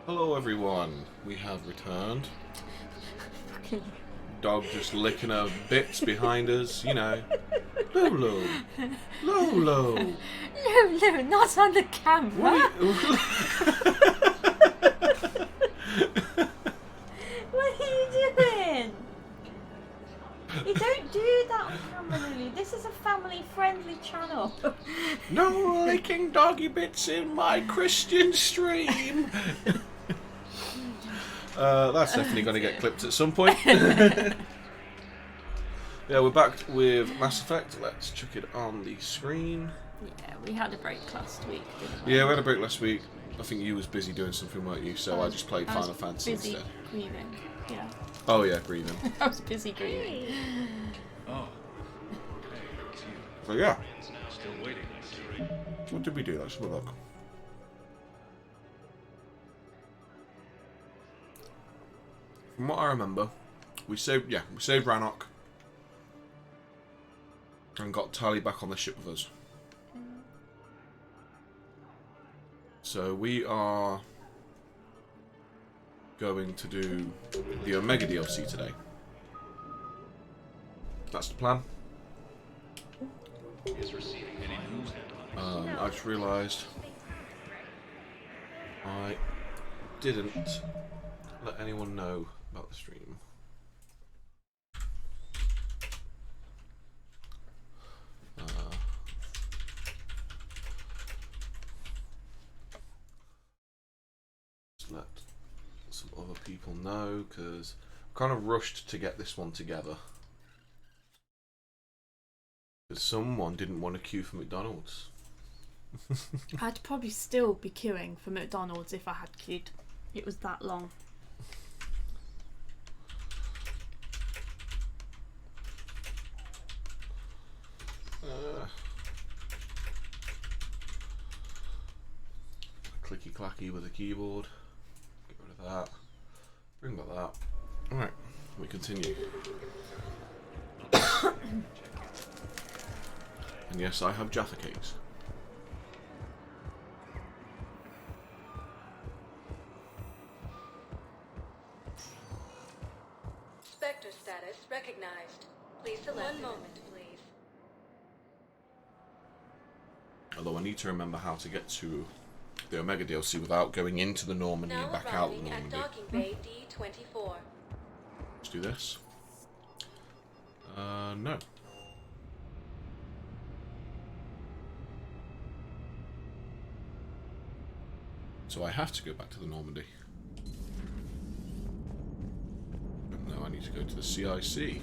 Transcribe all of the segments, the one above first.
Hello everyone, we have returned. Dog just licking her bits behind us, you know. Lolo! Lolo! No, not on the camera. What are you doing? You don't do that on camera, Lulu. This is a family-friendly channel. No licking doggy bits in my Christian stream! That's definitely going to get clipped at some point. Yeah, we're back with Mass Effect. Let's chuck it on the screen. Yeah, we had a break last week, didn't we? Yeah, we had a break last week. I think you was busy doing something, weren't you? So I just played I was Final Fantasy busy instead. grieving. Yeah, Oh yeah, grieving. I was busy grieving. Oh. Hey, it's you. So yeah, Still waiting. what did we do? Let's have a look. From what I remember, we saved Rannoch and got Tali back on the ship with us. So we are going to do the Omega DLC today. That's the plan. Is receiving any news headlines? I just realised I didn't let anyone know about the stream. Just let some other people know because I'm kind of rushed to get this one together. Because someone didn't want to queue for McDonald's. I'd probably still be queuing for McDonald's if I had queued. It was that long. Clicky clacky with a keyboard. Get rid of that. Bring back that. Alright, we continue. And yes, I have Jaffa cakes. Spectre status recognized. Please select. One moment, please. Although I need to remember how to get to the Omega DLC without going into the Normandy Now and back out the arriving at Normandy. docking bay D24. Let's do this. No. So I have to go back to the Normandy. But now I need to go to the CIC.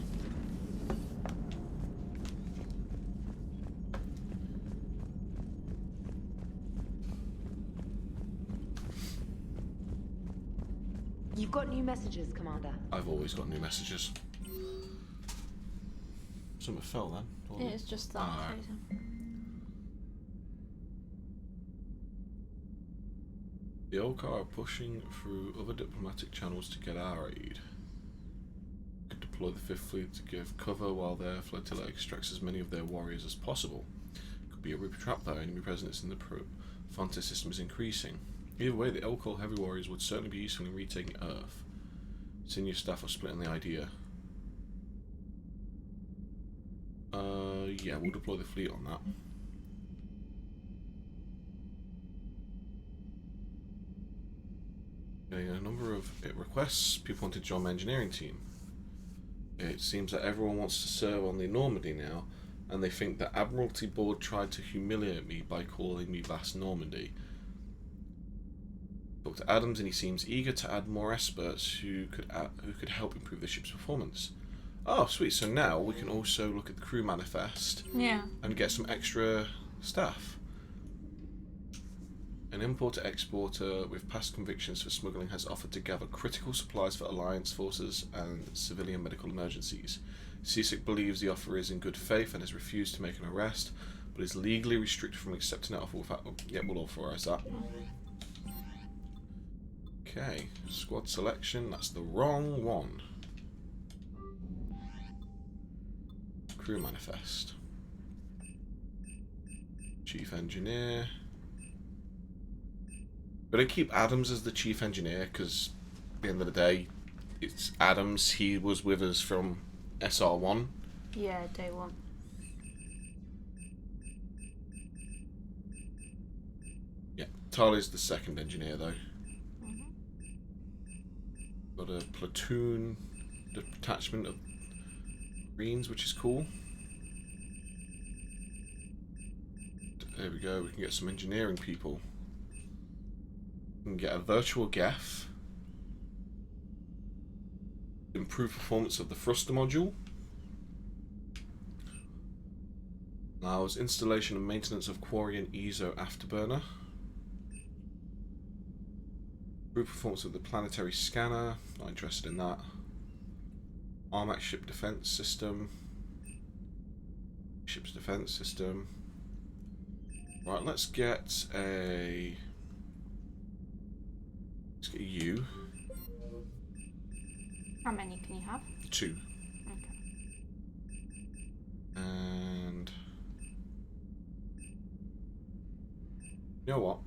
You've got new messages, Commander. I've always got new messages. Something fell then. wasn't it? It's just that. Alright. The Olkar are pushing through other diplomatic channels to get our aid. Could deploy the Fifth Fleet to give cover while their flotilla extracts as many of their warriors as possible. Could be a ripper trap though. Enemy presence in the Fonta system is increasing. Either way, the Elcol heavy warriors would certainly be useful in retaking Earth. Senior staff are splitting the idea. Yeah, we'll deploy the fleet on that. Getting a number of requests. People want to join my engineering team. It seems that everyone wants to serve on the Normandy now, and they think the Admiralty Board tried to humiliate me by calling me Vast Normandy. Dr. Adams, and he seems eager to add more experts who could help improve the ship's performance. Oh, sweet! So now we can also look at the crew manifest Yeah. and get some extra staff. An importer-exporter with past convictions for smuggling has offered to gather critical supplies for Alliance forces and civilian medical emergencies. CSIC believes the offer is in good faith and has refused to make an arrest, but is legally restricted from accepting that offer without... Yeah, we'll authorise that. Okay, squad selection, that's the wrong one. Crew manifest. Chief engineer. But I keep Adams as the chief engineer because at the end of the day, it's Adams. He was with us from SR1. Yeah, day one. Yeah, Tali's the second engineer though. Got a platoon detachment of Marines, which is cool. There we go, we can get some engineering people. We can get a virtual GEF. Improve performance of the thruster module. Allows installation and maintenance of Quarian ESO afterburner. Improve performance of the planetary scanner. Not interested in that. Armax ship defense system. Ship's defense system. Right, let's get a U. How many can you have? 2. Okay. And you know what?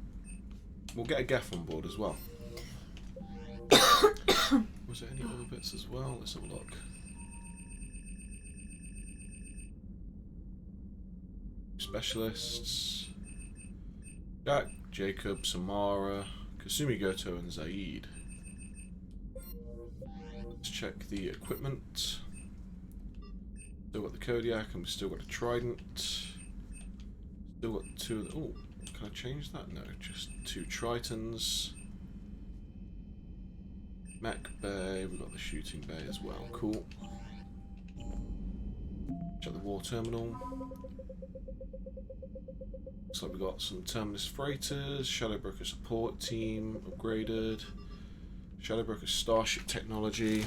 We'll get a GEF on board as well. Was there any other bits as well? Let's have a look. Specialists. Jack, Jacob, Samara, Kasumi Goto, and Zaid. Let's check the equipment. Still got the Kodiak, and we've still got a Trident. Still got 2 of the... Oh, can I change that? No, just 2 Tritons. Mech Bay, we've got the Shooting Bay as well. Cool. Check the War Terminal. Looks like we've got some Terminus Freighters, Shadowbroker support team upgraded, Shadowbroker Starship technology.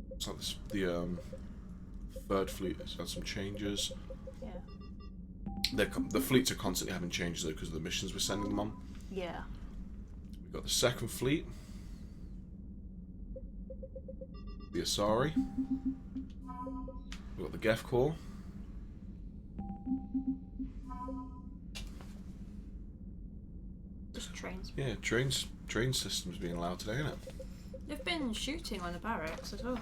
Looks like this, the third fleet has had some changes. Yeah. The fleets are constantly having changes though because of the missions we're sending them on. Yeah. We've got the second fleet, the Asari. We've got the Geth Corps. Just trains. Yeah, train systems being allowed today, isn't it? They've been shooting on the barracks as well.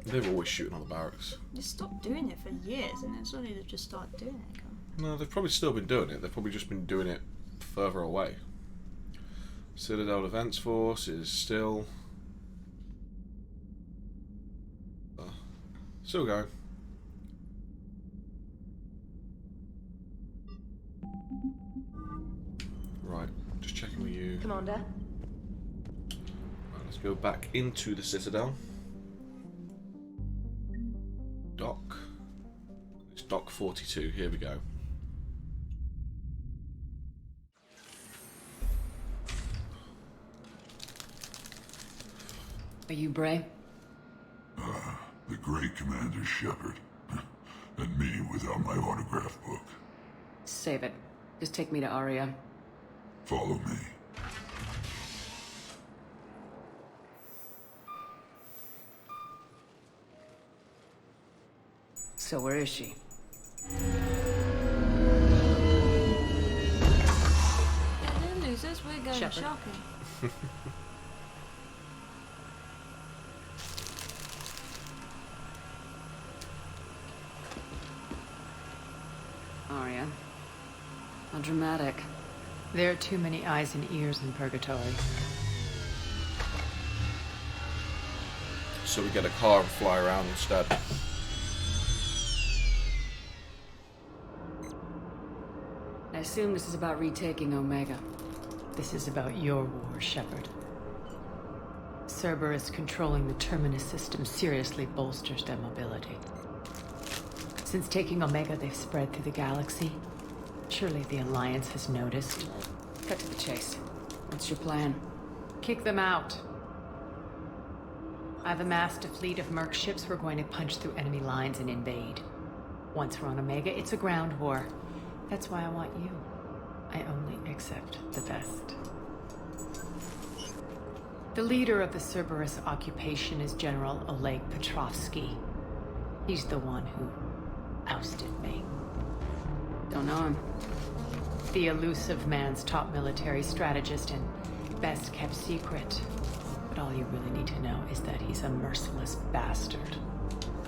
They're always shooting on the barracks. They stopped doing it for years and then suddenly they've just started doing it again. No, they've probably still been doing it. They've probably just been doing it further away. Citadel Defense Force is still going. Right, just checking with you. Commander. Right, let's go back into the Citadel. Dock. It's Dock 42. Here we go. Are you Bray? The great Commander Shepard. And me without my autograph book. Save it. Just take me to Aria. Follow me. So where is she? They're losers, we're going Shepard. shopping. Aria. How dramatic. There are too many eyes and ears in Purgatory. So we get a car and fly around instead. I assume this is about retaking Omega. This is about your war, Shepard. Cerberus controlling the Terminus system seriously bolsters their mobility. Since taking Omega, they've spread through the galaxy. Surely the Alliance has noticed. Cut to the chase. What's your plan? Kick them out. I've amassed a fleet of merc ships. We're going to punch through enemy lines and invade. Once we're on Omega, it's a ground war. That's why I want you. I only accept the best. The leader of the Cerberus occupation is General Oleg Petrovsky. He's the one who ousted me. Don't know him. The elusive man's top military strategist and best kept secret. But all you really need to know is that he's a merciless bastard.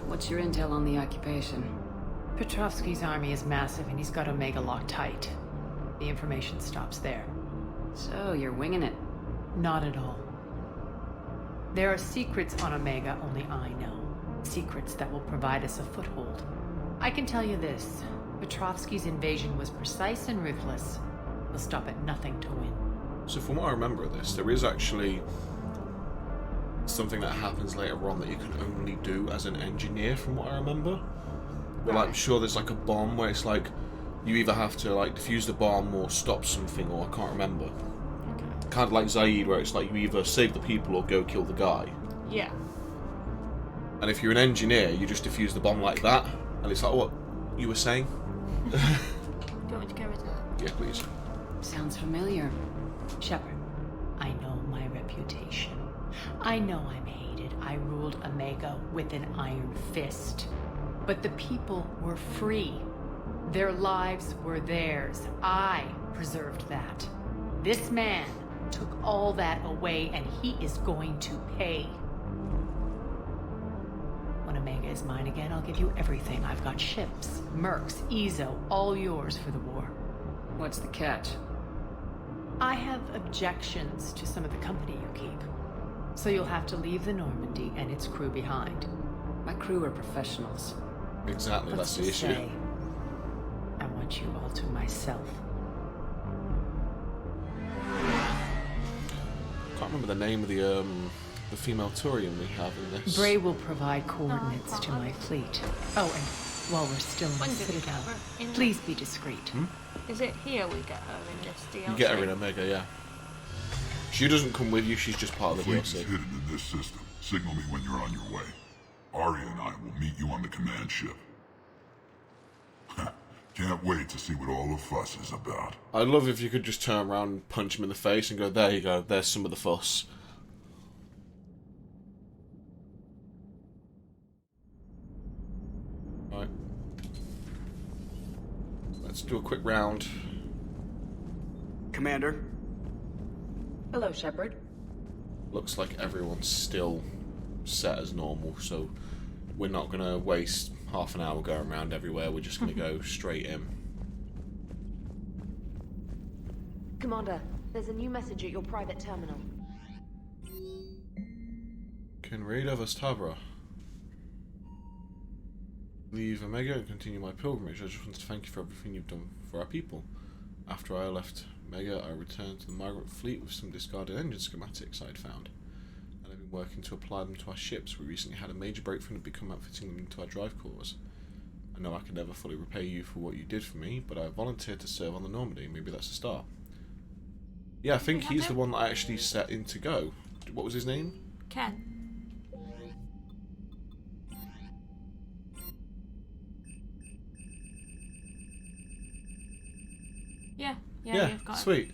What's your intel on the occupation? Petrovsky's army is massive and he's got Omega locked tight. The information stops there. So, you're winging it. Not at all. There are secrets on Omega only I know. Secrets that will provide us a foothold. I can tell you this. Petrovsky's invasion was precise and ruthless. He'll stop at nothing to win. So from what I remember of this, there is actually something that happens later on that you can only do as an engineer, from what I remember. Well, I'm sure there's like a bomb where it's like you either have to like defuse the bomb or stop something, or I can't remember. Kind of like Zaid, where it's like you either save the people or go kill the guy. Yeah. And if you're an engineer, you just defuse the bomb like that, and it's like, what you were saying? Do you want me to go with that? Yeah, please. Sounds familiar. Shepard, I know my reputation. I know I'm hated. I ruled Omega with an iron fist. But the people were free. Their lives were theirs. I preserved that. This man took all that away, and he is going to pay. When Omega is mine again, I'll give you everything. I've got ships, mercs, Ezo, all yours for the war. What's the catch? I have objections to some of the company you keep. So you'll have to leave the Normandy and its crew behind. My crew are professionals. Exactly, Let's that's the just issue. say, I want you all to myself. Can't remember the name of the female Turian we have in this. Bray will provide coordinates to my fleet. Oh, and while we're still in the When do we Citadel, get her? In- please be discreet. Is it here we get her in this DLC? You get her in Omega, yeah. She doesn't come with you, she's just part of the Fleet is DLC. hidden in this system. Signal me when you're on your way. Arya and I will meet you on the command ship. Can't wait to see what all the fuss is about. I'd love if you could just turn around and punch him in the face and go, there you go, there's some of the fuss. Right. Let's do a quick round. Commander? Hello, Shepard. Looks like everyone's still set as normal, so we're not going to waste half an hour going around everywhere. We're just going to go straight in. Commander, there's a new message at your private terminal. Kinrada Vestabra. Leave Omega and continue my pilgrimage. I just want to thank you for everything you've done for our people. After I left Omega, I returned to the migrant fleet with some discarded engine schematics I had found. And I've been working to apply them to our ships. We recently had a major breakthrough and have become outfitting them into our drive cores. I know I can never fully repay you for what you did for me, but I volunteered to serve on the Normandy. Maybe that's a start. Yeah, I think he's the one that I actually set in to go. What was his name? Ken. Yeah, you've got sweet.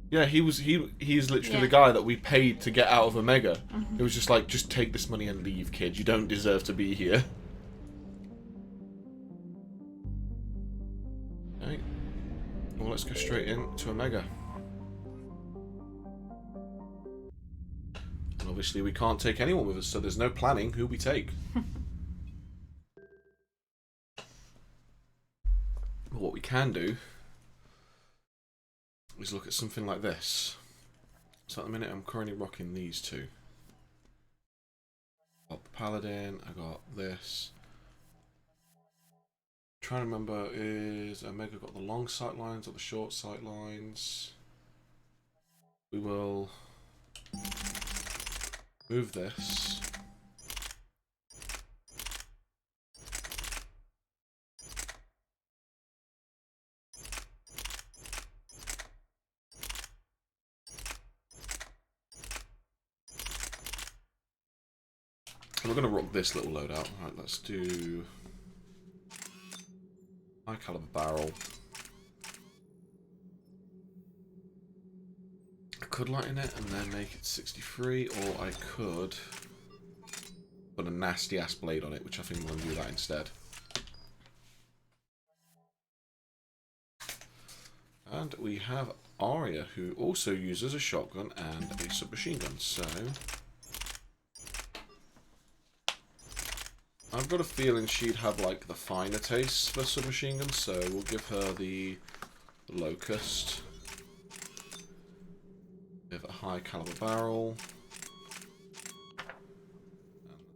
Yeah, he's literally Yeah. the guy that we paid to get out of Omega. It was just like, just take this money and leave, kid. You don't deserve to be here. Okay. Well, let's go straight into Omega. And obviously we can't take anyone with us, so there's no planning who we take. But what we can do is look at something like this. So at the minute I'm currently rocking these two. I got the Paladin, I got this. Trying to remember, is Omega got the long sight lines or the short sight lines? We will move this. And we're going to rock this little loadout. Right, let's do high caliber barrel. could lighten it and then make it 63, or I could put a nasty ass blade on it, which I think I'm going to do that instead. And we have Arya, who also uses a shotgun and a submachine gun, so I've got a feeling she'd have like the finer taste for submachine guns, so we'll give her the Locust. Give it a high caliber barrel.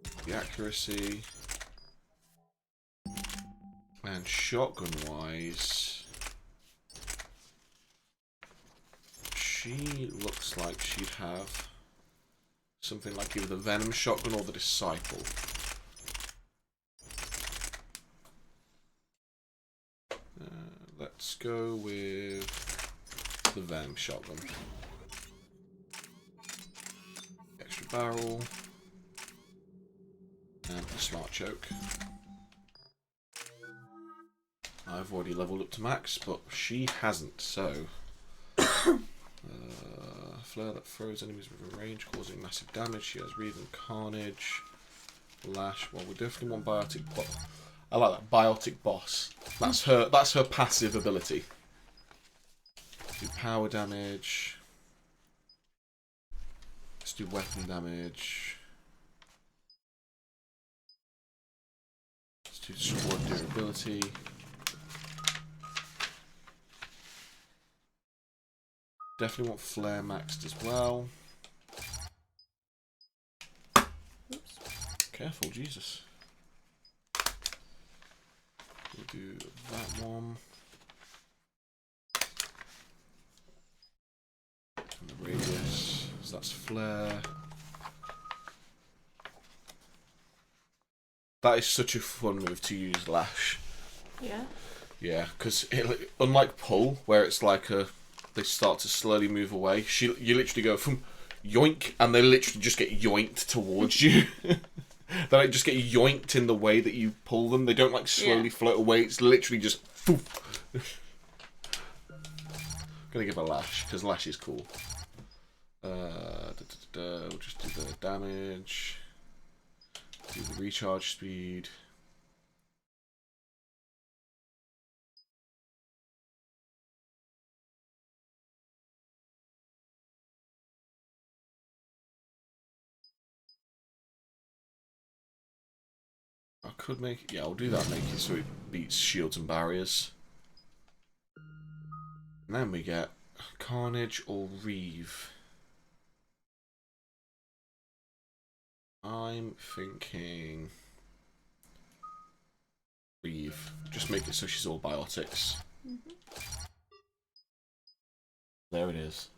And the accuracy. And shotgun wise, she looks like she'd have something like either the Venom shotgun or the Disciple. Let's go with the Venom shotgun. Extra barrel. And the smart choke. I've already leveled up to max, but she hasn't, so... flare that throws enemies within range, causing massive damage. She has Read and Carnage. Lash. Well, we definitely want Biotic Boss. I like that. Biotic Boss. That's her passive ability. Do power damage. Let's do weapon damage. Let's do sword durability. Definitely want flare maxed as well. Oops. Careful, Jesus. We'll do that one. And the radius. So that's flare. That is such a fun move to use, Lash. Yeah. Yeah, because unlike Pull, where it's like they start to slowly move away. You literally go from yoink, and they literally just get yoinked towards you. They like just get yoinked in the way that you pull them. They don't like slowly float away. It's literally just. I'm gonna give a Lash because Lash is cool. We'll just do the damage. Do the recharge speed. I could make it, yeah, I'll do that, make it so it beats shields and barriers. And then we get Carnage or Reeve. I'm thinking Reeve. Just make it so she's all biotics. There it is.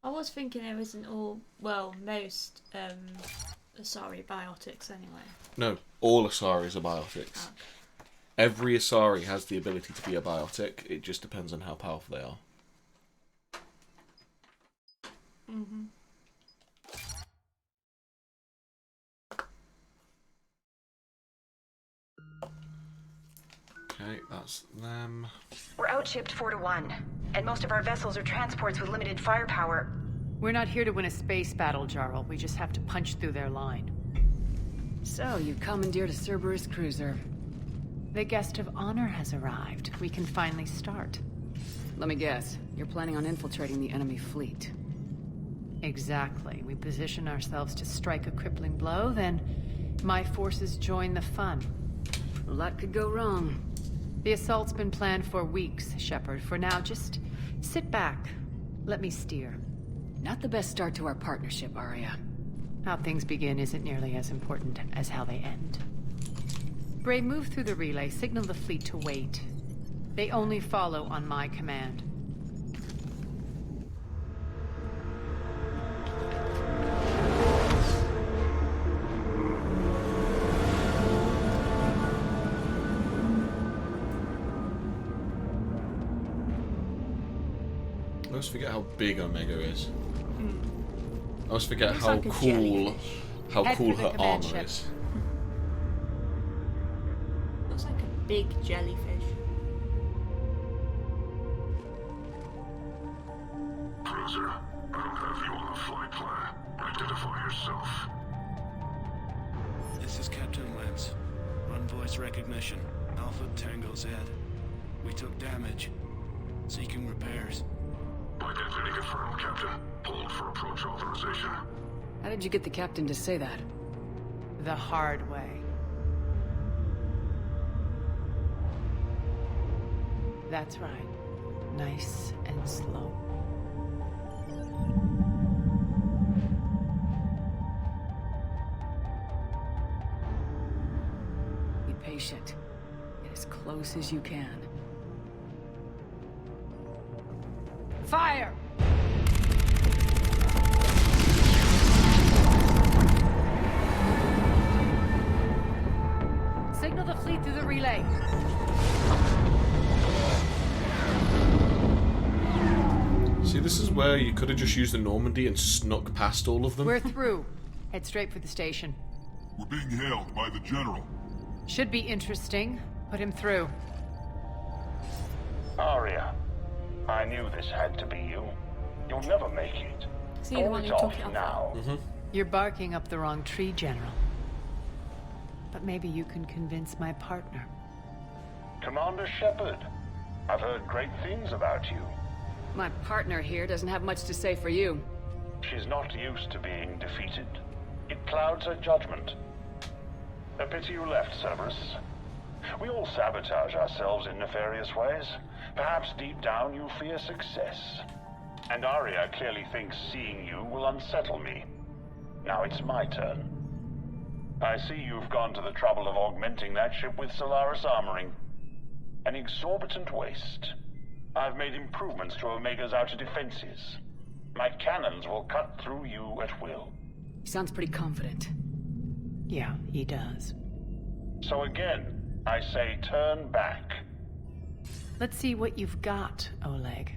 I was thinking there isn't all, well, most Asari biotics anyway. No, all Asaris are biotics. Okay. Every Asari has the ability to be a biotic. It just depends on how powerful they are. Okay, that's them. We're outshipped 4-1, and most of our vessels are transports with limited firepower. We're not here to win a space battle, Jarl. We just have to punch through their line. So, you commandeered a Cerberus cruiser. The guest of honor has arrived. We can finally start. Let me guess, you're planning on infiltrating the enemy fleet. Exactly. We position ourselves to strike a crippling blow, then my forces join the fun. A lot could go wrong. The assault's been planned for weeks, Shepard. For now, just sit back. Let me steer. Not the best start to our partnership, Arya. How things begin isn't nearly as important as how they end. Bray, move through the relay. Signal the fleet to wait. They only follow on my command. I always forget how big Omega is. I always forget Looks how like a cool, Head cool for the her command armor ship. is. Looks like a big jellyfish. Cruiser, I don't have you on the flight plan. Identify yourself. This is Captain Lance. Run voice recognition. Alpha Tango Z. We took damage. Seeking repairs. Identity confirmed, Captain. Hold for approach authorization. How did you get the captain to say that? The hard way. That's right. Nice and slow. Be patient. Get as close as you can. Fire! Signal the fleet through the relay. See, this is where you could have just used the Normandy and snuck past all of them. We're through. Head straight for the station. We're being hailed by the General. Should be interesting. Put him through. Aria, I knew this had to be you. You'll never make it. See the one who took it off. Now. You're barking up the wrong tree, General. But maybe you can convince my partner. Commander Shepard, I've heard great things about you. My partner here doesn't have much to say for you. She's not used to being defeated. It clouds her judgment. A pity you left, Cerberus. We all sabotage ourselves in nefarious ways. Perhaps deep down you fear success. And Aria clearly thinks seeing you will unsettle me. Now it's my turn. I see you've gone to the trouble of augmenting that ship with Solaris armoring. An exorbitant waste. I've made improvements to Omega's outer defenses. My cannons will cut through you at will. He sounds pretty confident. Yeah, he does. So again, I say turn back. Let's see what you've got, Oleg.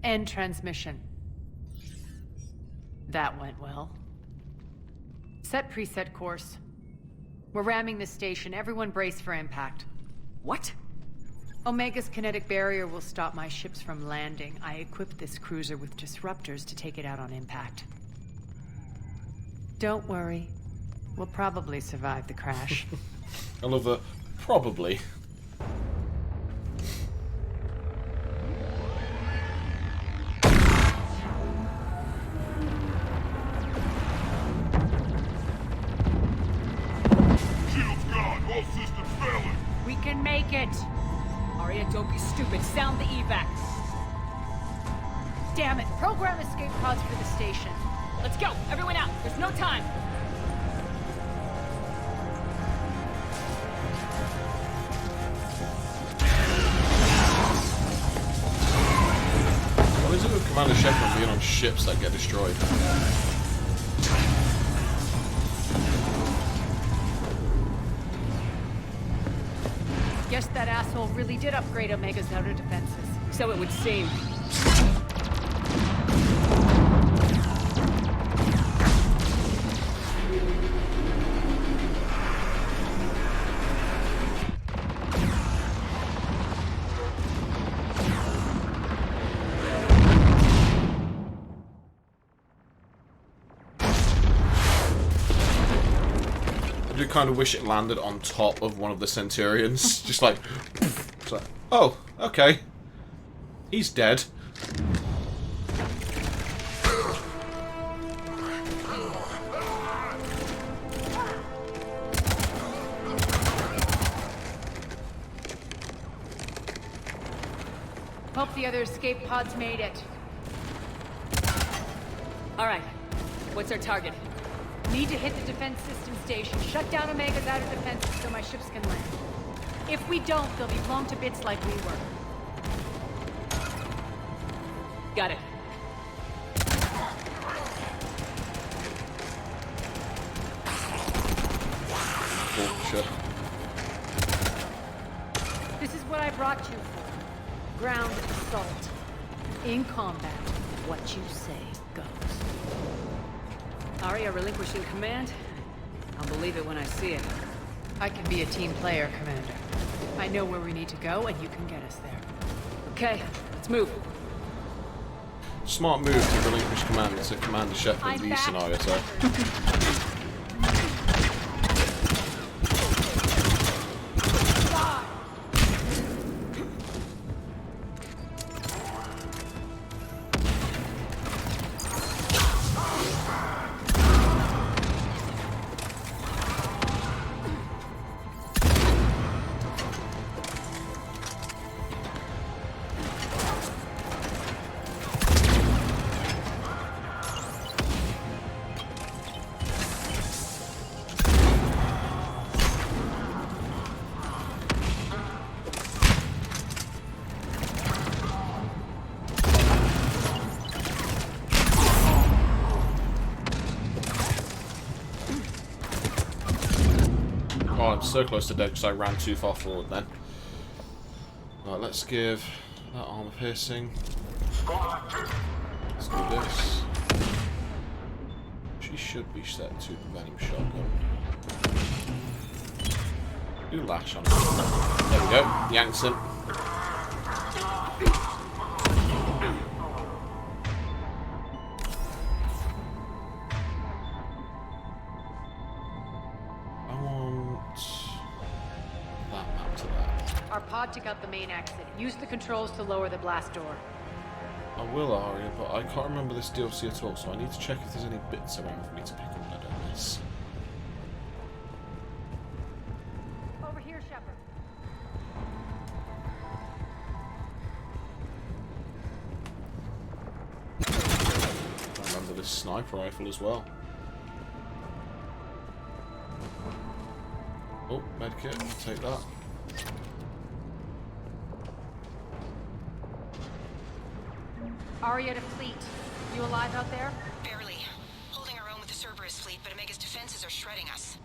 End transmission. That went well. Set preset course. We're ramming the station. Everyone brace for impact. What? Omega's kinetic barrier will stop my ships from landing. I equipped this cruiser with disruptors to take it out on impact. Don't worry. We'll probably survive the crash. I love that. Probably. Shield's gone. All systems failing. We can make it! Aria, don't be stupid. Sound the evac. Damn it! Program escape pods for the station. Let's go. Everyone out. There's no time. What is it with Commander Shepard being on ships that get destroyed? Guess that asshole really did upgrade Omega's outer defenses. So it would seem. I do kind of wish it landed on top of one of the Centurions. Just like, it's like, oh, okay. He's dead. Hope the other escape pods made it. All right. What's our target? Need to hit the defense system station. Shut down Omega's outer defenses so my ships can land. If we don't, they'll be blown to bits like we were. Got it. Oh, shit. This is what I brought you for. Ground assault. In combat, what you say goes. Aria relinquishing command? I'll believe it when I see it. I can be a team player, Commander. I know where we need to go, and you can get us there. Okay, let's move. Smart move to relinquish command to Commander Shepard in these scenarios, though. Oh, I'm so close to dead because I ran too far forward then. Right, let's give that armor piercing. Let's do this. She should be set to the Venom shotgun. Do lash on her. There we go. Yanks him. Our pod took out the main exit. Use the controls to lower the blast door. I will, Aria, but I can't remember this DLC at all, so I need to check if there's any bits around for me to pick up when I do this. Over here, Shepard. I remember this sniper rifle as well. Oh, medkit, take that. Aria to fleet. You alive out there? Barely. Holding our own with the Cerberus fleet, but Omega's defenses are shredding us.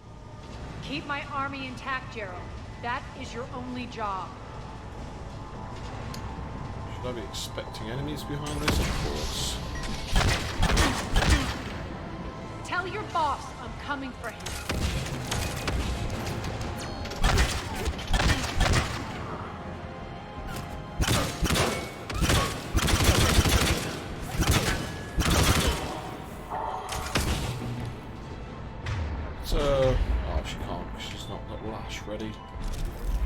Keep my army intact, Gerald. That is your only job. Should I be expecting enemies behind this? Of course. Tell your boss I'm coming for him. Oh, she can't because she's not got lash ready.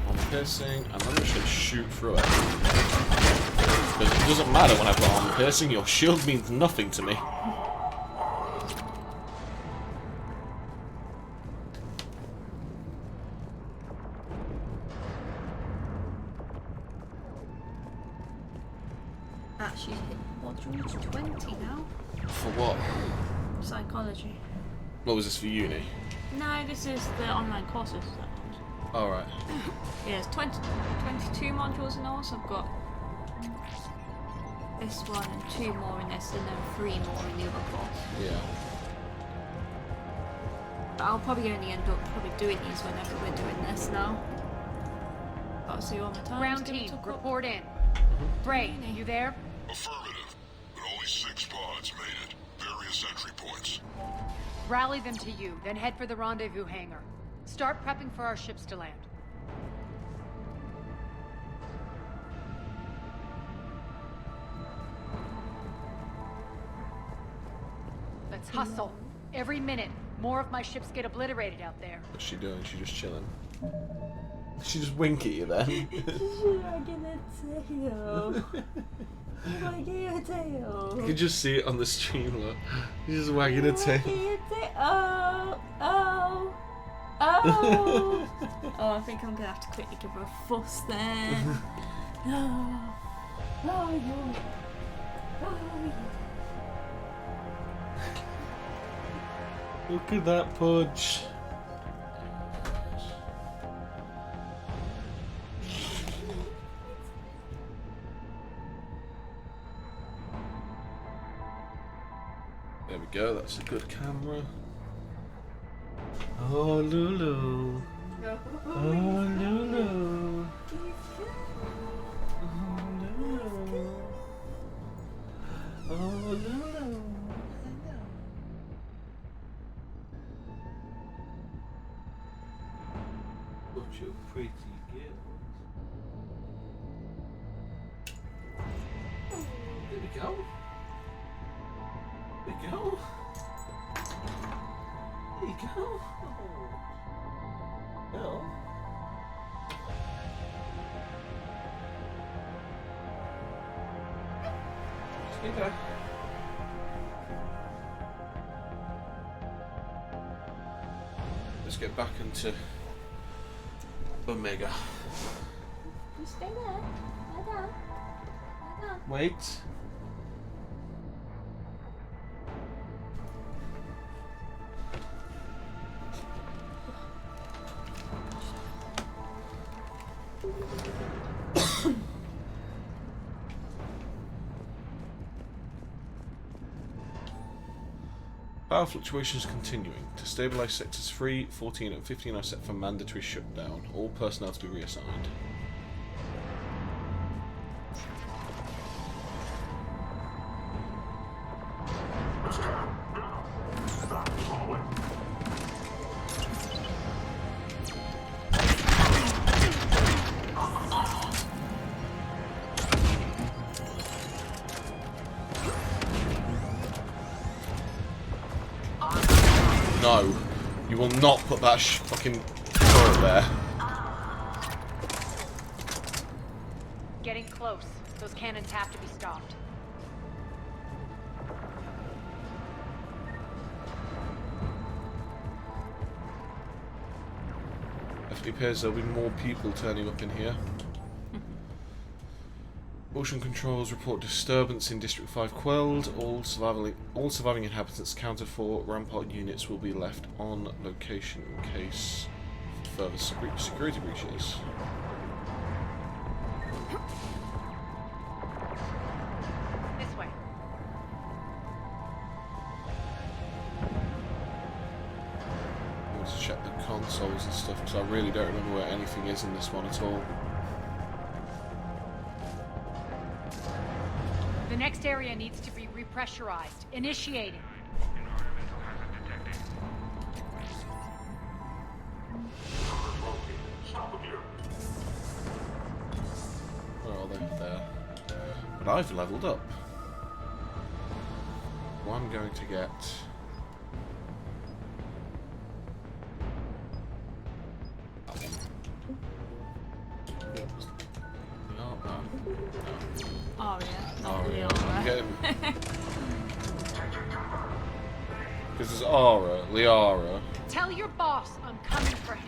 Armor piercing, and I'm just going to shoot through it. Because it doesn't matter when I've got armor piercing, your shield means nothing to me. Actually hit module 20 now. For what? Psychology. What was this for uni? No, this is the online courses. Alright. Yeah, it's 22 modules in all, so I've got this one and 2 more in this and then 3 more in the other course. Yeah. But I'll probably only end up doing these whenever we're doing this now. Gotta see all my time. Ground team, report in. Bray, you there? Affirmative, but only 6 pods made it. Various entry points. Rally them to you, then head for the rendezvous hangar. Start prepping for our ships to land. Let's hustle. Every minute, more of my ships get obliterated out there. What's she doing? She just chilling. She just wink at you then. Wagging a tail. Wagging a tail. You can just see it on the stream, look. She's just wagging a tail. Oh. Oh, I think I'm gonna have to quickly give her a fuss then. Oh, yeah. Look at that punch. There we go, that's a good camera. Oh, Lulu. Oh, Lulu. Oh, Lulu. Such a pretty girl. There we go. There we go. There you go. Oh. Well. Okay. Let's get back into Omega. You stay there. Lie down. Lie down. Wait. Power fluctuations continuing. To stabilize sectors 3, 14 and 15 are set for mandatory shutdown. All personnel to be reassigned. No, you will not put that fucking turret there. Getting close. Those cannons have to be stopped. It appears there'll be more people turning up in here. Motion controls report disturbance in District 5 quelled. All surviving inhabitants accounted for. Rampart units will be left on location in case of further security breaches. This way. I want to check the consoles and stuff because I really don't remember where anything is in this one at all. The next area needs to be repressurized. Initiating. Where are they? There. But I've leveled up. Well, I'm going to get... Oh yeah, not Oh, really yeah. over. I'm getting... Because there's Aura, Liara. Tell your boss I'm coming for him.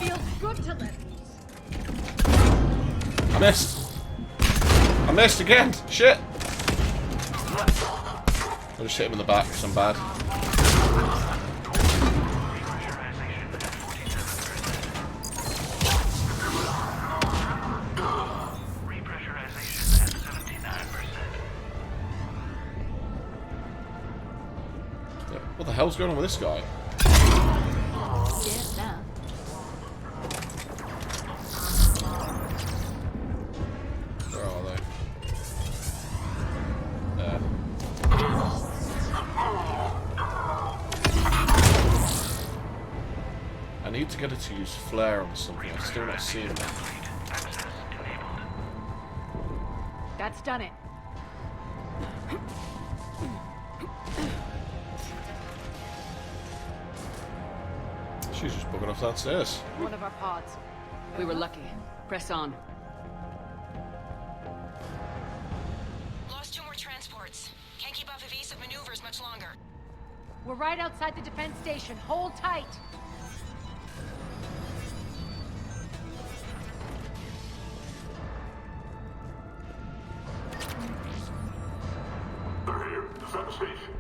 Feels good to let loose. I missed! I missed again! Shit! I'll just hit him in the back because I'm bad. What the hell's going on with this guy? Get that. Where are they? There. I need to get her to use flare on something. I'm still not seeing that. That's done it. She's just bugging off downstairs. One of our pods. We were lucky. Press on. Lost 2 more transports. Can't keep up evasive maneuvers much longer. We're right outside the defense station. Hold tight. They're here. Defense station.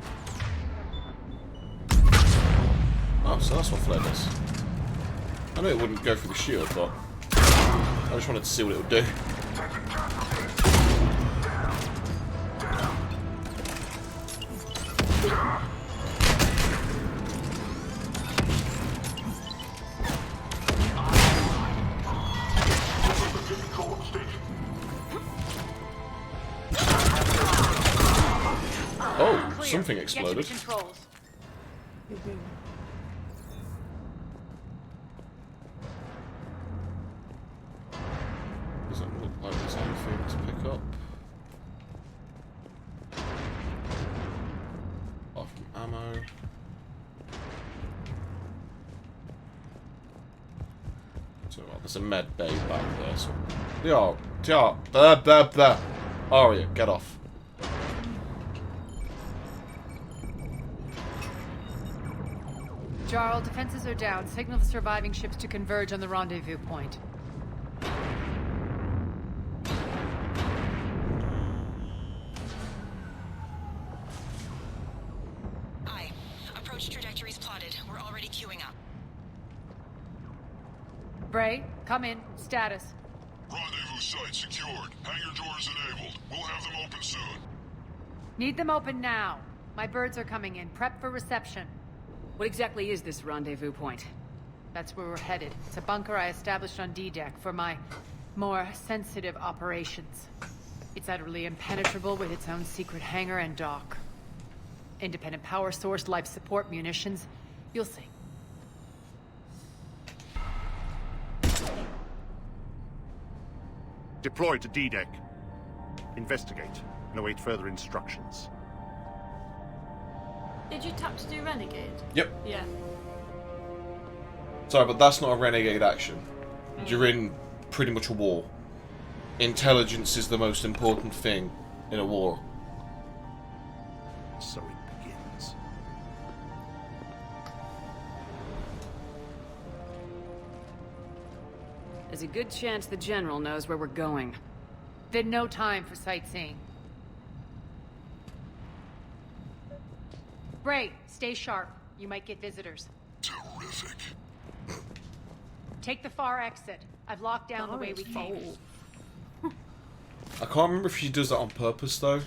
Oh, so that's what flare does. I knew it wouldn't go through the shield, but I just wanted to see what it would do. something Get to the exploded. controls. Doesn't look like there's anything to pick up. Apart from ammo. So there's a med bay back there. So blah. Aria, get off. Jarl, defenses are down. Signal the surviving ships to converge on the rendezvous point. Aye. Approach trajectories plotted. We're already queuing up. Bray, come in. Status. Rendezvous site secured. Hangar doors enabled. We'll have them open soon. Need them open now. My birds are coming in. Prep for reception. What exactly is this rendezvous point? That's where we're headed. It's a bunker I established on D-Deck for my more sensitive operations. It's utterly impenetrable with its own secret hangar and dock. Independent power source, life support, munitions. You'll see. Deploy to D-Deck. Investigate and await further instructions. Did you tap to do Renegade? Yep. Yeah. Sorry, but that's not a renegade action. You're in pretty much a war. Intelligence is the most important thing in a war. So it begins. There's a good chance the General knows where we're going. Then no time for sightseeing. Bray, stay sharp. You might get visitors. Terrific. Take the far exit. I've locked down the way we came. I can't remember if she does that on purpose, though.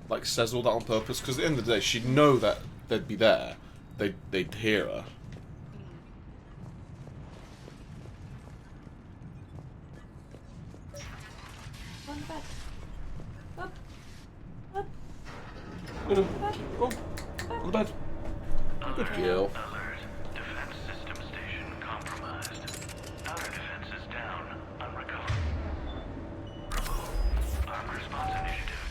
Like, says all that on purpose, because at the end of the day, she'd know that they'd be there. They'd hear her. On the bed. Up. Up. Oh, on the bed. Good girl. Alert. Defense system station compromised. Outer defenses down. Unrecoverable. Armed response initiative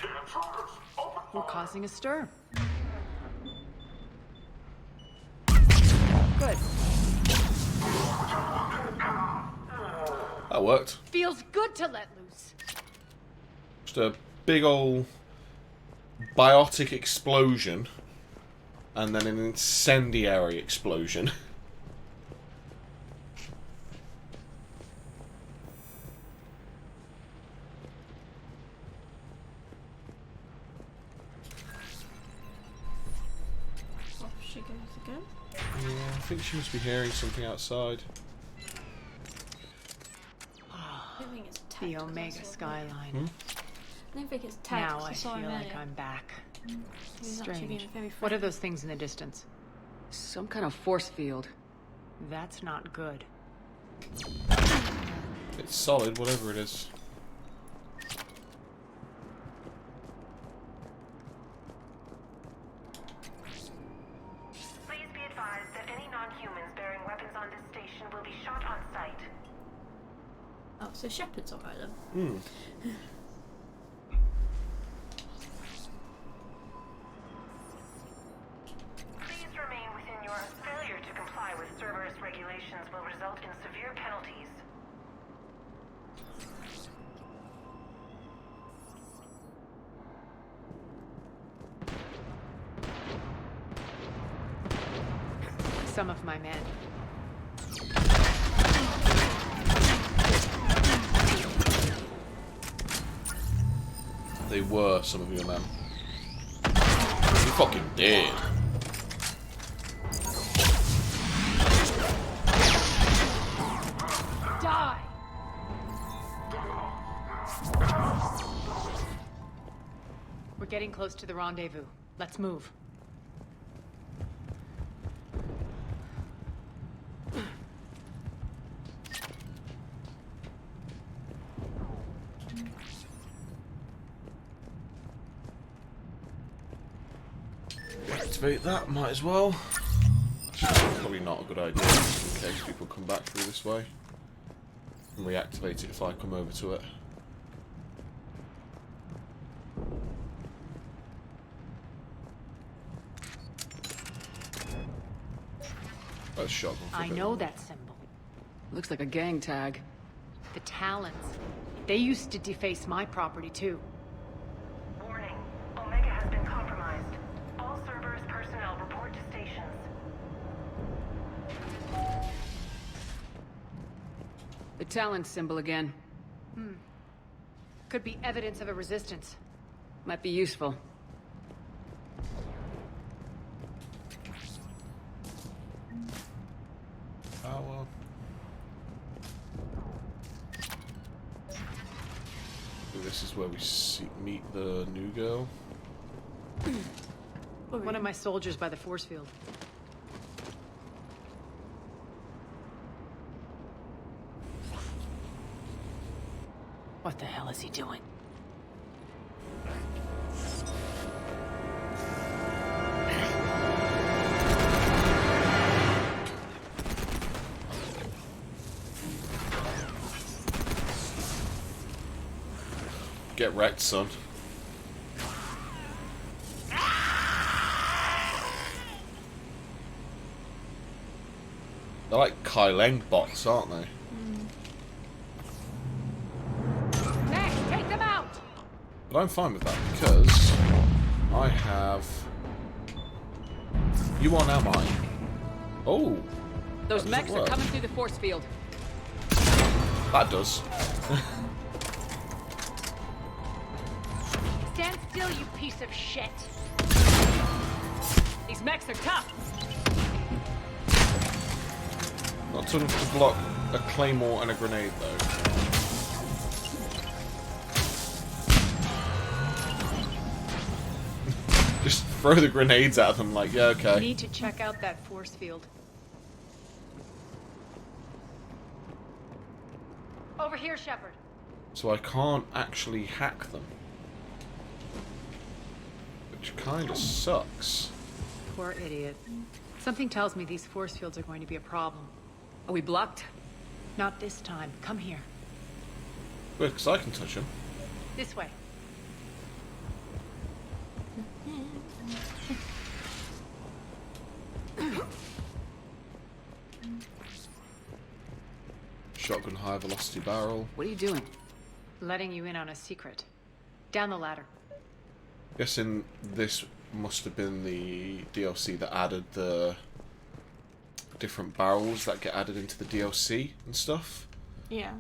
D752. We're causing a stir. Good. That worked. Feels good to let loose. Just a big ol' biotic explosion. And then an incendiary explosion. Off she goes again. Yeah, I think she must be hearing something outside. I think it's The text, 'cause I Omega saw him. skyline. I don't think it's text. Now 'cause I saw feel him like earlier. I'm back. He's actually Strange. being very What are friendly. those things in the distance? Some kind of force field. That's not good. It's solid, whatever it is. Please be advised that any non-humans bearing weapons on this station will be shot on sight. Oh, so Shepard's alright then. Hmm. Please remain within your failure to comply with Cerberus regulations will result in severe penalties. Some of my men. They were some of your men. You fucking did. Die! We're getting close to the rendezvous. Let's move. Reactivate that, might as well. Actually, probably not a good idea, just in case people come back through this way. And reactivate it if I come over to it. That's shotgun. I know that symbol. Looks like a gang tag. The Talons. They used to deface my property too. Warning. Omega has been compromised. All Cerberus personnel report to stations. The Talon symbol again. Could be evidence of a resistance. Might be useful. Power. This is where we meet the new girl. One of my soldiers by the force field. What the hell is he doing? Get wrecked, son. They're like Kyleng bots, aren't they? Max, take them out! But I'm fine with that because I have... You are now mine. Oh! Those mechs are coming through the force field. That does. Stand still, you piece of shit! These mechs are tough! Not enough to block a claymore and a grenade, though. Just throw the grenades at them like, yeah, okay. Need to check out that force field. Over here, Shepard. So I can't actually hack them. Which kinda sucks. Poor idiot. Something tells me these force fields are going to be a problem. Are we blocked? Not this time. Come here. Good, because I can touch them. This way. Shotgun high velocity barrel. What are you doing? Letting you in on a secret. Down the ladder. Guessing this must have been the DLC that added the different barrels that get added into the DLC and stuff. Yeah.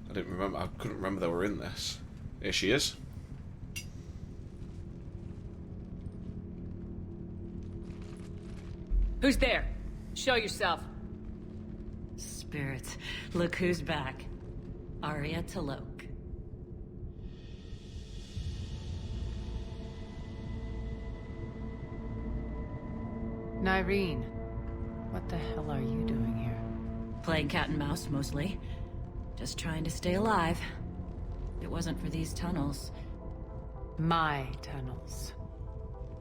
I didn't remember. I couldn't remember they were in this. Here she is. Who's there? Show yourself. Spirits, look who's back. Arya T'Loak. Nyreen, what the hell are you doing here? Playing cat and mouse, mostly. Just trying to stay alive. If it wasn't for these tunnels. My tunnels.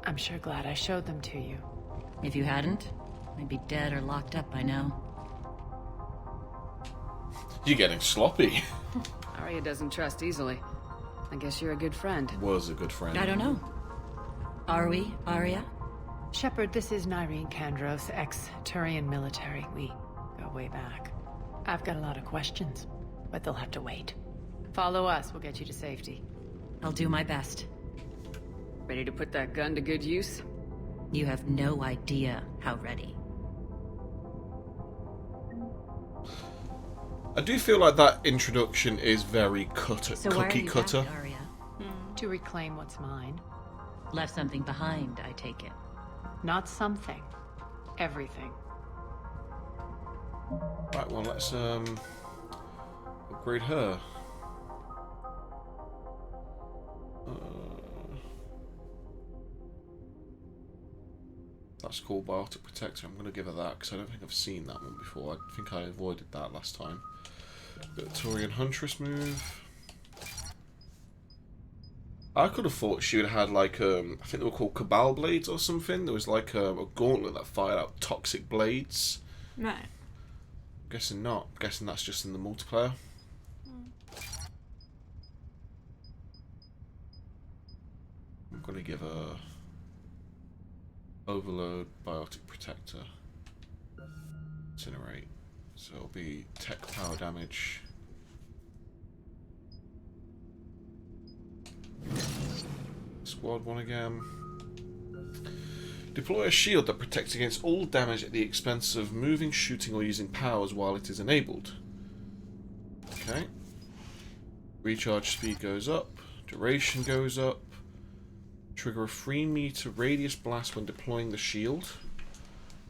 I'm sure glad I showed them to you. If you hadn't, I'd be dead or locked up by now. You're getting sloppy. Arya doesn't trust easily. I guess you're a good friend. Was a good friend. I don't know. Are we, Arya? Shepard, this is Nyreen Kandros, ex-Turian military. We go way back. I've got a lot of questions, but they'll have to wait. Follow us, we'll get you to safety. I'll do my best. Ready to put that gun to good use? You have no idea how ready. I do feel like that introduction is very So cookie cutter. Back, Arya? To reclaim what's mine. Left something behind, I take it. Not something. Everything. Right, well, let's upgrade her. That's called Biotic Protector. I'm going to give her that because I don't think I've seen that one before. I think I avoided that last time. Bit of Turian Huntress move. I could have thought she would have had like I think they were called Cabal blades or something. There was like a gauntlet that fired out toxic blades. No. Guessing not. Guessing that's just in the multiplayer. I'm gonna give her Overload, Biotic Protector, Incinerate. So it'll be tech power damage. Squad 1 again. Deploy a shield that protects against all damage at the expense of moving, shooting, or using powers while it is enabled. Okay. Recharge speed goes up. Duration goes up. Trigger a 3-meter radius blast when deploying the shield.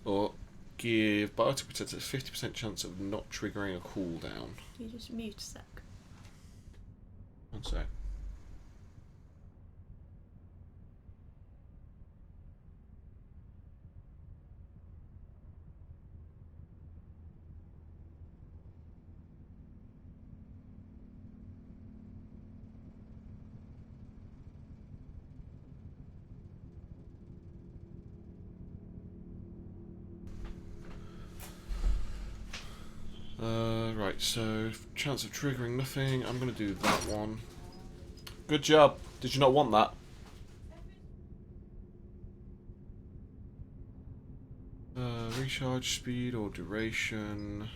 Or give Biotic Protector a 50% chance of not triggering a cooldown. You just mute a sec. One sec. Right, so chance of triggering nothing. I'm going to do that one. Good job. Did you not want that? Recharge speed or duration.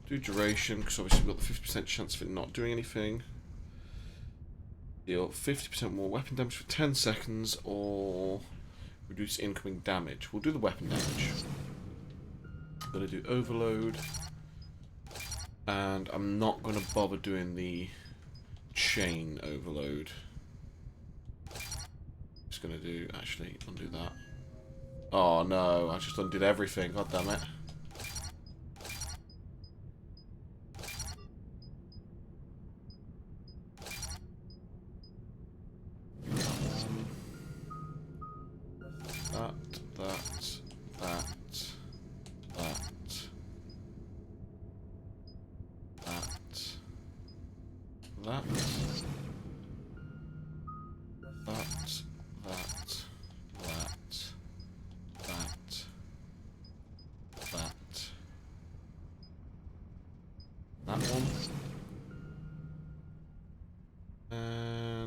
Do duration, because obviously we've got the 50% chance of it not doing anything. Deal 50% more weapon damage for 10 seconds, or reduce incoming damage. We'll do the weapon damage. I'm going to do overload. And I'm not going to bother doing the chain overload. Just going to do, actually, undo that. Oh no, I just undid everything, god damn it.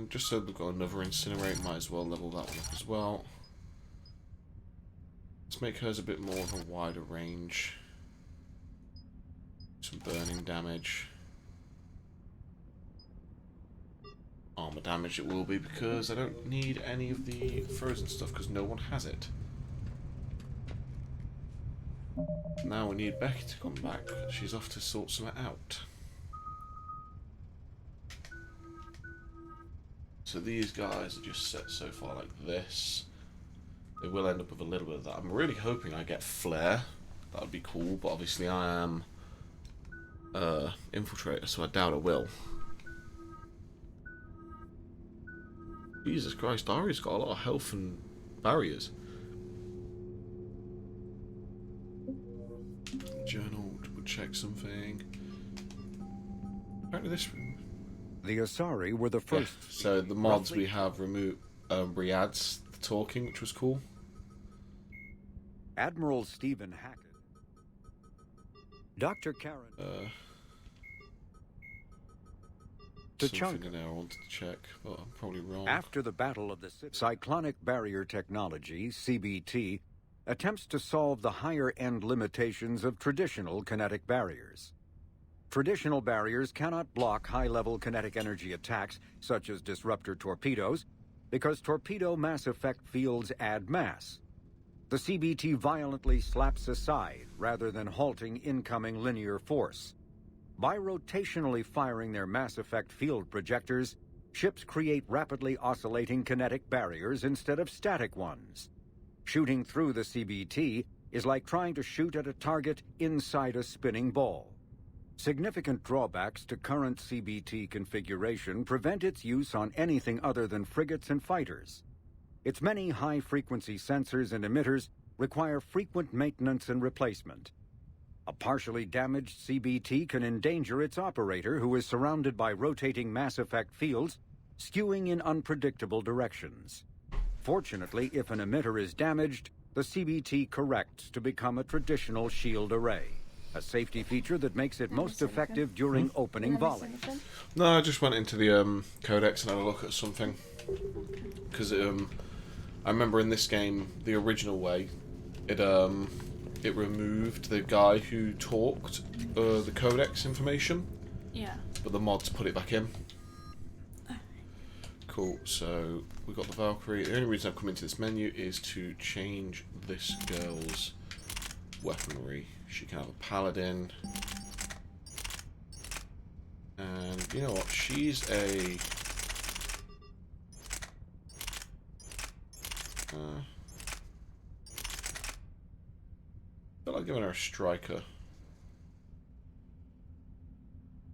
Just so we've got another incinerate, might as well level that one up as well. Let's make hers a bit more of a wider range. Some burning damage. Armor damage it will be, because I don't need any of the frozen stuff because no one has it. Now we need Becky to come back. She's off to sort something out. So these guys are just set so far like this. They will end up with a little bit of that. I'm really hoping I get Flare. That would be cool, but obviously I am Infiltrator, so I doubt I will. Jesus Christ, Ari's got a lot of health and barriers. Journal, double check something. Apparently this... The Asari were the first. Yeah. So the mods we have remove Riyadh's talking, which was cool. Admiral Stephen Hackett, Dr. Karen, something in there I wanted to check, but I'm probably wrong. After the Battle of the Cyclonic Barrier Technology (CBT) attempts to solve the higher-end limitations of traditional kinetic barriers. Traditional barriers cannot block high-level kinetic energy attacks, such as disruptor torpedoes, because torpedo mass effect fields add mass. The CBT violently slaps aside, rather than halting incoming linear force. By rotationally firing their mass effect field projectors, ships create rapidly oscillating kinetic barriers instead of static ones. Shooting through the CBT is like trying to shoot at a target inside a spinning ball. Significant drawbacks to current CBT configuration prevent its use on anything other than frigates and fighters. Its many high-frequency sensors and emitters require frequent maintenance and replacement. A partially damaged CBT can endanger its operator, who is surrounded by rotating mass effect fields, skewing in unpredictable directions. Fortunately, if an emitter is damaged, the CBT corrects to become a traditional shield array, a safety feature that makes it most effective during opening volley. No, I just went into the codex and had a look at something. Because I remember in this game, the original way, it removed the guy who talked the codex information. Yeah. But the mods put it back in. Cool, so we've got the Valkyrie. The only reason I've come into this menu is to change this girl's weaponry. She can have a paladin. And you know what? She's a... I feel like giving her a striker.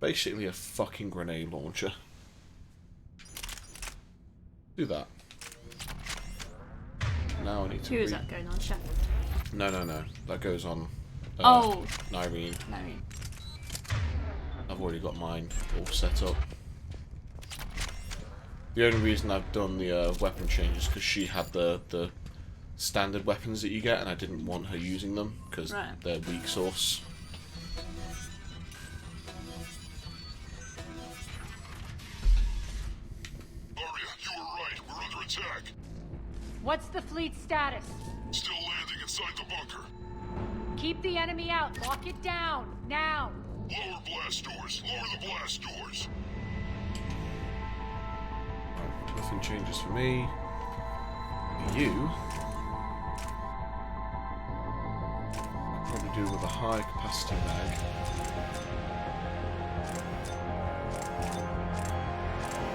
Basically a fucking grenade launcher. Do that. Now I need to. Who is that going on, Shepard? No. That goes on. Nyreen. I've already got mine all set up. The only reason I've done the weapon change is because she had the standard weapons that you get, and I didn't want her using them because they're weak source. What's the fleet status? Still landing inside the bunker. Keep the enemy out. Lock it down. Now. Lower blast doors. Lower the blast doors. Nothing changes for me. You. I'll probably do with a high capacity mag.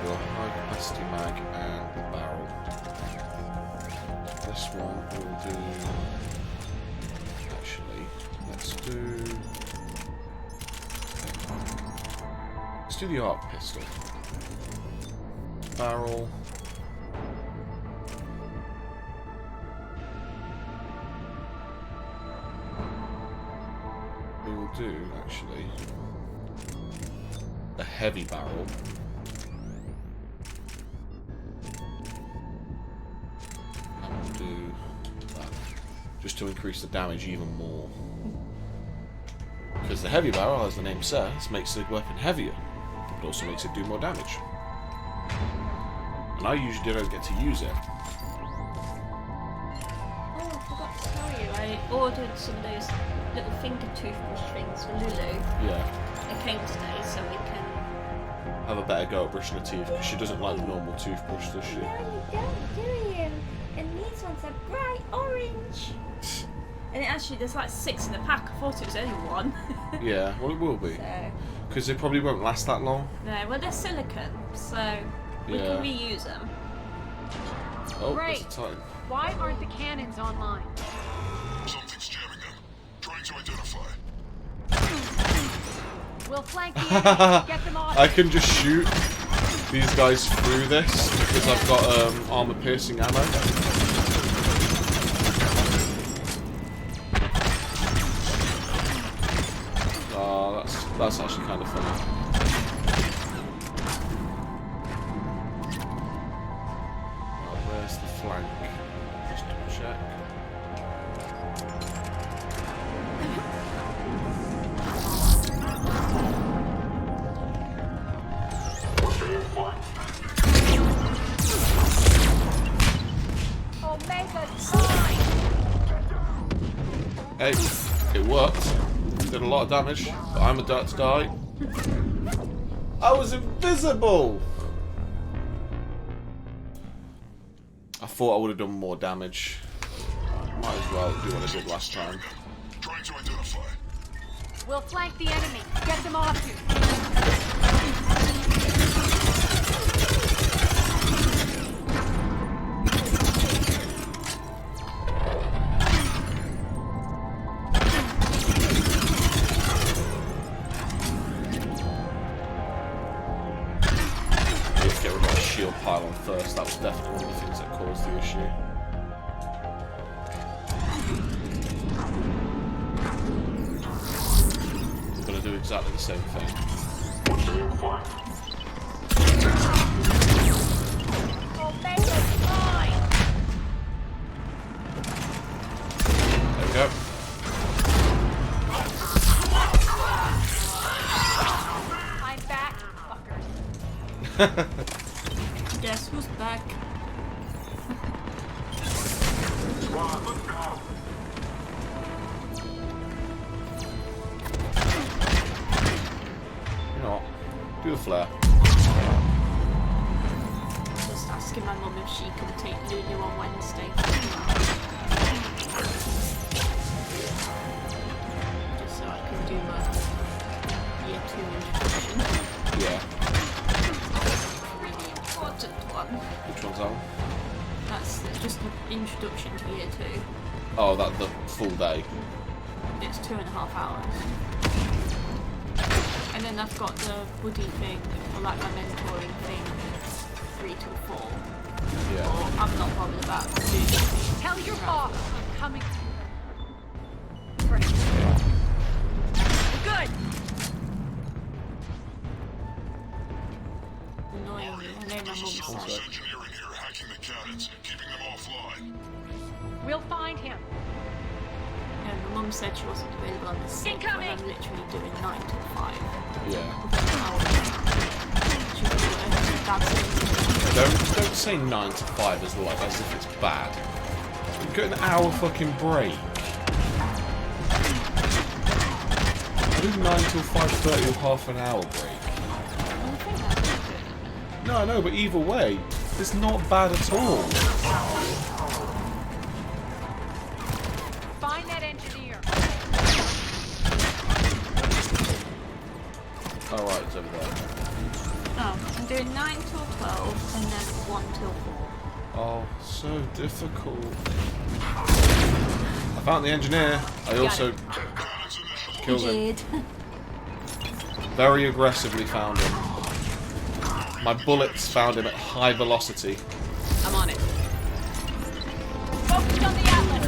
Do a high capacity mag and the barrel. This one will do. Actually, let's do the arc pistol. Barrel. We will do actually a heavy barrel. Do that just to increase the damage even more, because the heavy barrel, as the name says, makes the weapon heavier, but also makes it do more damage, and I usually don't get to use it. Oh, I forgot to tell you, I ordered some of those little finger toothbrush things for Lulu. Yeah. It came today, so we can have a better go at brushing her teeth, because she doesn't like the normal toothbrush, does she? No, you don't, do you? And these ones are bright orange. And actually, there's like 6 in the pack. I thought it was only 1. Yeah, well, it will be. Because they probably won't last that long. No, well, they're silicone, so we can reuse them. Oh, Great. there's a Titan. Why aren't the cannons online? Something's jamming them. Trying to identify. We'll flank the enemy. Get them off. I can just shoot these guys through this because I've got armor piercing ammo. Oh, that's actually kind of funny. Oh, where's the flank? Just double check. Hey, it worked. Did a lot of damage, but I'm about to die. I was invisible! I thought I would have done more damage. Might as well do what I did last time. Trying to identify. We'll flank the enemy. Get them off you. Pylon first, that was definitely one of the things that caused the issue. exactly the same thing. There we go. I'm back, fuckers. Guess who's back? You know what? Do the flare. Just asking my mum if she can take Lulu on Wednesday. Just so I can do my year 2 introduction. Yeah. Really important one. Which one's that one? That's just an introduction to year 2. Oh, that the full day. It's 2.5 hours. And then I've got the buddy thing, or like my mentoring thing, 3 till 4. Yeah. Or I'm not bothered about doing anything. Tell your boss I'm coming. Good. Annoyingly, I know my mum said. Engineering here, hacking the cannons, keeping them offline. We'll find him. And my mum said she wasn't available on the 6th, when I'm literally doing 9 till 5. Yeah. She was working, Dad's Don't say 9 to 5 as like as if it's bad. You get an hour fucking break. I do 9 till 5:30 with half an hour break. No, I know, but either way, it's not bad at all. Find that engineer. Alright, it's over there. Oh, I'm doing 9 till 12 and then 1 till 4. Oh, so difficult. I found the engineer. I also killed him. Very aggressively found him. My bullets found him at high velocity. I'm on it. Focus on the outlet.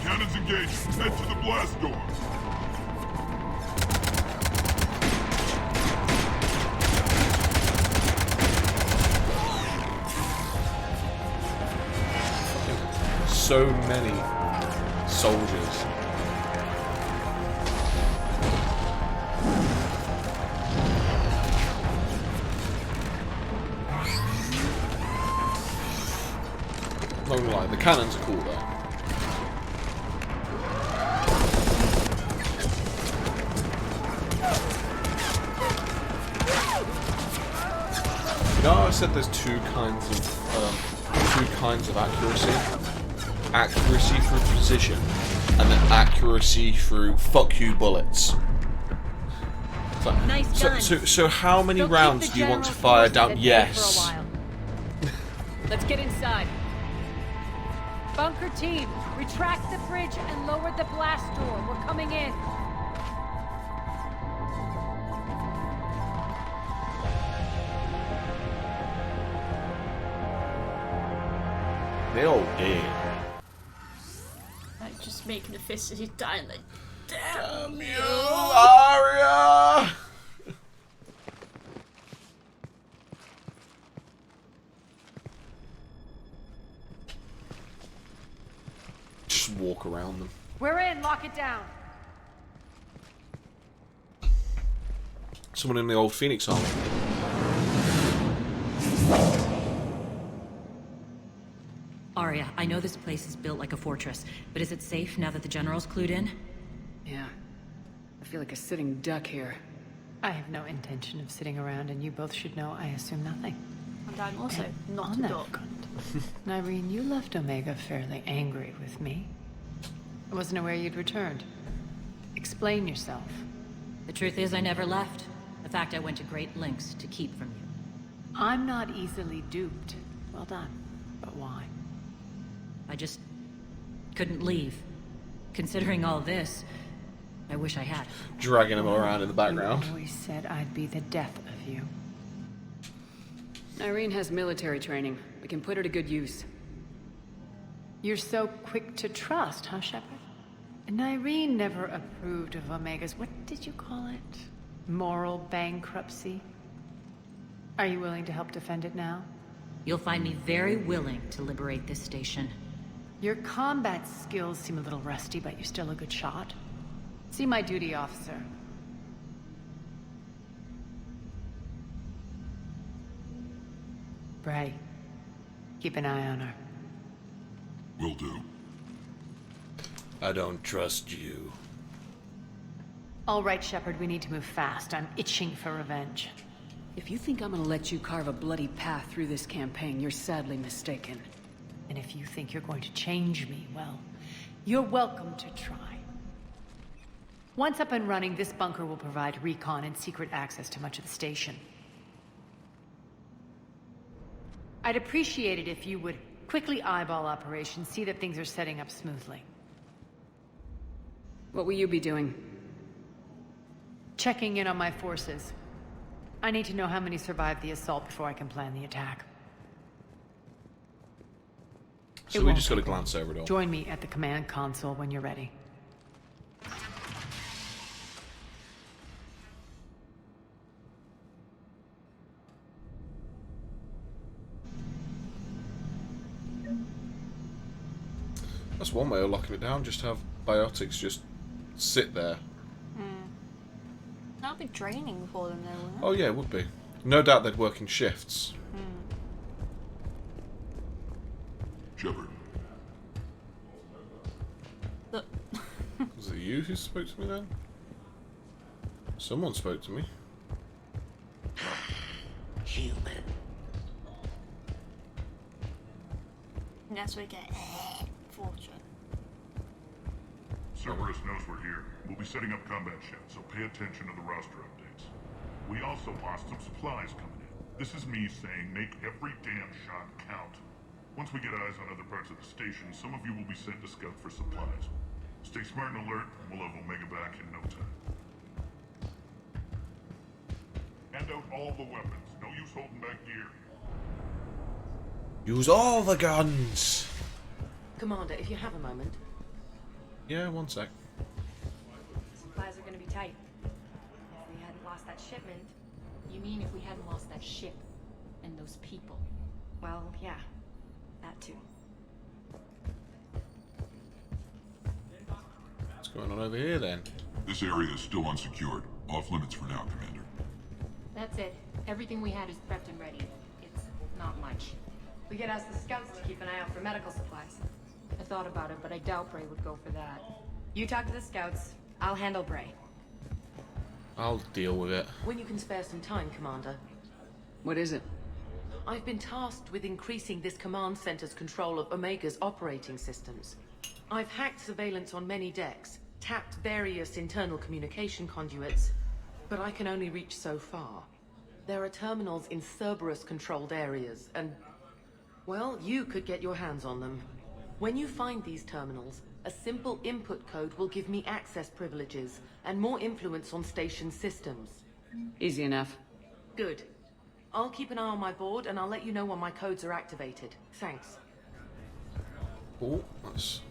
Cannons engaged. Head to the blast door. So many soldiers. Not gonna lie, the cannons are cool though. You know, I said there's two kinds of accuracy. Accuracy through precision, and then accuracy through fuck you bullets. So how many rounds do you want to fire down? Yes. Let's get inside. Bunker team, retract the bridge and lower the blast door. We're coming in. They all did. Like, just making a fist as he's dying, like, damn you, Arya! Just walk around them. We're in, lock it down. Someone in the old Phoenix armor. Arya, I know this place is built like a fortress, but is it safe now that the General's clued in? Yeah. I feel like a sitting duck here. I have no intention of sitting around, and you both should know I assume nothing. And I'm also not on a that duck. front, Nyreen, you left Omega fairly angry with me. I wasn't aware you'd returned. Explain yourself. The truth is I never left. In fact, I went to great lengths to keep from you. I'm not easily duped. Well done. But why? I just couldn't leave. Considering all this, I wish I had. Dragging him around in the background. You always said I'd be the death of you. Irene has military training. We can put her to good use. You're so quick to trust, huh, Shepard? And Irene never approved of Omega's, what did you call it? Moral bankruptcy? Are you willing to help defend it now? You'll find me very willing to liberate this station. Your combat skills seem a little rusty, but you're still a good shot. See my duty officer. Bray, keep an eye on her. Will do. I don't trust you. All right, Shepard, we need to move fast. I'm itching for revenge. If you think I'm gonna let you carve a bloody path through this campaign, you're sadly mistaken. And if you think you're going to change me, well, you're welcome to try. Once up and running, this bunker will provide recon and secret access to much of the station. I'd appreciate it if you would quickly eyeball operations, see that things are setting up smoothly. What will you be doing? Checking in on my forces. I need to know how many survived the assault before I can plan the attack. So we just gotta glance over it all. Join me at the command console when you're ready. That's one way of locking it down, just have biotics just sit there. That'd be draining for them though, wouldn't it? Oh yeah, it would be. No doubt they'd work in shifts. Shepard. Was it you who spoke to me then? Someone spoke to me. Human. That's what we get. Fortune. Cerberus knows we're here. We'll be setting up combat shifts, so pay attention to the roster updates. We also lost some supplies coming in. This is me saying make every damn shot count. Once we get eyes on other parts of the station, some of you will be sent to scout for supplies. Stay smart and alert, and we'll have Omega back in no time. Hand out all the weapons. No use holding back gear. Use all the guns! Commander, if you have a moment. Yeah, one sec. Supplies are gonna be tight. If we hadn't lost that shipment. You mean if we hadn't lost that ship and those people? Well, yeah. That too. What's going on over here then? This area is still unsecured. Off limits for now, Commander. That's it. Everything we had is prepped and ready. It's not much. We could ask the scouts to keep an eye out for medical supplies. I thought about it, but I doubt Bray would go for that. You talk to the scouts. I'll handle Bray. I'll deal with it. When you can spare some time, Commander. What is it? I've been tasked with increasing this command center's control of Omega's operating systems. I've hacked surveillance on many decks, tapped various internal communication conduits, but I can only reach so far. There are terminals in Cerberus-controlled areas, and, well, you could get your hands on them. When you find these terminals, a simple input code will give me access privileges and more influence on station systems. Easy enough. Good. I'll keep an eye on my board, and I'll let you know when my codes are activated. Thanks. Oh, that's...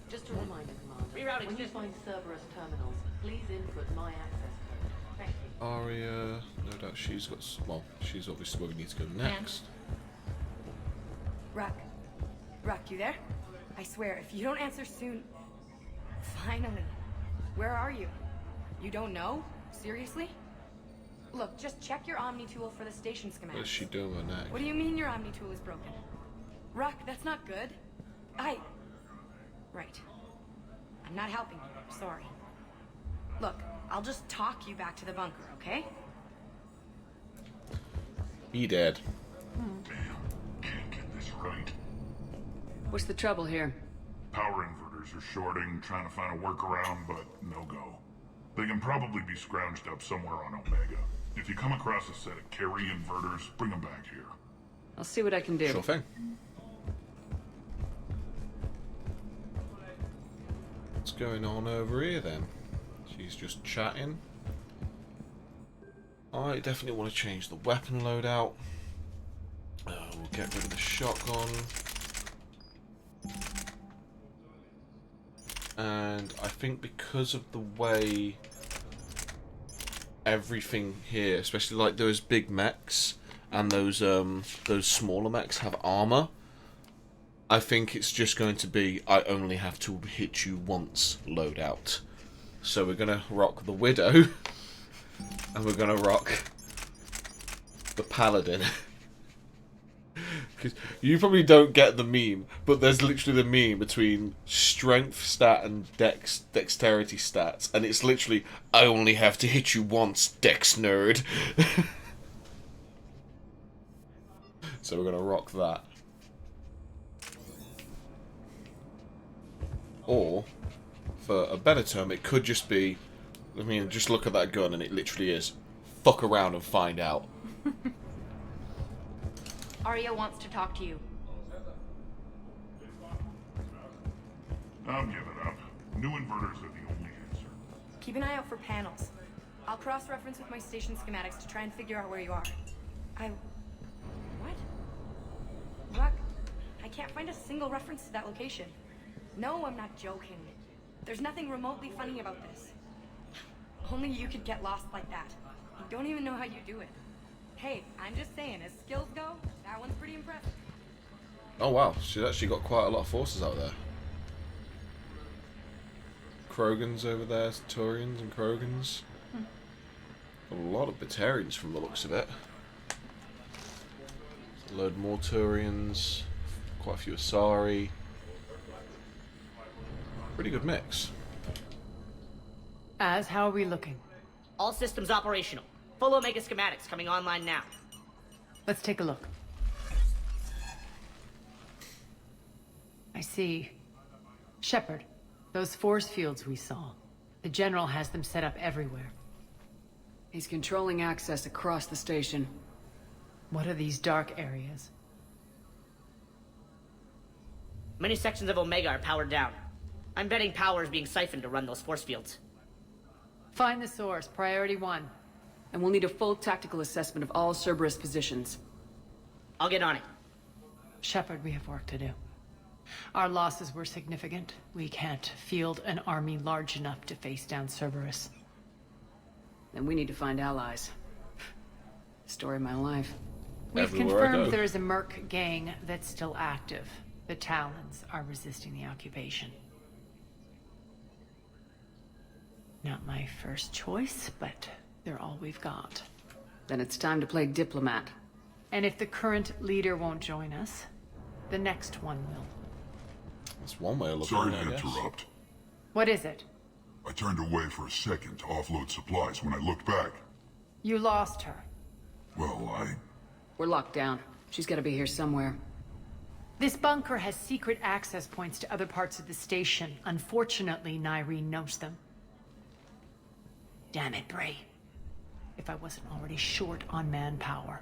Just a reminder, Commander. When you find Cerberus terminals, please input my access code. Thank you. Aria, no doubt she's got... Well, she's obviously where we need to go next. Ruck. Ruck, you there? I swear, if you don't answer soon... Finally. Where are you? You don't know? Seriously? Look, just check your Omni tool for the station schematics. What is she doing with her neck? What do you mean your Omni tool is broken? Ruck, that's not good. Right. I'm not helping you, sorry. Look, I'll just talk you back to the bunker, okay? He dead. Can't get this right. What's the trouble here? Power inverters are shorting, trying to find a workaround, but no go. They can probably be scrounged up somewhere on Omega. If If you come across a set of carry inverters, bring them back here. I'll see what I can do. Sure thing. What's going on over here then? She's just chatting. I definitely want to change the weapon loadout. We'll get rid of the shotgun. And I think because of the way everything here, especially like those big mechs and those smaller mechs have armor, I think it's just going to be I only have to hit you once loadout. So we're gonna rock the Widow and we're gonna rock the Paladin. Because you probably don't get the meme, but there's literally the meme between strength stat and dexterity stats, and it's literally, I only have to hit you once, dex nerd. So we're gonna rock that. Or, for a better term, it could just be, I mean, just look at that gun and it literally is, fuck around and find out. Arya wants to talk to you. I'm giving up. New inverters are the only answer. Keep an eye out for panels. I'll cross-reference with my station schematics to try and figure out where you are. What? Rock, I can't find a single reference to that location. No, I'm not joking. There's nothing remotely funny about this. Only you could get lost like that. I don't even know how you do it. Hey, I'm just saying, as skills go, that one's pretty impressive. Oh wow, she's actually got quite a lot of forces out there. Krogans over there, Turians and Krogans. A lot of Batarians from the looks of it. A load more Turians, quite a few Asari. Pretty good mix. Az, how are we looking? All systems operational. Full Omega schematics coming online now. Let's take a look. I see. Shepard, those force fields we saw. The General has them set up everywhere. He's controlling access across the station. What are these dark areas? Many sections of Omega are powered down. I'm betting power is being siphoned to run those force fields. Find the source, priority 1. And we'll need a full tactical assessment of all Cerberus positions. I'll get on it. Shepard, we have work to do. Our losses were significant. We can't field an army large enough to face down Cerberus. Then we need to find allies. Story of my life. We've confirmed there is a Merc gang that's still active. The Talons are resisting the occupation. Not my first choice, but they're all we've got. Then it's time to play diplomat. And if the current leader won't join us, the next one will. That's one way of looking Sorry at it, to I guess. interrupt. What is it? I turned away for a second to offload supplies. When I looked back, You lost her. well, We're locked down. She's gotta be here somewhere. This bunker has secret access points to other parts of the station. Unfortunately, Nyreen knows them. Damn it, Bray. If I wasn't already short on manpower.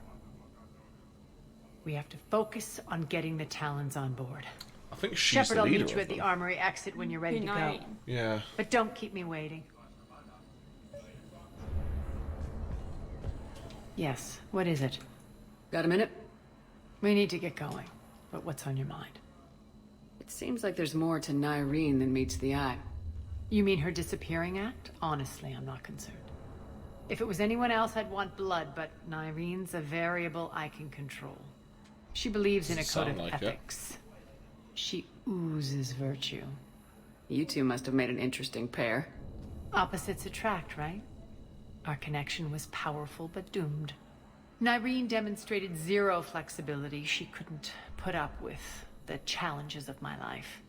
We have to focus on getting the Talons on board. I think she's Shepard, the I'll leader meet you of at the them. armory exit when you're ready to go. Yeah. But don't keep me waiting. Yes, what is it? Got a minute? We need to get going. But what's on your mind? It seems like there's more to Nyreen than meets the eye. You mean her disappearing act? Honestly, I'm not concerned. If it was anyone else, I'd want blood, but Nyreen's a variable I can control. She believes in a code of ethics. She oozes virtue. You two must have made an interesting pair. Opposites attract, right? Our connection was powerful but doomed. Nyreen demonstrated zero flexibility. She couldn't put up with the challenges of my life.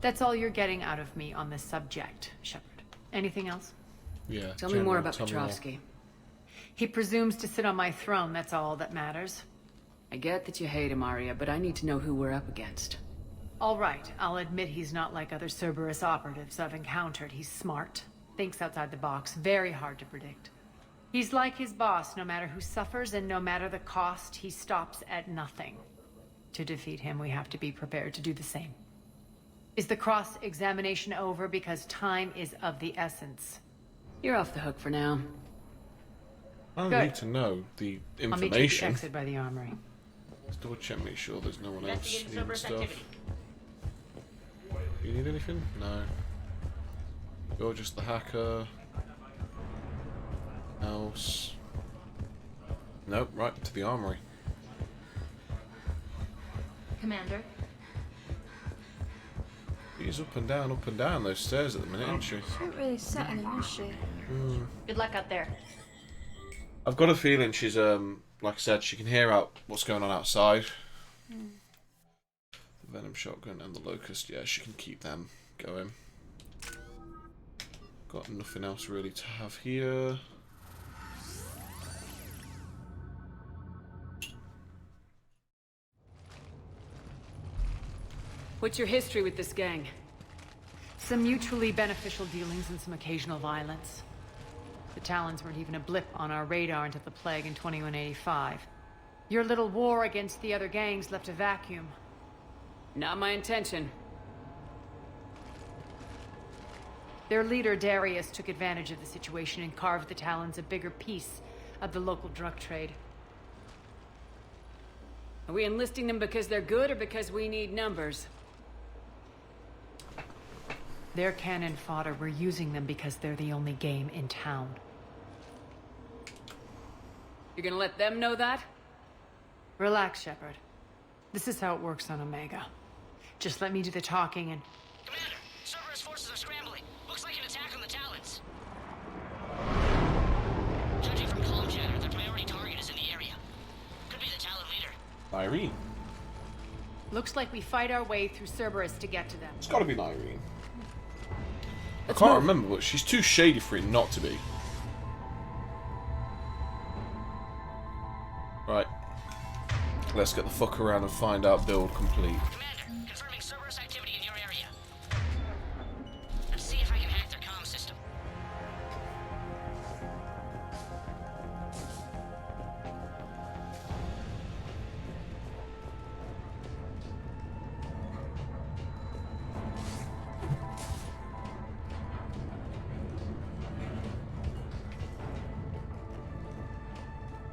That's all you're getting out of me on this subject, Shepard. Anything else? Yeah. Tell me more about Petrovsky. He presumes to sit on my throne, that's all that matters. I get that you hate him, Arya, but I need to know who we're up against. All right, I'll admit he's not like other Cerberus operatives I've encountered. He's smart, thinks outside the box, very hard to predict. He's like his boss. No matter who suffers and no matter the cost, he stops at nothing. To defeat him, we have to be prepared to do the same. Is the cross-examination over? Because time is of the essence. You're off the hook for now. I don't Good. need to know the I'll meet you at the information. exit by the armory. Let's double check, make sure there's no one else Investigating needing Cerberus stuff. activity. You need anything? No. You're just the hacker. Else. Nope, right to the armory. Commander. She's up and down those stairs at the minute, isn't she? She ain't really settling, is she? Good luck out there. I've got a feeling she's like I said, she can hear out what's going on outside. The Venom shotgun and the Locust, yeah, she can keep them going. Got nothing else really to have here. What's your history with this gang? Some mutually beneficial dealings and some occasional violence. The Talons weren't even a blip on our radar until the plague in 2185. Your little war against the other gangs left a vacuum. Not my intention. Their leader, Darius, took advantage of the situation and carved the Talons a bigger piece of the local drug trade. Are we enlisting them because they're good or because we need numbers? They're cannon fodder. We're using them because they're the only game in town. You're gonna let them know that? Relax, Shepard. This is how it works on Omega. Just let me do the talking and... Commander, Cerberus forces are scrambling. Looks like an attack on the Talons. Judging from comm chatter, their priority target is in the area. Could be the Talon leader. Irene. Looks like we fight our way through Cerberus to get to them. It's gotta be Irene. I can't remember, but she's too shady for it not to be. Right. Let's get the fuck around and find out build complete. Commander, confirming Cerberus activity in your area. Let's see if I can hack their comm system.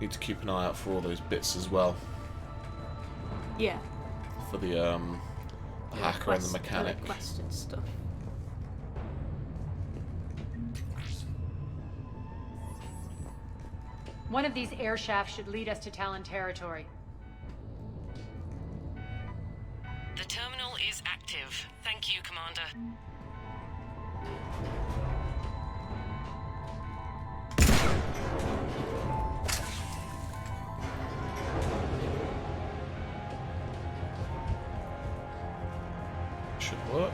Need to keep an eye out for all those bits as well. Yeah. For the hacker and the mechanic. Question stuff. One of these air shafts should lead us to Talon territory. The terminal is active. Thank you, Commander. Should work.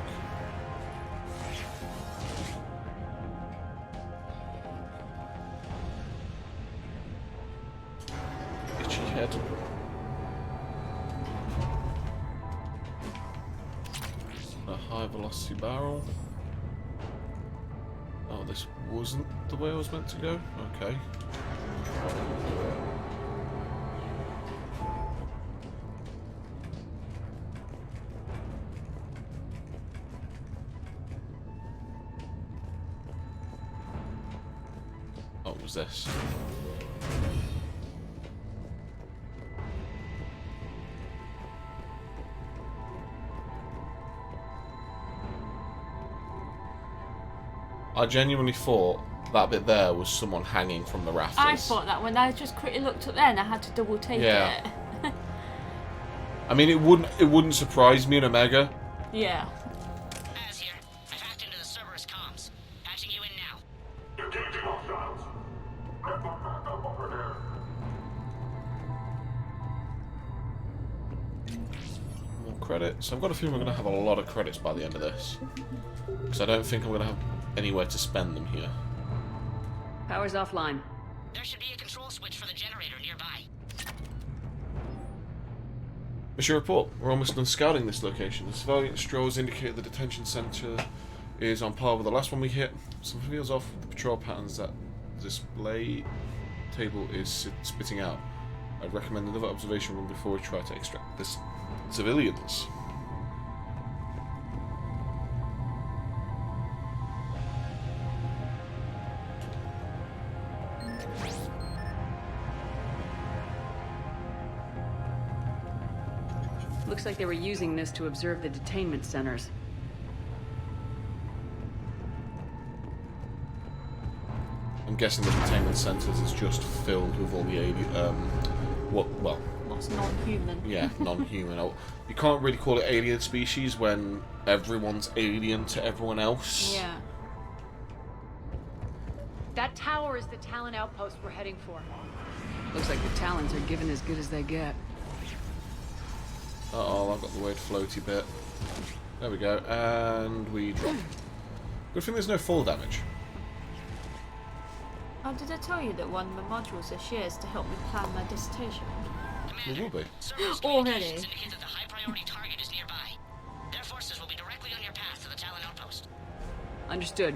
Itchy head. A high velocity barrel. Oh, this wasn't the way I was meant to go? Okay. What was this? I genuinely thought that bit there was someone hanging from the rafters. I thought that when I just quickly looked up there and I had to double take Yeah. it. I mean, it wouldn't surprise me in Omega. Yeah. Az here. I've hacked into the Cerberus comms. Patching you in now. Engaging hostiles. Over there. More credits. I've got a feeling we're going to have a lot of credits by the end of this. Because I don't think I'm going to have anywhere to spend them here. Power's offline. There should be a control switch for the generator nearby. Mission report. We're almost done scouting this location. The surveillance strolls indicate the detention center is on par with the last one we hit. Some feels off with the patrol patterns that display table is spitting out. I'd recommend another observation room before we try to extract the civilians. Looks like they were using this to observe the detainment centers. I'm guessing the detainment centers is just filled with all the alien. What's non-human? Yeah, non-human. You can't really call it alien species when everyone's alien to everyone else. Yeah. That tower is the Talon outpost we're heading for. Looks like the Talons are giving as good as they get. Uh-oh, I've got the weird floaty bit. There we go, and we drop. Good thing there's no fall damage. Oh, did I tell you that one of the modules are shares to help me plan my dissertation? It will be. Already. The high priority target is nearby. Their forces will be directly on your path to the Talon outpost. Understood.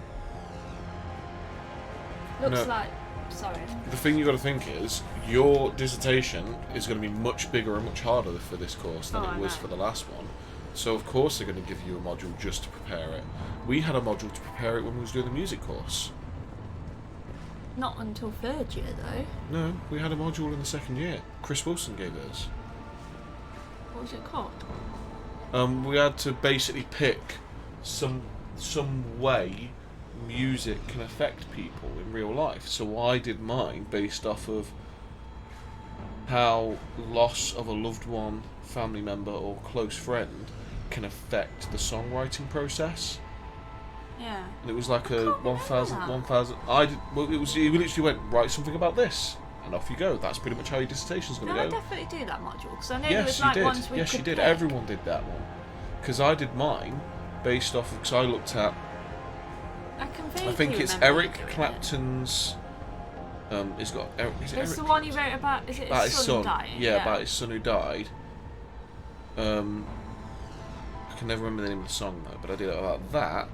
Looks No. like... Sorry. The thing you got to think is, your dissertation is going to be much bigger and much harder for this course than it was for the last one. So of course they're going to give you a module just to prepare it. We had a module to prepare it when we was doing the music course. Not until third year, though. No, we had a module in the second year. Chris Wilson gave it us. What was it called? We had to basically pick some way music can affect people in real life. So I did mine based off of how loss of a loved one, family member or close friend can affect the songwriting process. Yeah. And it was like a 1,000. I did. Well, it was. You literally went, write something about this, and off you go. That's pretty much how your dissertation's going to No, go. I definitely do that module because I know there Yes, was you like did. ones we Yes, could you did. pick. Everyone did that one. Because I did mine based off. Because I looked at. I can I vaguely think it's remember Eric doing it. Clapton's. It's got. Is it It's Eric? the one he wrote about. Is it About his son dying? Yeah, about his son who died. I can never remember the name of the song though, but I did it about that.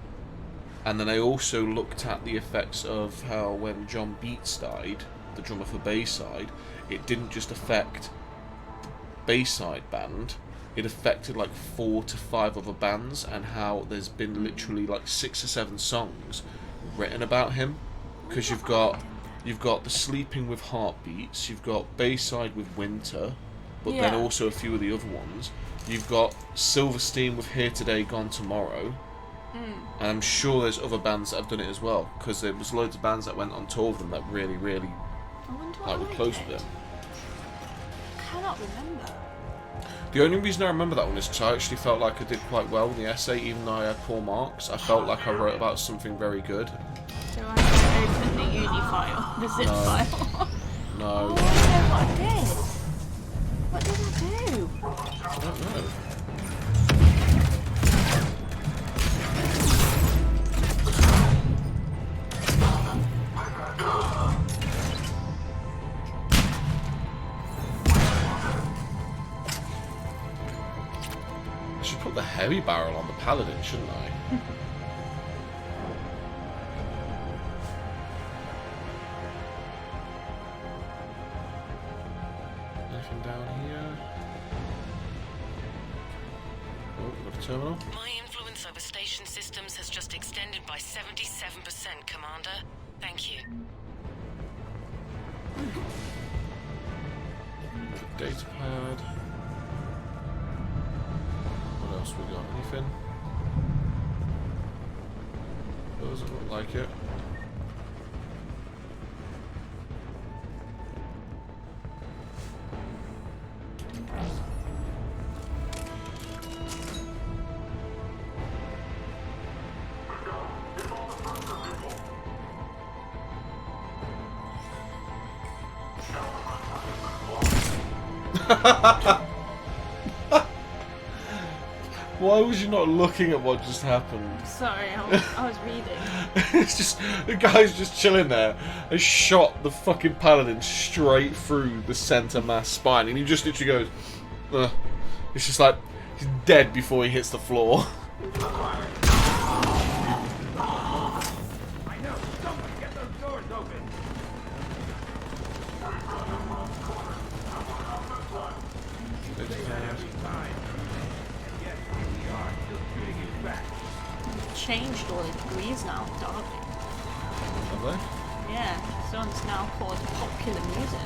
And then I also looked at the effects of how when John Beats died, the drummer for Bayside, it didn't just affect the Bayside band, it affected like 4 to 5 other bands, and how there's been literally like 6 or 7 songs written about him. Because you've got the Sleeping with Heartbeats, you've got Bayside with Winter, but then also a few of the other ones. You've got Silverstein with Here Today, Gone Tomorrow. And I'm sure there's other bands that have done it as well, because there was loads of bands that went on tour with them that really, really were close with them. I cannot remember. The only reason I remember that one is because I actually felt like I did quite well in the essay, even though I had poor marks. I felt like I wrote about something very good. Do I open the uni file? The zip file? No. Oh, I know what I did. What did I do? I don't know. I should put the heavy barrel on the paladin, shouldn't I? Anything down here? Oh, we've got a terminal. My influence over station systems has just extended by 77%, Commander. Thank you. Data pad. What else we got? Anything? Doesn't look like it. Why was you not looking at what just happened? Sorry, I was reading. It's just the guy's just chilling there and shot the fucking paladin straight through the center mass spine, and he just literally goes, ugh. It's just like he's dead before he hits the floor. changed all the degrees now, darling. Have they? Yeah, this one's now called popular music.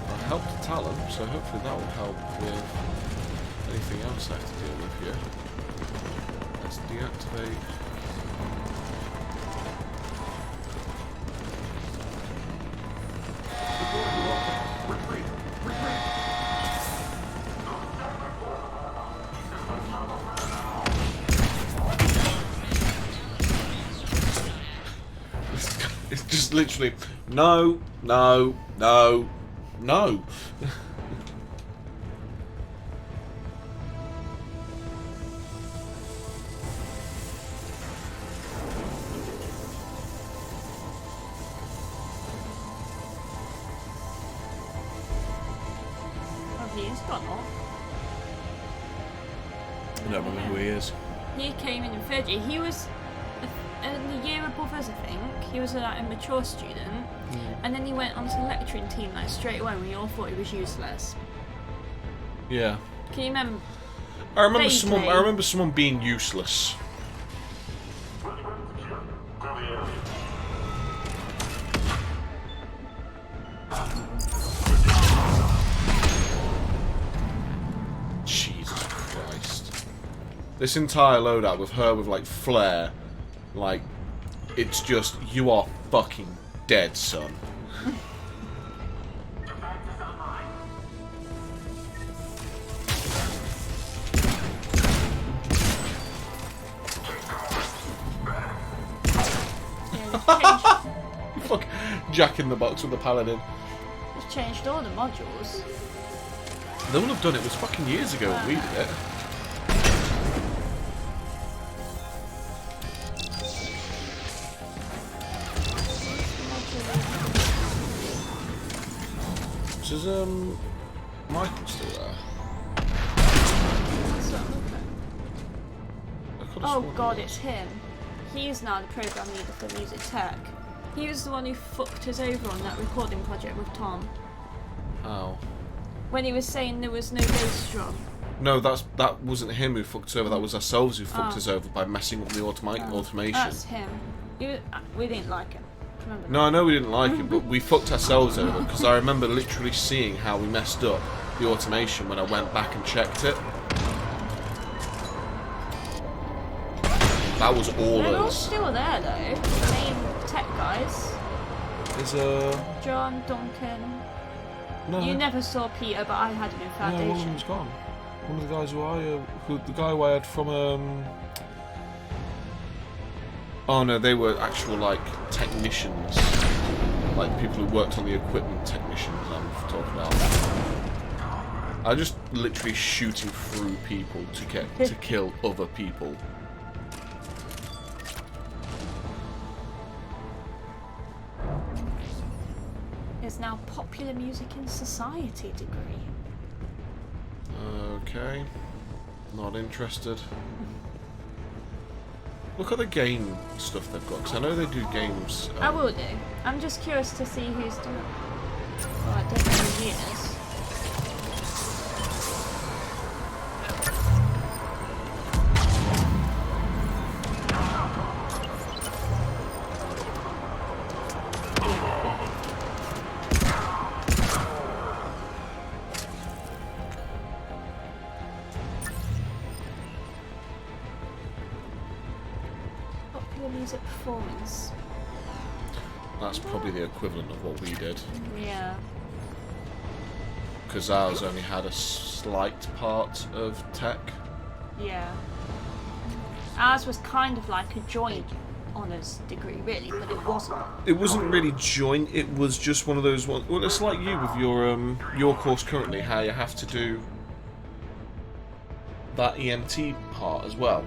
I helped Talon, so hopefully that will help with anything else I have to deal with here. Let's deactivate. It's just literally no, no, no, no. Oh, he is gone off. I don't remember who he is. He came in third year. He was in the year above us, I think. He was like a mature student, and then he went onto the lecturing team like straight away. We all thought he was useless. Yeah. Can you remember? I remember vaguely? someone. I remember someone being useless. Jesus Christ! This entire loadout with her with like flare, like it's just you are fucking dead, son. Fuck, Jack in the Box with the paladin. It's changed all the modules. They would have done it was fucking years ago when we did it. Is Michael still there? Oh god, it's him. He's now the program leader for Music Tech. He was the one who fucked us over on that recording project with Tom. How? When he was saying there was no bass drum. No, that wasn't him who fucked us over. That was ourselves who fucked us over by messing up the automation. That's him. We didn't like him. Remember No, I know we didn't like him, but we fucked ourselves over because I remember literally seeing how we messed up the automation when I went back and checked it. That was all They're all us. still there though. The main tech guys. There's John, Duncan. No. You never saw Peter, but I had him in No, Foundation. one of them's gone. One of the guys the guy who I had from Oh no, they were actual like technicians, like people who worked on the equipment. Technicians, I'm talking about. I just literally shooting through people to kill other people. Is now Popular Music in Society degree. Okay, not interested. Look at the game stuff they've got, because I know they do games. I will do. I'm just curious to see who's doing it. Oh, I don't know who he is. Music performance. That's probably the equivalent of what we did. Yeah. Because ours only had a slight part of tech. Yeah. Ours was kind of like a joint honours degree, really, but it wasn't. It wasn't really joint. It was just one of those ones. Well, it's like you with your course currently, how you have to do that EMT part as well.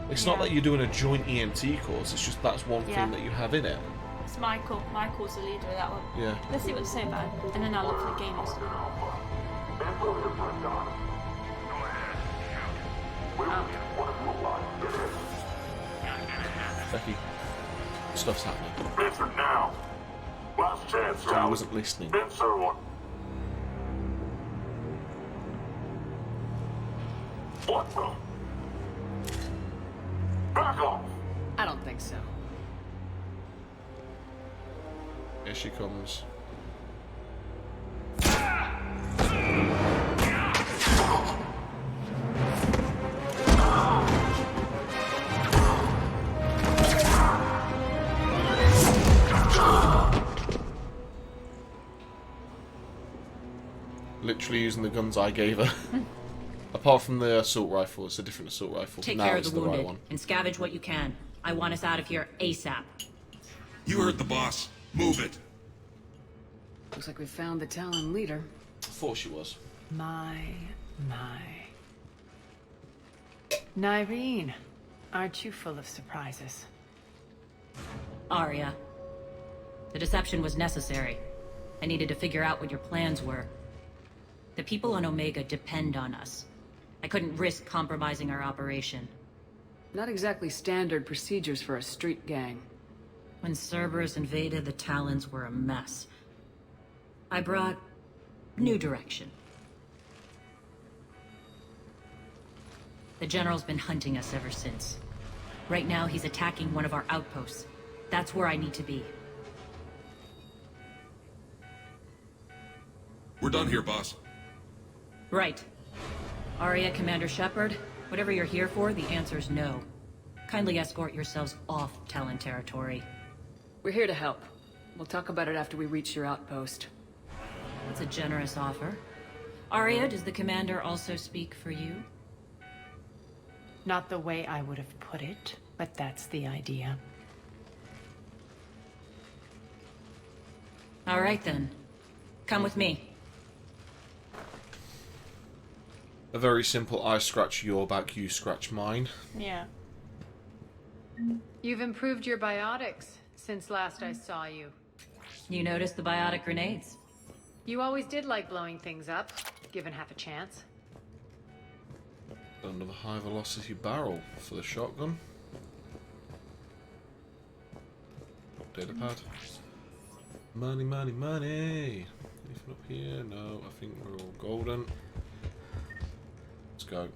It's not that you're doing a joint EMT course, it's just that's one thing that you have in it. It's Michael. Michael's the leader of that one. Yeah. Let's see what they say about it, and then I'll look for the game list. Becky, stuff's happening. Answer now. Last chance, So he wasn't listening. Answer one. What the? Back off! I don't think so. Here she comes. Literally using the guns I gave her. Apart from the assault rifle, it's a different assault rifle. Take now care of it's the the wounded right one. and scavenge what you can. I want us out of here ASAP. You heard the boss. Move it. Looks like we found the Talon leader. Thought she was. My. Nyreen, aren't you full of surprises? Arya. The deception was necessary. I needed to figure out what your plans were. The people on Omega depend on us. I couldn't risk compromising our operation. Not exactly standard procedures for a street gang. When Cerberus invaded, the Talons were a mess. I brought new direction. The General's been hunting us ever since. Right now, he's attacking one of our outposts. That's where I need to be. We're done here, boss. Right. Arya, Commander Shepard, whatever you're here for, the answer's no. Kindly escort yourselves off Talon territory. We're here to help. We'll talk about it after we reach your outpost. That's a generous offer. Arya, does the Commander also speak for you? Not the way I would have put it, but that's the idea. All right then. Come with me. A very simple I scratch your back, you scratch mine. Yeah. You've improved your biotics since last I saw you. You noticed the biotic grenades? You always did like blowing things up, given half a chance. Another high velocity barrel for the shotgun. Data pad. Money, money, money. Anything up here? No, I think we're all golden. Let's go.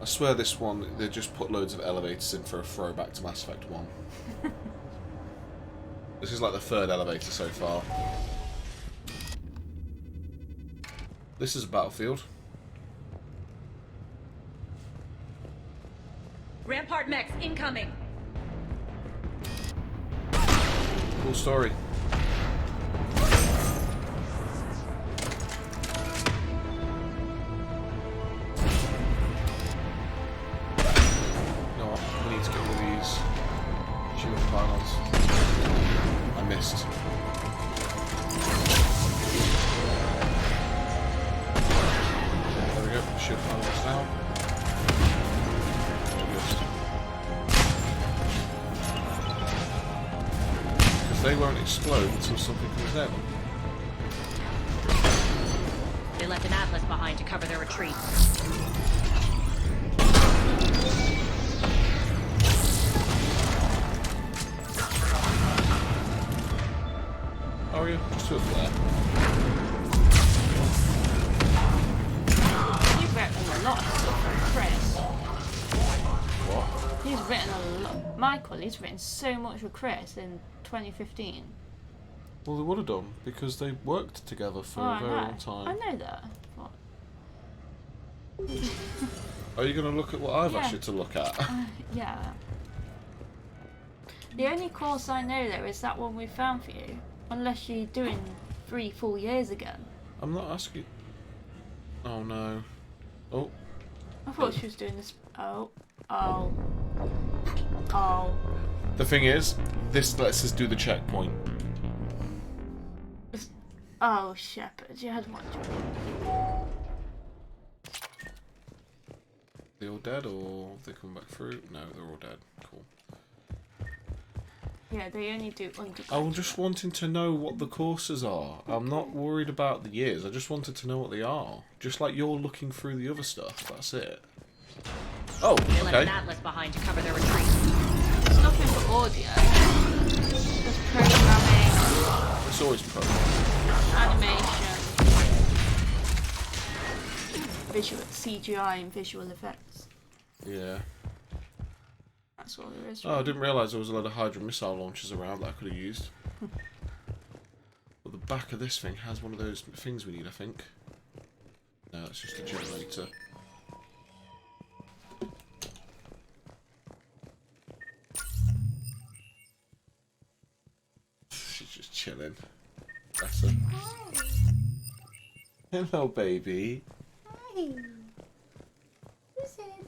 I swear this one, they just put loads of elevators in for a throwback to Mass Effect 1. This is like the third elevator so far. This is a battlefield. Rampart mechs incoming! Cool story. No, we need to get rid of these shield pylons. I missed. There we go, shield pylons down. They won't explode until something comes near them. They left an Atlas behind to cover their retreat. Oh yeah, just do it there. You've written a lot of stuff on Chris. What? He's written a lot. Michael, he's written so much with Chris in 2015. Well, they would have done, because they worked together for a very long time. I know that. What? Are you going to look at what I've Yeah. asked you to look at? Yeah. The only course I know though is that one we found for you. Unless you're doing 3-4 years again. I'm not asking... Oh no. Oh. I thought she was doing this. Oh. Oh. Oh. The thing is, this lets us do the checkpoint. Oh, Shepard, you had one job. They all dead, or have they come back through? No, they're all dead. Cool. Yeah, they only do undergraduate. I'm just wanting to know what the courses are. I'm not worried about the years. I just wanted to know what they are. Just like you're looking through the other stuff. That's it. Oh, They left okay. an atlas behind to cover their retreat. There's nothing for audio. There's programming, It's always programming. animation, visual CGI and visual effects. Yeah. That's all there is. Oh, I didn't realise there was a lot of Hydra missile launchers around that I could have used. But the back of this thing has one of those things we need, I think. No, it's just a generator. She's just chilling. Bless her. Hello, baby. Hi. Who's it?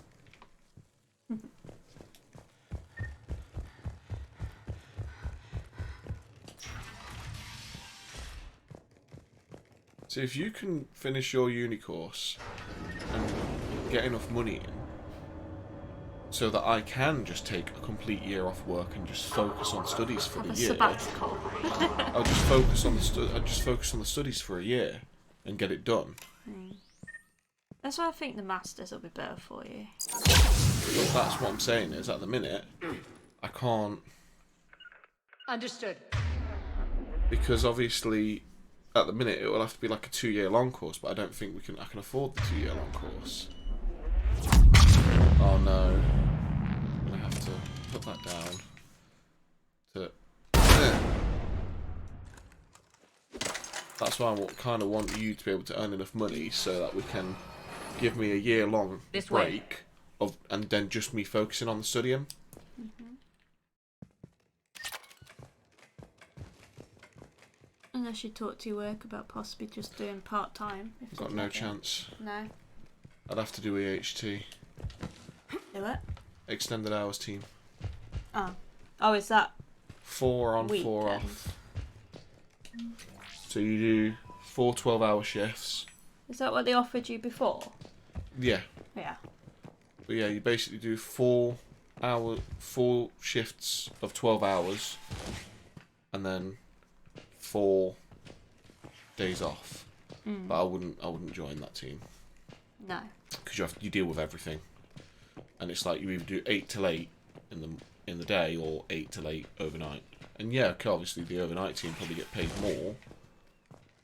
So if you can finish your uni course and get enough money in so that I can just take a complete year off work and just focus on studies for the year. Sabbatical. I'll just focus on the studies for a year and get it done. That's why I think the masters will be better for you. But that's what I'm saying is at the minute I can't, Understood. because obviously at the minute it will have to be like a 2-year long course, but I don't think I can afford the 2-year long course. Oh no. I'm gonna have to put that down to That's why I kind of want you to be able to earn enough money so that we can give me a year-long break and then just me focusing on the studying. Unless you talk to your work about possibly just doing part-time. I've got no chance. No. I'd have to do EHT. Do it? Extended hours team. Oh. Oh, is that 4 on, 4 off. So you do 4 12-hour shifts. Is that what they offered you before? Yeah. Yeah. But yeah, you basically do 4 shifts of 12 hours and then 4 days off. But I wouldn't join that team. No. Because you deal with everything. And it's like you either do 8 till 8 in the day or 8 till 8 overnight. And yeah, okay, obviously the overnight team probably get paid more.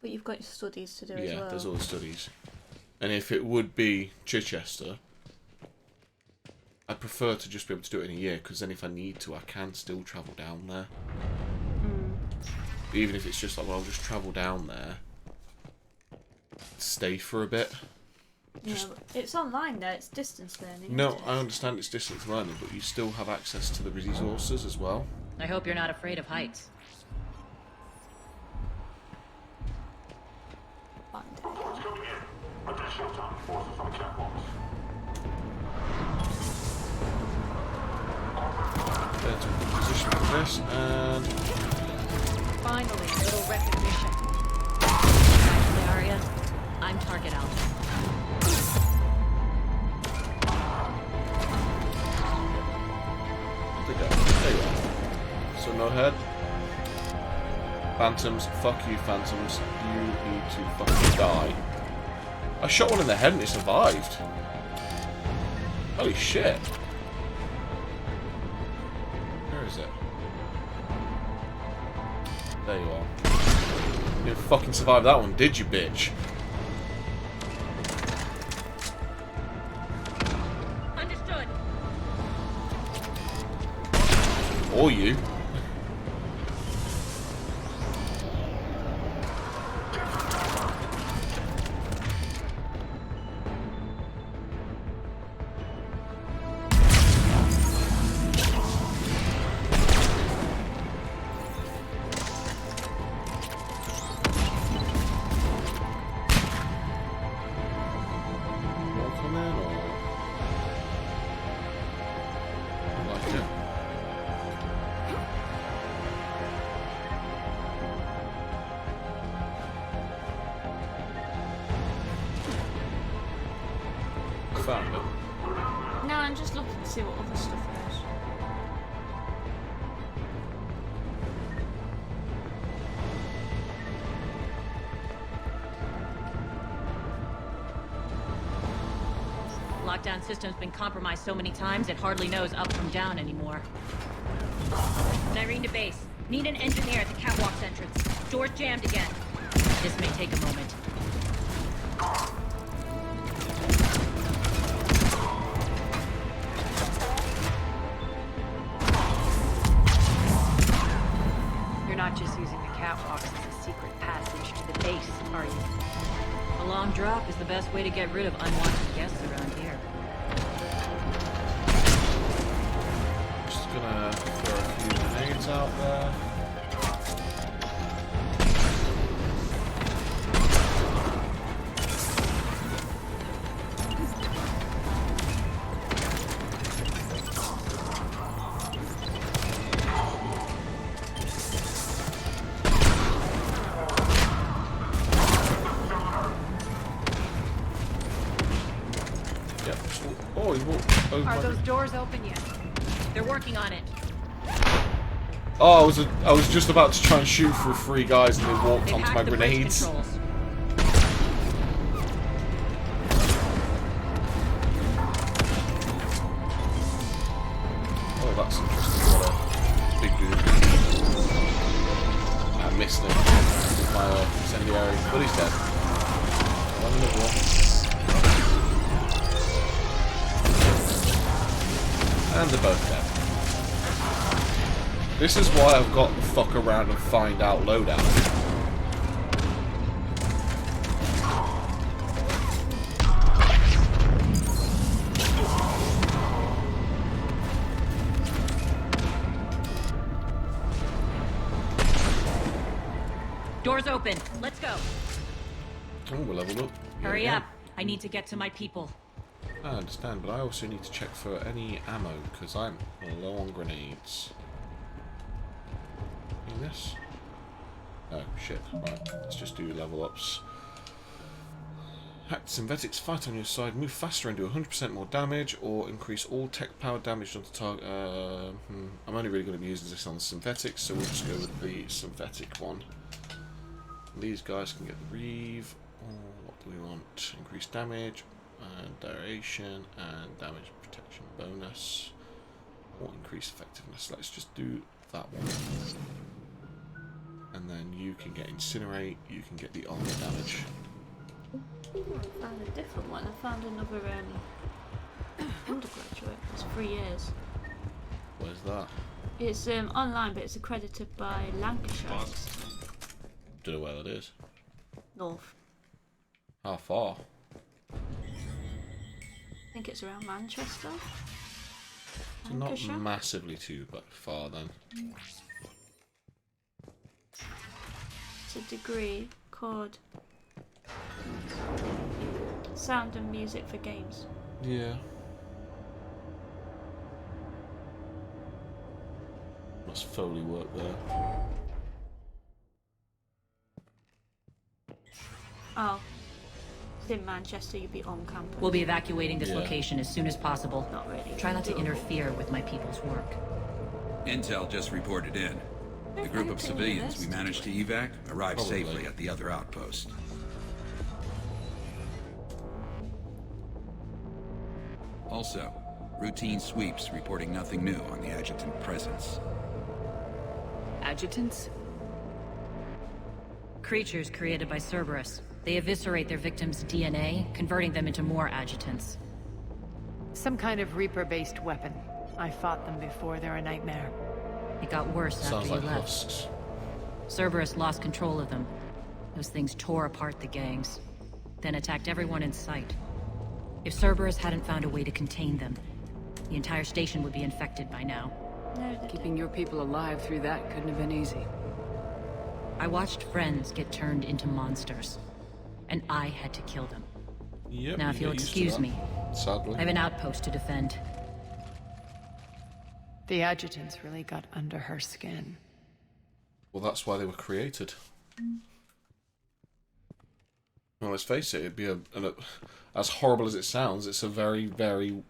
But you've got your studies to do as well. Yeah, there's all the studies. And if it would be Chichester, I'd prefer to just be able to do it in a year, because then if I need to, I can still travel down there. Even if it's just like, well, I'll just travel down there, stay for a bit. Yeah, it's online though, it's distance learning. No, I understand it's distance learning, but you still have access to the resources as well. I hope you're not afraid of heights. Get into a good position for this, and Finally, a little recognition. Daria, I'm target Alpha. there you are. So no head. Phantoms, fuck you, Phantoms. You need to fucking die. I shot one in the head and it survived. Holy shit. Where is it? There you are. You didn't fucking survive that one, did you, bitch? Understood. Or you. Found it. No, I'm just looking to see what other stuff Lockdown system's been compromised so many times it hardly knows up from down anymore. Nyreen to base. Need an engineer at the catwalk's entrance. Door's jammed again. This may take a moment. You're not just using the catwalks as a secret passage to the base, are you? A long drop is the best way to get rid of unwanted guests around here. Just gonna throw a few grenades out there. Are those doors open yet? They're working on it. Oh, I was just about to try and shoot through 3 guys and they walked onto my grenades. Oh, that's interesting. What a big dude. I missed him with my incendiary, but he's dead. Another one. And they're both dead. This is why I've got to fuck around and find out loadout. Doors open. Let's go. Oh, we're leveled up. Hurry up. I need to get to my people. I understand, but I also need to check for any ammo, because I'm low on grenades. In this? Oh, shit. Right, let's just do level ups. Hacked synthetics, fight on your side, move faster and do 100% more damage, or increase all tech power damage on the target. I'm only really going to be using this on the synthetics, so we'll just go with the synthetic one. These guys can get the Reeve. What do we want? Increase damage. And duration and damage protection bonus or increased effectiveness. Let's just do that one. And then you can get incinerate, you can get the armor damage. I found a different one. I found another undergraduate. It's 3 years. Where's that? It's online, but it's accredited by Lancashire. Don't know where that is. North. How far? I think it's around Manchester. So not massively too far then. It's a degree called Sound and Music for Games. Yeah. Must Foley work there. Oh. In Manchester, you'd be on campus. We'll be evacuating this location as soon as possible. Not really. Try not to interfere with my people's work. Intel just reported in. The group of civilians we managed to evac arrived safely at the other outpost. Also, routine sweeps reporting nothing new on the adjutant presence. Adjutants? Creatures created by Cerberus. They eviscerate their victims' DNA, converting them into more adjutants. Some kind of Reaper-based weapon. I fought them before. They're a nightmare. It got worse Sounds after you like left. husks. Cerberus lost control of them. Those things tore apart the gangs, then attacked everyone in sight. If Cerberus hadn't found a way to contain them, the entire station would be infected by now. Keeping your people alive through that couldn't have been easy. I watched friends get turned into monsters, and I had to kill them. Yep, now, if you'll excuse me, sadly. I have an outpost to defend. The adjutants really got under her skin. Well, that's why they were created. Well, let's face it, it'd be as horrible as it sounds, it's a very, very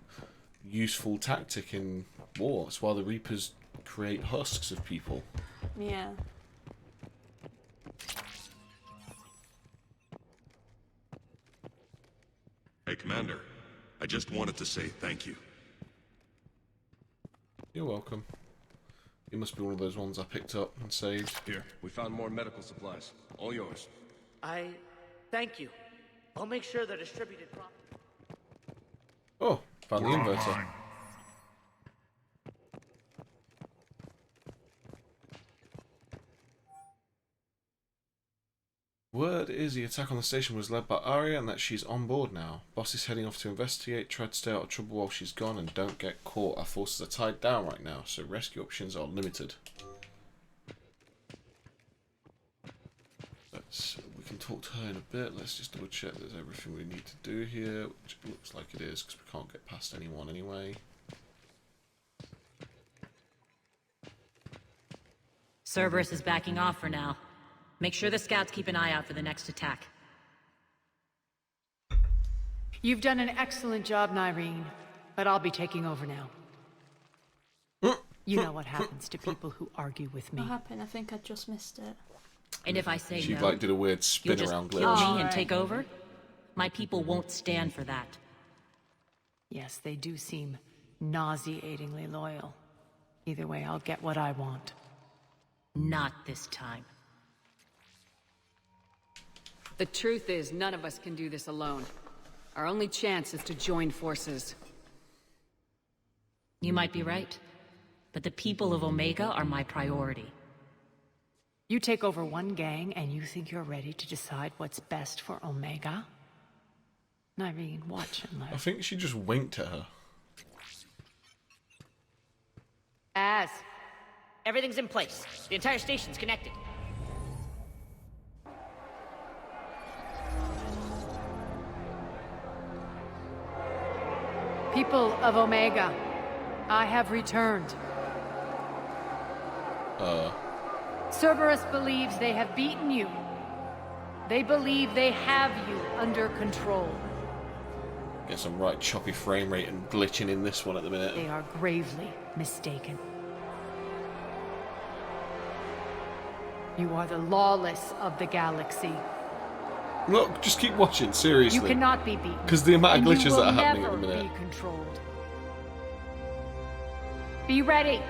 useful tactic in war. It's why the Reapers create husks of people. Yeah. Hey, Commander. I just wanted to say thank you. You're welcome. You must be one of those ones I picked up and saved. Here, we found more medical supplies. All yours. I thank you. I'll make sure they're distributed properly. Oh, found the inverter. Word is the attack on the station was led by Arya and that she's on board now. Boss is heading off to investigate, try to stay out of trouble while she's gone and don't get caught. Our forces are tied down right now, so rescue options are limited. We can talk to her in a bit. Let's just double check there's everything we need to do here, which looks like it is because we can't get past anyone anyway. Cerberus is backing off for now. Make sure the scouts keep an eye out for the next attack. You've done an excellent job, Nyreen, but I'll be taking over now. You know what happens to people who argue with me. What happened? I think I just missed it. And if I say she no, like did a weird spin you'll around just kill glitch. me and take over? My people won't stand for that. Yes, they do seem nauseatingly loyal. Either way, I'll get what I want. Not this time. The truth is, none of us can do this alone. Our only chance is to join forces. You might be right, but the people of Omega are my priority. You take over one gang and you think you're ready to decide what's best for Omega? Nyreen, watch and learn. I think she just winked at her. Az. Everything's in place. The entire station's connected. People of Omega, I have returned. Cerberus believes they have beaten you. They believe they have you under control. Get some right choppy frame rate and glitching in this one at the minute. They are gravely mistaken. You are the lawless of the galaxy. Look, just keep watching, seriously. You cannot be beaten. Because the amount of and glitches that are happening at the minute. Be controlled. Be ready.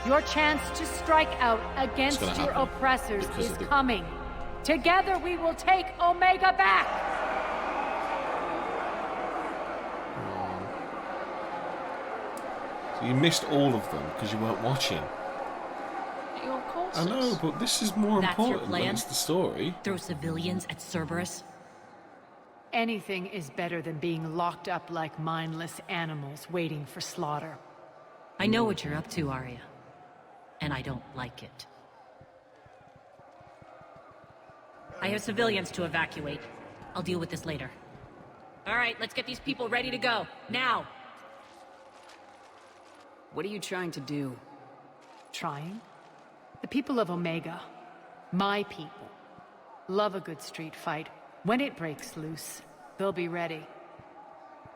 Your chance to strike out against your oppressors is coming. Together we will take Omega back. So you missed all of them because you weren't watching. Your courses. I know, but this is more That's your important plan? than it's the story. Throw civilians at Cerberus? Anything is better than being locked up like mindless animals waiting for slaughter. I know what you're up to, Arya. And I don't like it. I have civilians to evacuate. I'll deal with this later. All right, let's get these people ready to go. Now! What are you trying to do? Trying? The people of Omega, my people, love a good street fight. When it breaks loose, they'll be ready.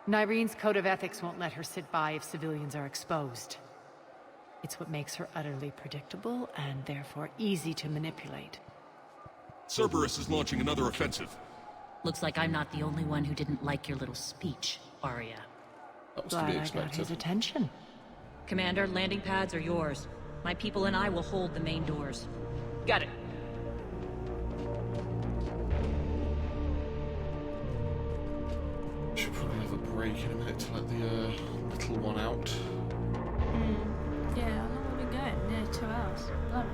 Nyreen's code of ethics won't let her sit by if civilians are exposed. It's what makes her utterly predictable and therefore easy to manipulate. Cerberus is launching another offensive. Looks like I'm not the only one who didn't like your little speech, Arya. That was Glad to be I got his expected. attention. Commander, landing pads are yours. My people and I will hold the main doors. Got it. Should probably have a break in a minute to let the little one out. Yeah, how long have we been going? Near 2 hours. Blimey.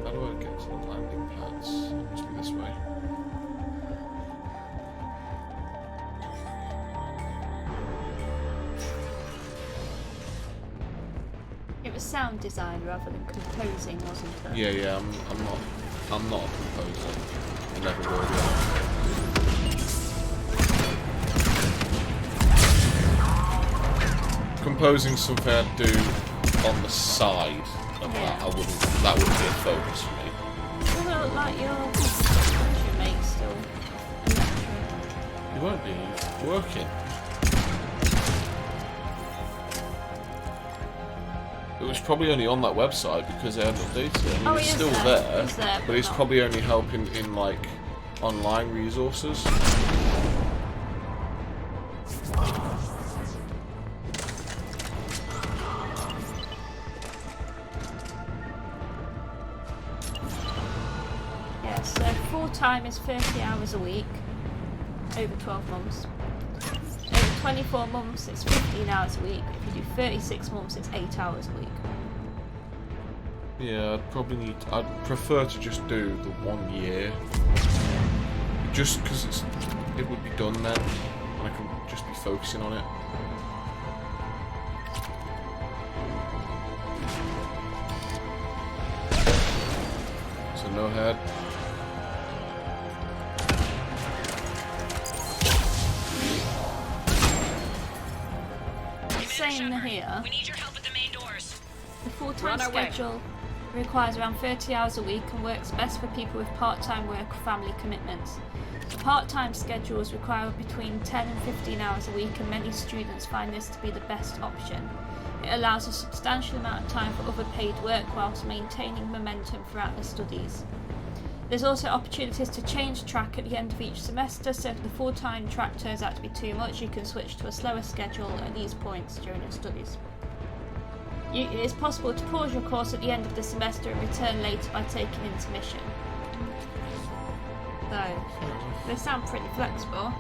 How do I get to the landing pads? It must be this way. It was sound design rather than composing, wasn't it? Yeah, I'm not a composer. I never will be. Composing something I'd do on the side of that. That wouldn't be a focus for me. You look like your mate still. You won't be. He's working. It was probably only on that website because they hadn't updated it. I mean, it's still there, It's there, but it's not. probably only helping in like online resources. Yeah, so full-time is 30 hours a week, over 12 months. Over 24 months, it's 15 hours a week. If you do 36 months, it's 8 hours a week. Yeah, I'd prefer to just do the 1 year. Just because it would be done then, and I can just be focusing on it. So no head. Saying here, We need your help at the main doors. the full-time We're on our way. schedule requires around 30 hours a week and works best for people with part-time work or family commitments. Part-time schedules require between 10 and 15 hours a week, and many students find this to be the best option. It allows a substantial amount of time for other paid work whilst maintaining momentum throughout their studies. There's also opportunities to change track at the end of each semester, so if the full-time track turns out to be too much, you can switch to a slower schedule at these points during your studies. It is possible to pause your course at the end of the semester and return later by taking intermission. So, they sound pretty flexible.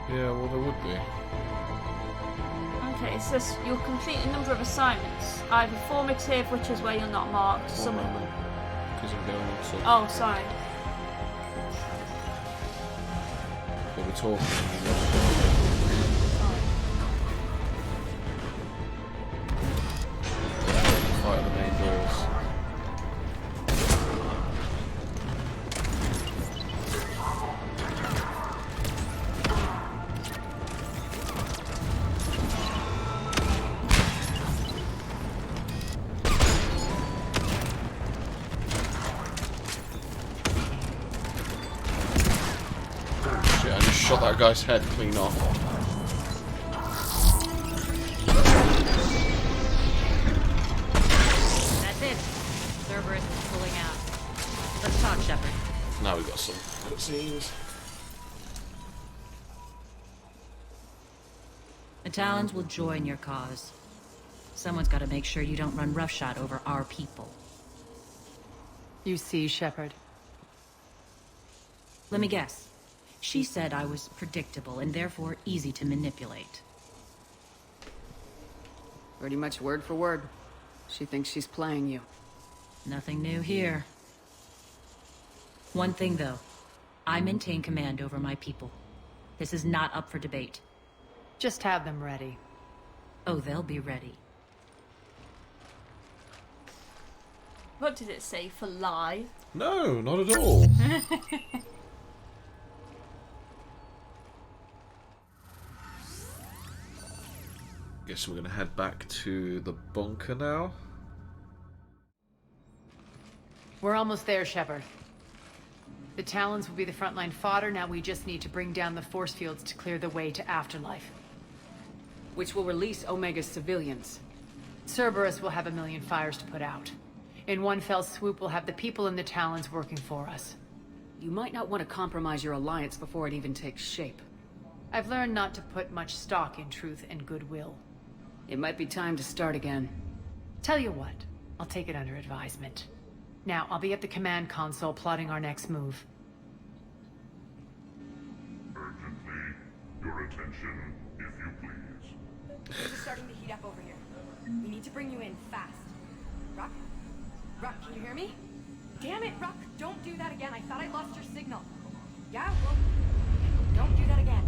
Yeah, well, there would be. Okay, it says you'll complete a number of assignments, either formative, which is where you're not marked, some... Because I'm going on some. Oh, sorry. But we're talking. Fight at the main doors. Shot that guy's head clean off. That's it. Cerberus is pulling out. Let's talk, Shepard. Now we got some cutscenes. The Talons will join your cause. Someone's got to make sure you don't run roughshod over our people. You see, Shepard. Let me guess. She said I was predictable and therefore easy to manipulate. Pretty much word for word. She thinks she's playing you. Nothing new here. One thing, though. I maintain command over my people. This is not up for debate. Just have them ready. Oh, they'll be ready. What did it say for lie? No, not at all. Guess we're gonna head back to the bunker now. We're almost there, Shepard. The Talons will be the frontline fodder. Now we just need to bring down the force fields to clear the way to Afterlife. Which will release Omega's civilians. Cerberus will have a million fires to put out. In one fell swoop, we'll have the people in the Talons working for us. You might not want to compromise your alliance before it even takes shape. I've learned not to put much stock in truth and goodwill. It might be time to start again. Tell you what, I'll take it under advisement. Now, I'll be at the command console plotting our next move. Urgently, your attention, if you please. Things are starting to heat up over here. We need to bring you in fast. Ruck? Ruck, can you hear me? Damn it, Ruck! Don't do that again. I thought I lost your signal. Yeah, well, don't do that again.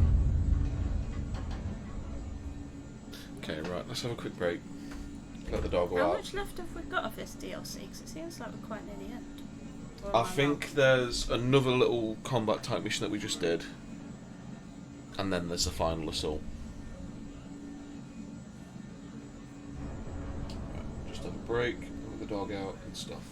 Okay, right, let's have a quick break. Let the dog go How out. much left have we got of this DLC? Because it seems like we're quite near the end. Or I am think wrong? there's another little combat type mission that we just did. And then there's the final assault. Right, just have a break, let the dog out and stuff.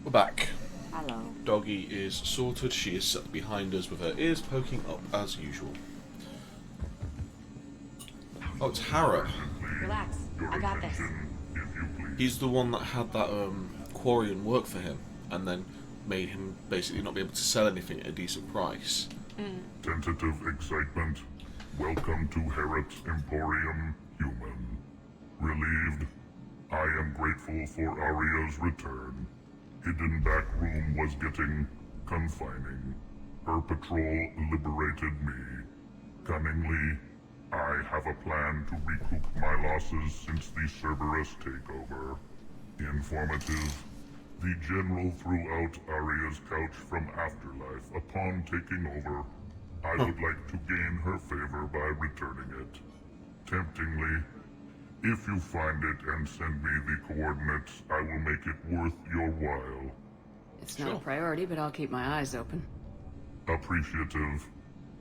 We're back. Hello. Doggy is sorted. She is sat behind us with her ears poking up as usual. Oh, it's Harrop. Relax. I got this. He's the one that had that Quarian work for him, and then made him basically not be able to sell anything at a decent price. Tentative excitement. Welcome to Harrop's Emporium, human. Relieved. I am grateful for Aria's return. Hidden back room was getting confining. Her patrol liberated me. Cunningly, I have a plan to recoup my losses since the Cerberus takeover. Informative. The General threw out Aria's couch from Afterlife upon taking over. I would like to gain her favor by returning it. Temptingly, if you find it and send me the coordinates, I will make it worth your while. It's not a priority, but I'll keep my eyes open. Appreciative.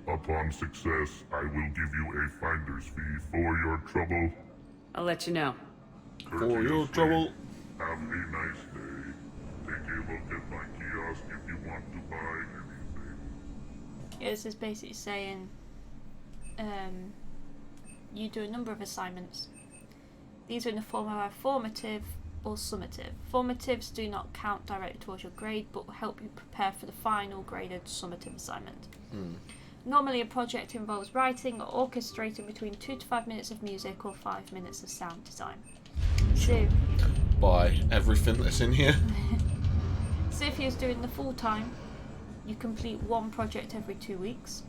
Upon success, I will give you a finder's fee for your trouble. I'll let you know. For your trouble. Have a nice day. Take a look at my kiosk if you want to buy anything. Yeah, this is basically saying you do a number of assignments. These are in the form of either formative or summative. Formatives do not count directly towards your grade, but will help you prepare for the final graded summative assignment. Normally a project involves writing or orchestrating between 2 to 5 minutes of music or 5 minutes of sound design. So, by everything that's in here. so if you're doing the full time, you complete one project every 2 weeks.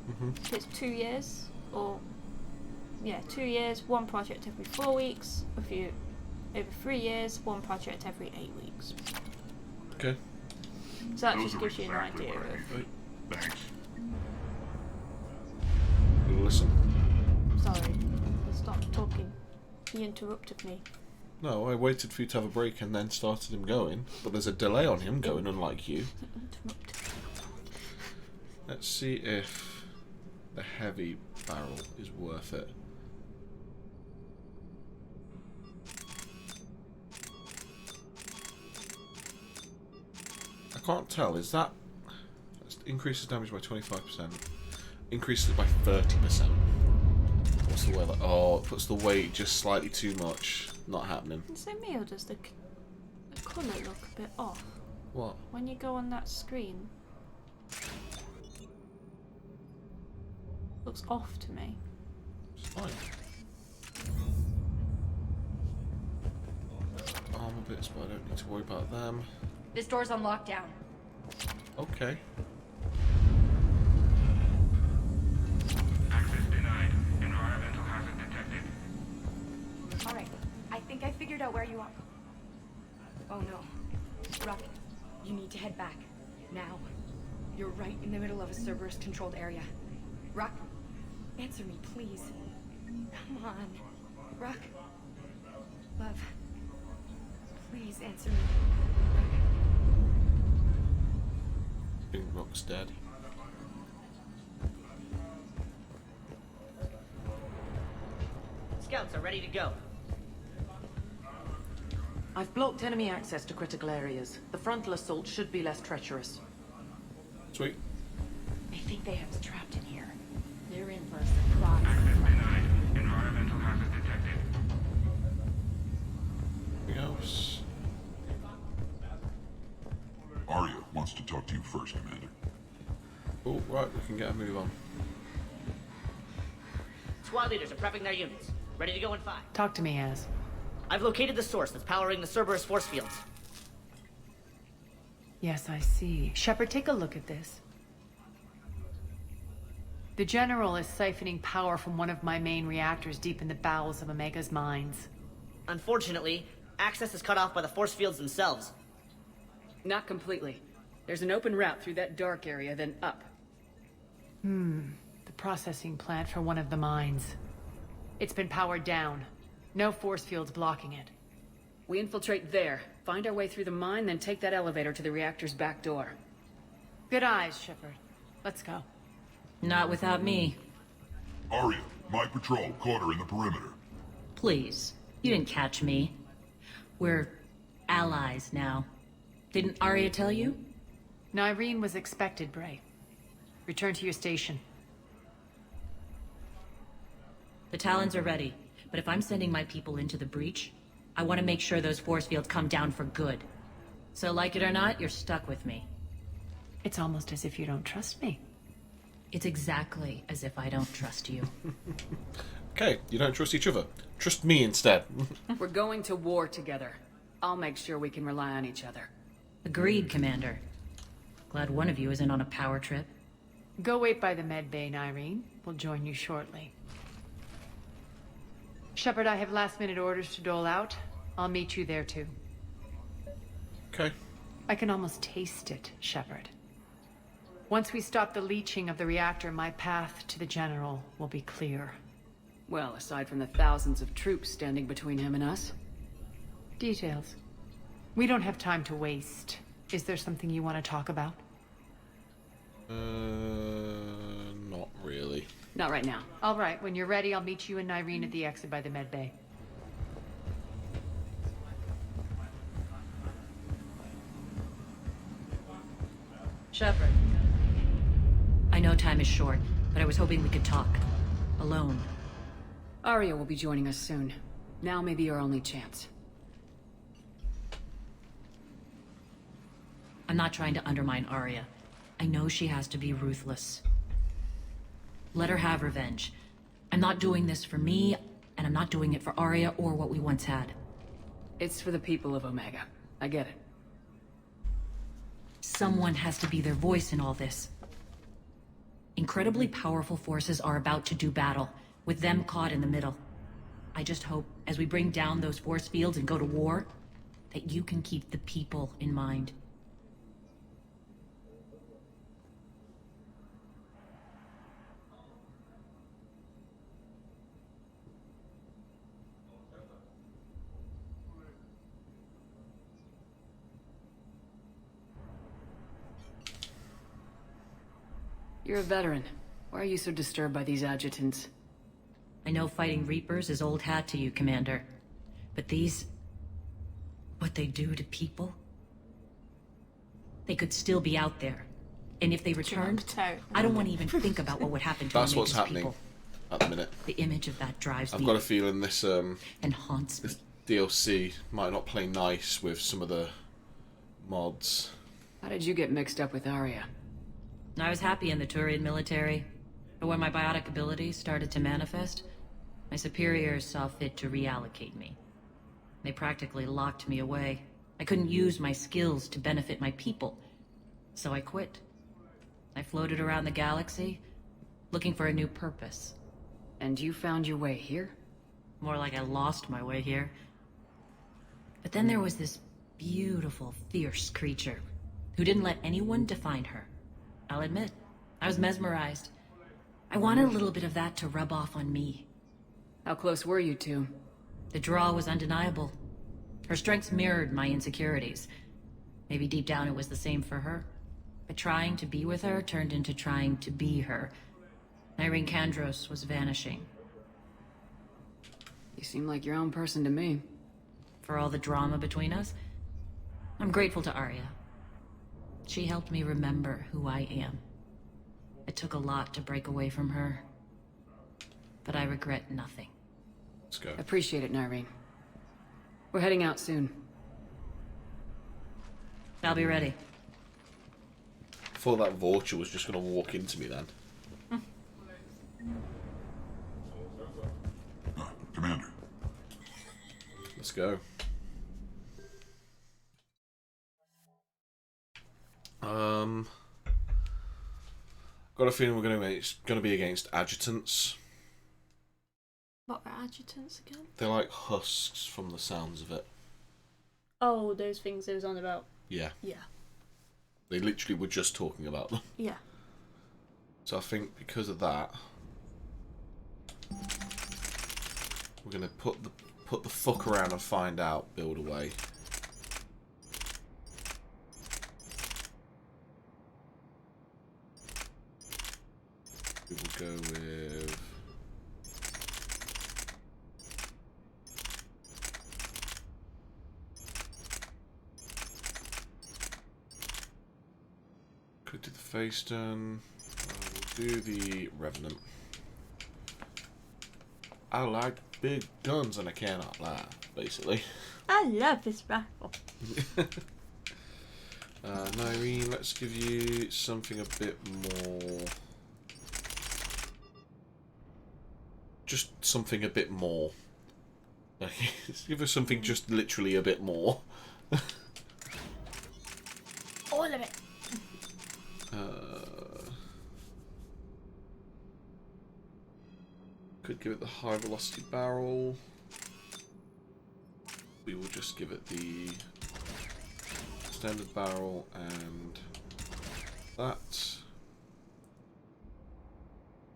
So it's 2 years, or 2 years, one project every 4 weeks. If you over 3 years, one project every 8 weeks. Okay. So that just gives you an idea of. Thanks. Listen. Sorry, stop talking. He interrupted me. No, I waited for you to have a break and then started him going, but there's a delay on him going, unlike you. Let's see if the heavy barrel is worth it. I can't tell, is that... increases damage by 25%. Increases it by 30%. What's the weather? Oh, it puts the weight just slightly too much. Not happening. Is it me or does the colour look a bit off? What? When you go on that screen. Looks off to me. It's fine. Armor bits, but I don't need to worry about them. This door's on lockdown. Okay. Access denied. Environmental hazard detected. Alright, I think I figured out where you are. Oh no. Ruck, you need to head back. Now. You're right in the middle of a Cerberus-controlled area. Ruck, answer me, please. Come on. Ruck. Love. Please answer me. I think Rock's dead. Scouts are ready to go. I've blocked enemy access to critical areas. The frontal assault should be less treacherous. Sweet. I think they have us trapped in here. They're in for a surprise. Access denied. Environmental hazard detected. Anything else? Arya wants to talk to you first, Commander. Oh, right, we can get a move on. Squad leaders are prepping their units. Ready to go in 5. Talk to me, Az. I've located the source that's powering the Cerberus force fields. Yes, I see. Shepard, take a look at this. The General is siphoning power from one of my main reactors deep in the bowels of Omega's mines. Unfortunately, access is cut off by the force fields themselves. Not completely. There's an open route through that dark area, then up. The processing plant for one of the mines. It's been powered down. No force fields blocking it. We infiltrate there, find our way through the mine, then take that elevator to the reactor's back door. Good eyes, Shepard. Let's go. Not without me. Arya, my patrol caught her in the perimeter. Please. You didn't catch me. We're allies now. Didn't Arya tell you? Nyreen was expected, Bray. Return to your station. The Talons are ready, but if I'm sending my people into the breach, I want to make sure those force fields come down for good. So like it or not, you're stuck with me. It's almost as if you don't trust me. It's exactly as if I don't trust you. Okay, you don't trust each other. Trust me instead. We're going to war together. I'll make sure we can rely on each other. Agreed, Commander. Glad one of you isn't on a power trip. Go wait by the med bay, Nyreen. We'll join you shortly. Shepard, I have last-minute orders to dole out. I'll meet you there, too. Okay. I can almost taste it, Shepard. Once we stop the leaching of the reactor, my path to the General will be clear. Well, aside from the thousands of troops standing between him and us. Details. We don't have time to waste. Is there something you want to talk about? Not really. Not right now. All right, when you're ready, I'll meet you and Nyreen at the exit by the med bay. Shepard. I know time is short, but I was hoping we could talk. Alone. Arya will be joining us soon. Now may be our only chance. I'm not trying to undermine Arya. I know she has to be ruthless. Let her have revenge. I'm not doing this for me, and I'm not doing it for Arya or what we once had. It's for the people of Omega. I get it. Someone has to be their voice in all this. Incredibly powerful forces are about to do battle, with them caught in the middle. I just hope, as we bring down those force fields and go to war, that you can keep the people in mind. You're a veteran. Why are you so disturbed by these adjutants? I know fighting Reapers is old hat to you, Commander. But these... what they do to people? They could still be out there. And if they returned, I don't want to even think about what would happen to That's Omega's what's happening people. at the minute. The image of that drives I've me got a feeling this and haunts me. this DLC might not play nice with some of the mods. How did you get mixed up with Arya? I was happy in the Turian military, but when my biotic abilities started to manifest, my superiors saw fit to reallocate me. They practically locked me away. I couldn't use my skills to benefit my people, so I quit. I floated around the galaxy, looking for a new purpose. And you found your way here? More like I lost my way here. But then there was this beautiful, fierce creature who didn't let anyone define her. I'll admit, I was mesmerized. I wanted a little bit of that to rub off on me. How close were you two? The draw was undeniable. Her strengths mirrored my insecurities. Maybe deep down it was the same for her. But trying to be with her turned into trying to be her. Nyreen Kandros was vanishing. You seem like your own person to me. For all the drama between us, I'm grateful to Arya. She helped me remember who I am. It took a lot to break away from her, but I regret nothing. Let's go. Appreciate it, Nyreen. We're heading out soon. I'll be ready. I thought that vulture was just going to walk into me then. Commander. Let's go. Got a feeling we're going to be against adjutants. What are adjutants again? They're like husks from the sounds of it. Oh, those things I was on about. Yeah. Yeah. They literally were just talking about them. Yeah. So I think because of that, we're going to put the fuck around and find out, build away. We will go with... face done. We'll do the Revenant. I like big guns and I cannot lie, basically. I love this rifle. Nyreen, let's give you something a bit more... Just something a bit more. Let's give her something just literally a bit more. All of it. Could give it the high velocity barrel. We will just give it the standard barrel and that.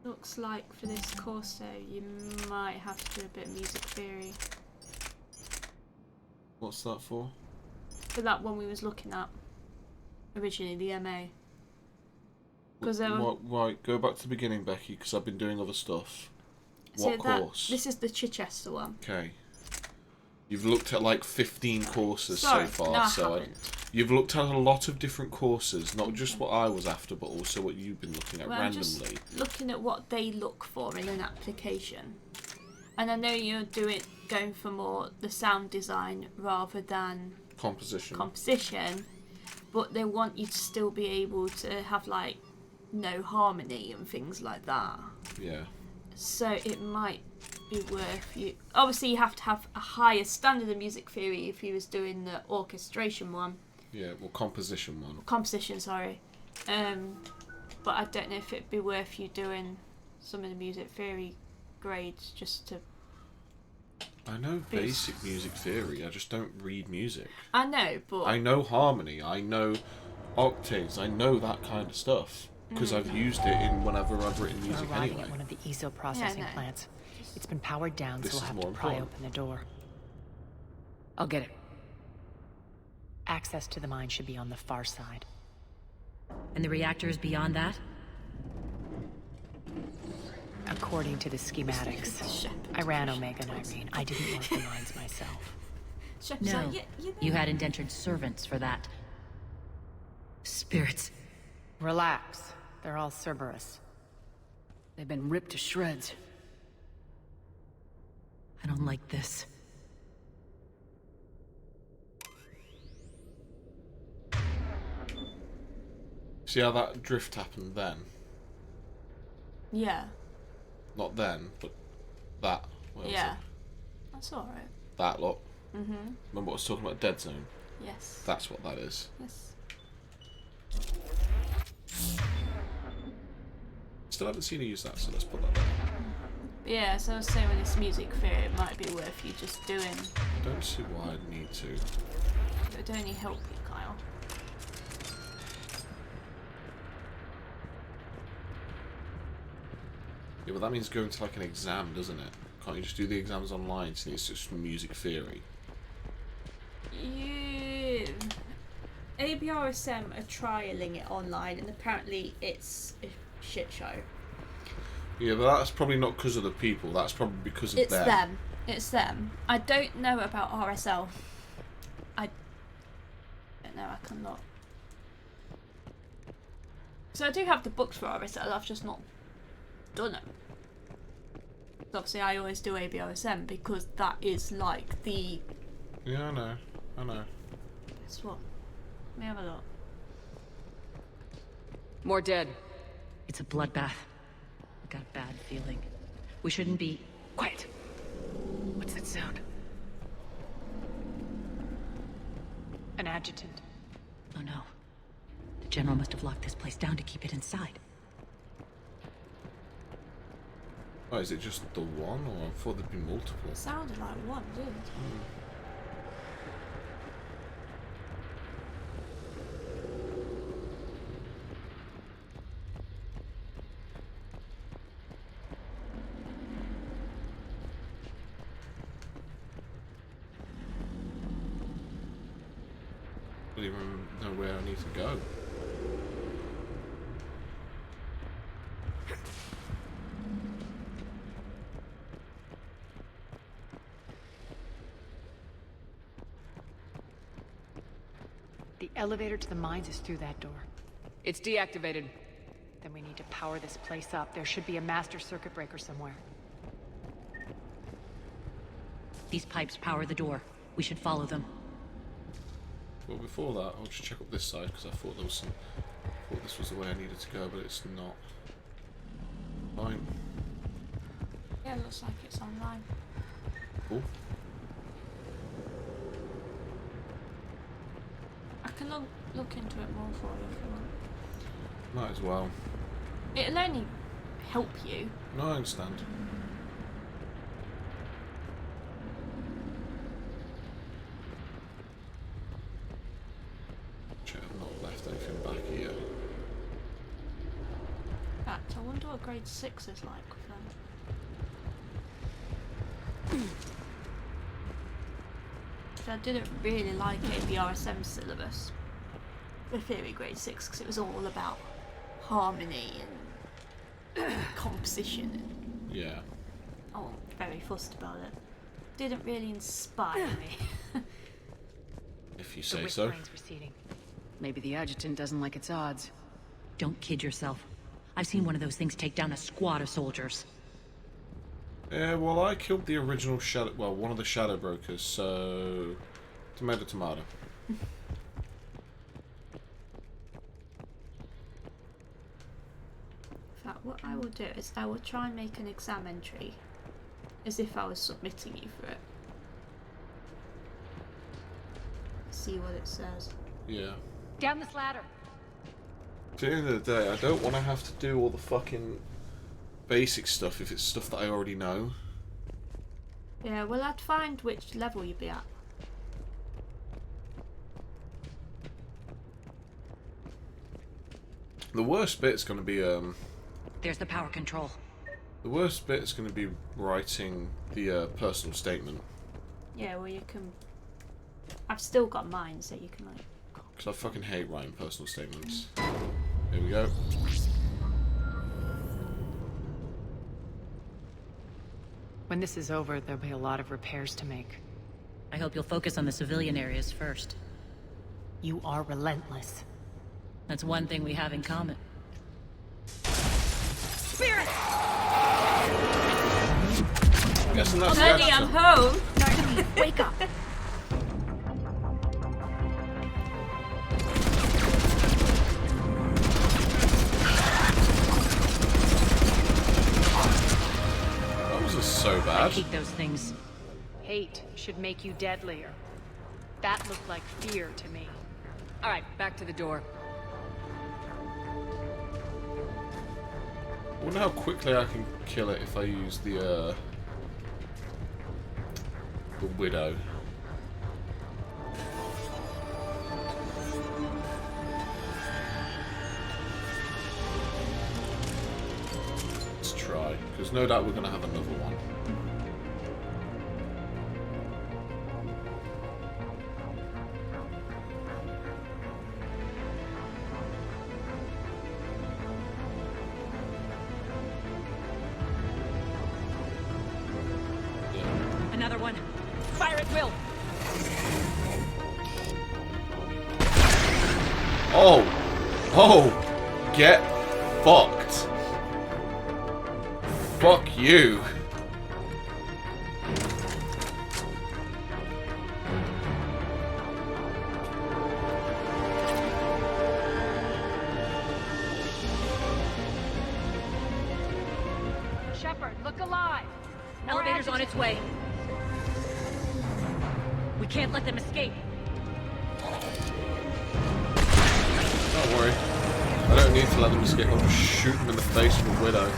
Looks like for this Corso you might have to do a bit of music theory. What's that for? For that one we was looking at originally, the MA. Because Right, go back to the beginning, Becky, because I've been doing other stuff. What course? This is the Chichester one. Okay. You've looked at like 15 courses Sorry, so far, no, I so haven't. you've looked at a lot of different courses, not just what I was after, but also what you've been looking at Well, I'm just randomly. looking at what they look for in an application. And I know you're going for more the sound design rather than composition, but they want you to still be able to have like no harmony and things like that. Yeah. So it might be worth you. Obviously, you have to have a higher standard of music theory if you was doing the orchestration one. Yeah, well, composition one. Composition, sorry. But I don't know if it'd be worth you doing some of the music theory grades just to. I know basic music theory, I just don't read music. I know, but I know harmony, I know octaves, I know that kind of stuff. Because I've used it in whenever I've written music We're arriving anyway. at one of the ESO processing plants. It's been powered down, so we'll have to pry open the door. I'll get it. Access to the mine should be on the far side. And the reactor is beyond that? According to the schematics. I ran Omega, Nyreen. I didn't work the mines myself. No, you had indentured servants for that. Spirits. Relax. They're all Cerberus. They've been ripped to shreds. I don't like this. See how that drift happened then? yeah, Not then, but that. Where was yeah, it? that's all right. That lot. Mhm. Remember what I was talking about, Dead Zone? Yes. That's what that is. Yes. Still haven't seen her use that, so let's put that there. Yeah, so I was saying with this music theory, it might be worth you just doing. I don't see why I'd need to. It would only help you, Kyle. Yeah, but that means going to like an exam, doesn't it? Can't you just do the exams online since it's just music theory? ABRSM are trialling it online, and apparently it's a shit show. Yeah, but that's probably not because of the people. That's probably because of It's them. them. It's them. I don't know about RSL. I don't know. I cannot. So I do have the books for RSL. I've just not done them. Obviously, I always do ABRSM because that is like the. Yeah, I know. I know. Guess what? Let me have a look. More dead. It's a bloodbath. I got a bad feeling. We shouldn't be... Quiet. What's that sound? An adjutant. Oh no. The General must have locked this place down to keep it inside. Oh, is it just the one, or I thought there'd be multiple? It sounded like one, didn't it? I don't even know where I need to go. The elevator to the mines is through that door. It's deactivated. Then we need to power this place up. There should be a master circuit breaker somewhere. These pipes power the door. We should follow them. Well, before that, I'll just check up this side because I thought there was some. I thought this was the way I needed to go, but it's not. Fine. Yeah, it looks like it's online. Cool. I can look into it more for you if you want. Might as well. It'll only help you. No, I understand. I've not left anything back here. In fact, I wonder what grade 6 is like with them. I didn't really like it in the RSM syllabus, the theory grade 6, because it was all about harmony and composition. And yeah. Oh, very fussed about it. Didn't really inspire me. If you say so. Maybe the adjutant doesn't like its odds. Don't kid yourself. I've seen one of those things take down a squad of soldiers. Yeah, well, I killed the original shadow. Well, one of the shadow brokers. So, tomato. In fact, what I will do is I will try and make an exam entry, as if I was submitting you for it. See what it says. Yeah. Down this ladder. At the end of the day, I don't want to have to do all the fucking basic stuff if it's stuff that I already know. Yeah, well, I'd find which level you'd be at. The worst bit's going to be There's the power control. the worst bit is going to be writing the personal statement. Yeah, well, you can. I've still got mine, so you can like. Because I fucking hate writing personal statements. Here we go. When this is over, there'll be a lot of repairs to make. I hope you'll focus on the civilian areas first. You are relentless. That's one thing we have in common. Spirit! Guessing that's Honey, I'm home. Wake up. That wasn't so bad. I hate those things. Hate should make you deadlier. That looked like fear to me. All right, back to the door. I wonder how quickly I can kill it if I use the widow. Let's try, because no doubt we're going to have another one. Another one. Fire at will. Oh! Oh! Get fucked! Fuck you! Shepard, look alive. Elevator's on its way. We can't let them escape. Don't worry. I don't need to let them escape. I'll just shoot them in the face with a widow.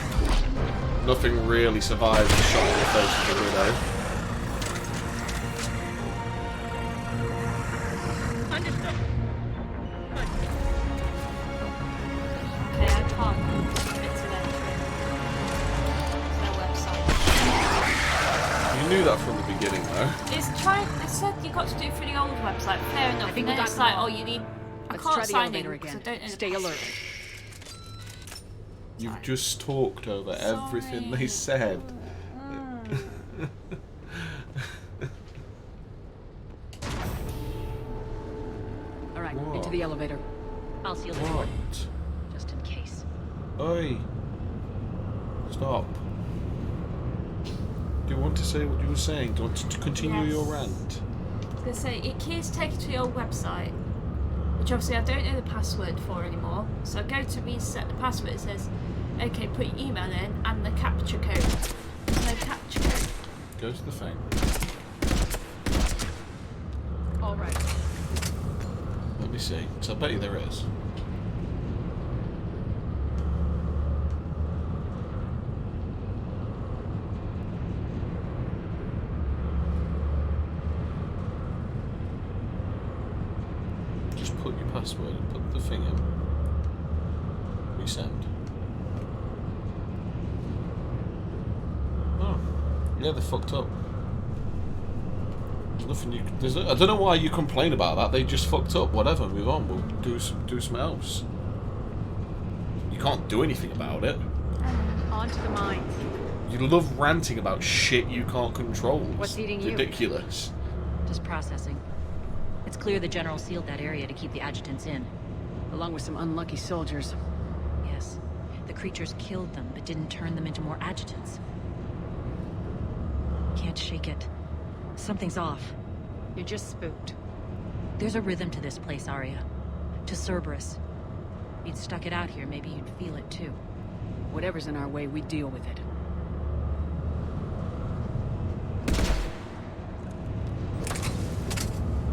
Nothing really survives a shot in the face with a widow. Understood. Okay, I can't submit to them. Their website. You knew that from the beginning, though. It's trying. I said you got to do it through the old website. Fair enough. I think and then we got it's them like, all. oh, you need. I Let's can't try the sign elevator in 'cause again. I don't know the Stay alert. You've just talked over everything they said. All right, into the elevator. I'll seal the door. What? Oi! Stop. Do you want to say what you were saying? Do you want to continue Yes. your rant? I was going to say, it keeps taking to your website, which obviously I don't know the password for anymore. So I go to reset the password, it says, okay, put your email in and the capture code. There's no capture code. Go to the thing. All right. Let me see. So I bet you there is. Just put your password and put the thing in. Resend. Oh. Yeah, they fucked up. There's nothing you can, I don't know why you complain about that. They just fucked up. Whatever, move on. We'll do something else. You can't do anything about it. On to the mines. You love ranting about shit you can't control. What's eating you? Ridiculous. Just processing. It's clear the General sealed that area to keep the adjutants in. Along with some unlucky soldiers. Yes. The creatures killed them, but didn't turn them into more adjutants. Can't shake it. Something's off. You're just spooked. There's a rhythm to this place, Arya. To Cerberus. If you'd stuck it out here, maybe you'd feel it too. Whatever's in our way, we deal with it.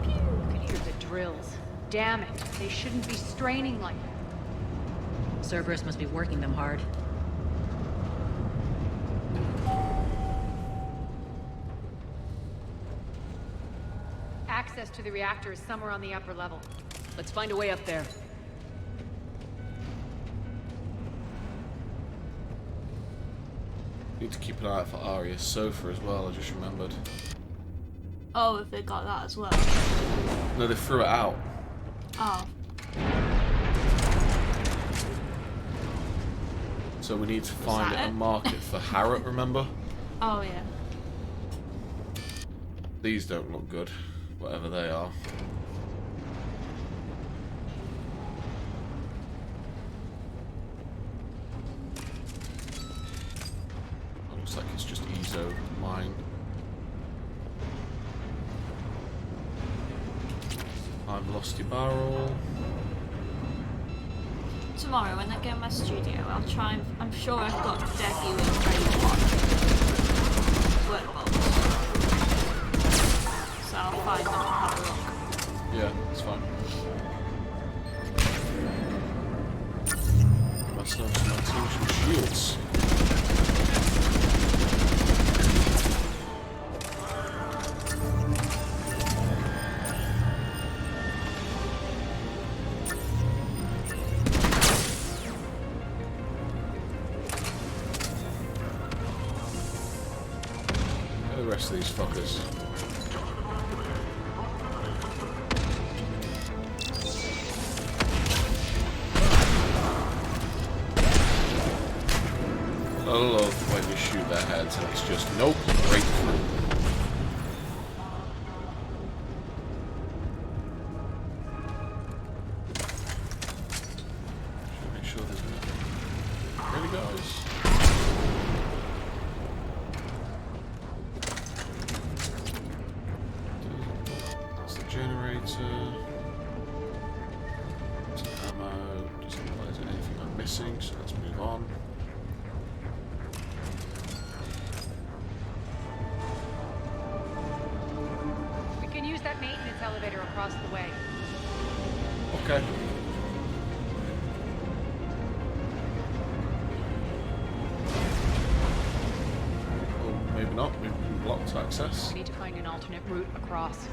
You can hear the drills. Damn it. They shouldn't be straining like that. Cerberus must be working them hard. Access to the reactor is somewhere on the upper level. Let's find a way up there. Need to keep an eye out for Arya's sofa as well, I just remembered. Oh, have they got that as well? No, they threw it out. Oh. So we need to find that a it? market for Harrot, remember? Oh, yeah. These don't look good, whatever they are. That looks like it's just Ezo mine. I've lost your barrel. Tomorrow when I go in my studio, I'll try and... I'm sure I've got debut and grade 1 workbox. So I'll find them and have a look. Yeah, it's fine. Myself some artesian shields. Where are the rest of these fuckers? I love when you shoot their heads and it's just, nope, break through. Should make sure there's nothing. Really, guys? That's the generator. Some ammo. Doesn't look like there's anything I'm missing, so let's move on. We can use that maintenance elevator across the way. Okay. Oh, maybe not. We've been blocked access. We need to find an alternate route across.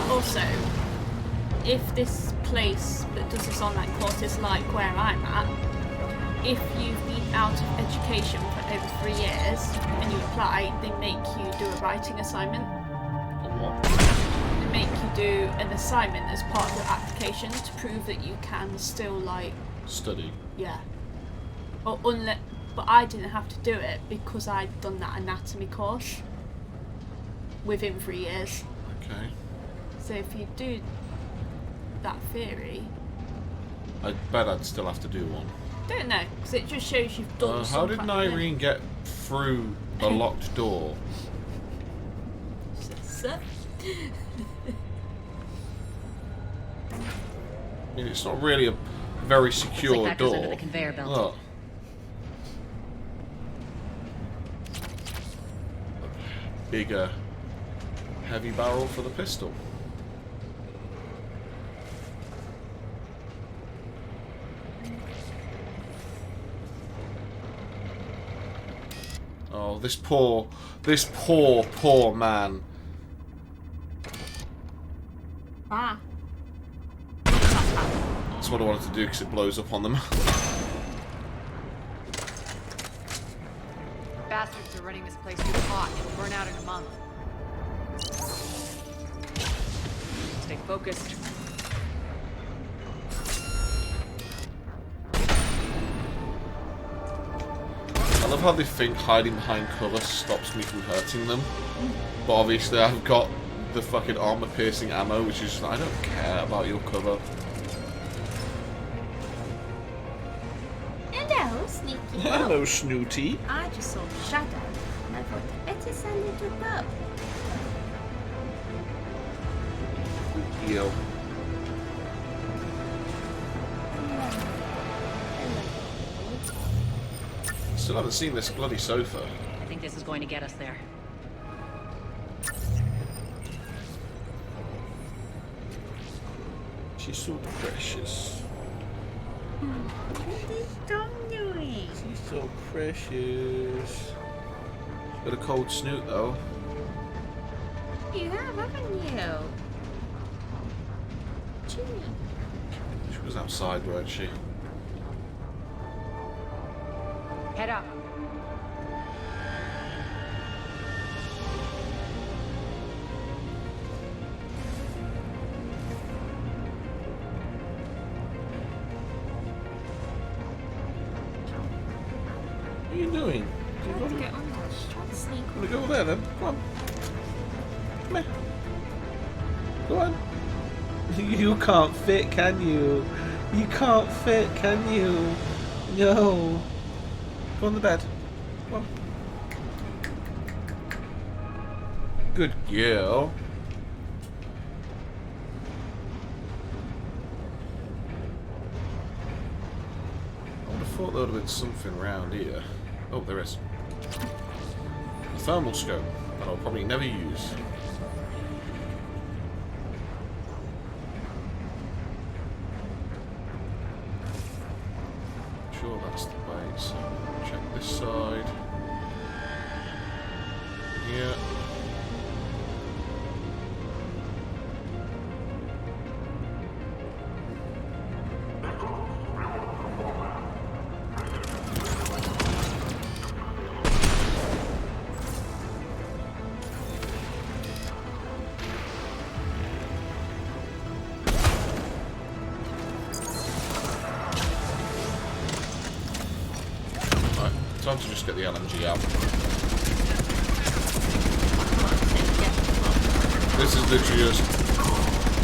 Also, if this place that does this online course is like where I'm at, if you've been out of education for over 3 years and you apply, they make you do a writing assignment. On what? make you do an assignment as part of your application to prove that you can still like study. Yeah. Or unless, but I didn't have to do it because I'd done that anatomy course within 3 years. Okay. So if you do that theory, I bet I'd still have to do one. Don't know, because it just shows you've done How did kind of thing. Irene get through a locked door? I mean, it's not really a very secure Looks like that goes door. under the conveyor belt. Look. Bigger, heavy barrel for the pistol. Oh, this poor man. Ah. That's what I wanted to do because it blows up on them. Bastards are running this place too hot. It'll burn out in a month. Stay focused. I love how they think hiding behind cover stops me from hurting them. But obviously I've got the fucking armor-piercing ammo, which is, I don't care about your cover. Hello, Sneaky. Hello, Snooty. I just saw the shadow, and I thought I'd better send it to Bob. Yo. Still haven't seen this bloody sofa. I think this is going to get us there. She's so precious. What is Tom doing? She's so precious. She's got a cold snoot though. You have, haven't you? Jimmy. She was outside, weren't she? Head up. What are you doing? Try to get on this. Try to sneak Wanna go there then? Come on. Come here. Go on. You can't fit, can you? You can't fit, can you? No. Go on the bed. Come on. Good girl. I would have thought there would have been something around here. Oh, there is. A thermal scope that I'll probably never use. Sure, that's the way. So check this side. Yeah. Time to just get the LMG out. This is literally just...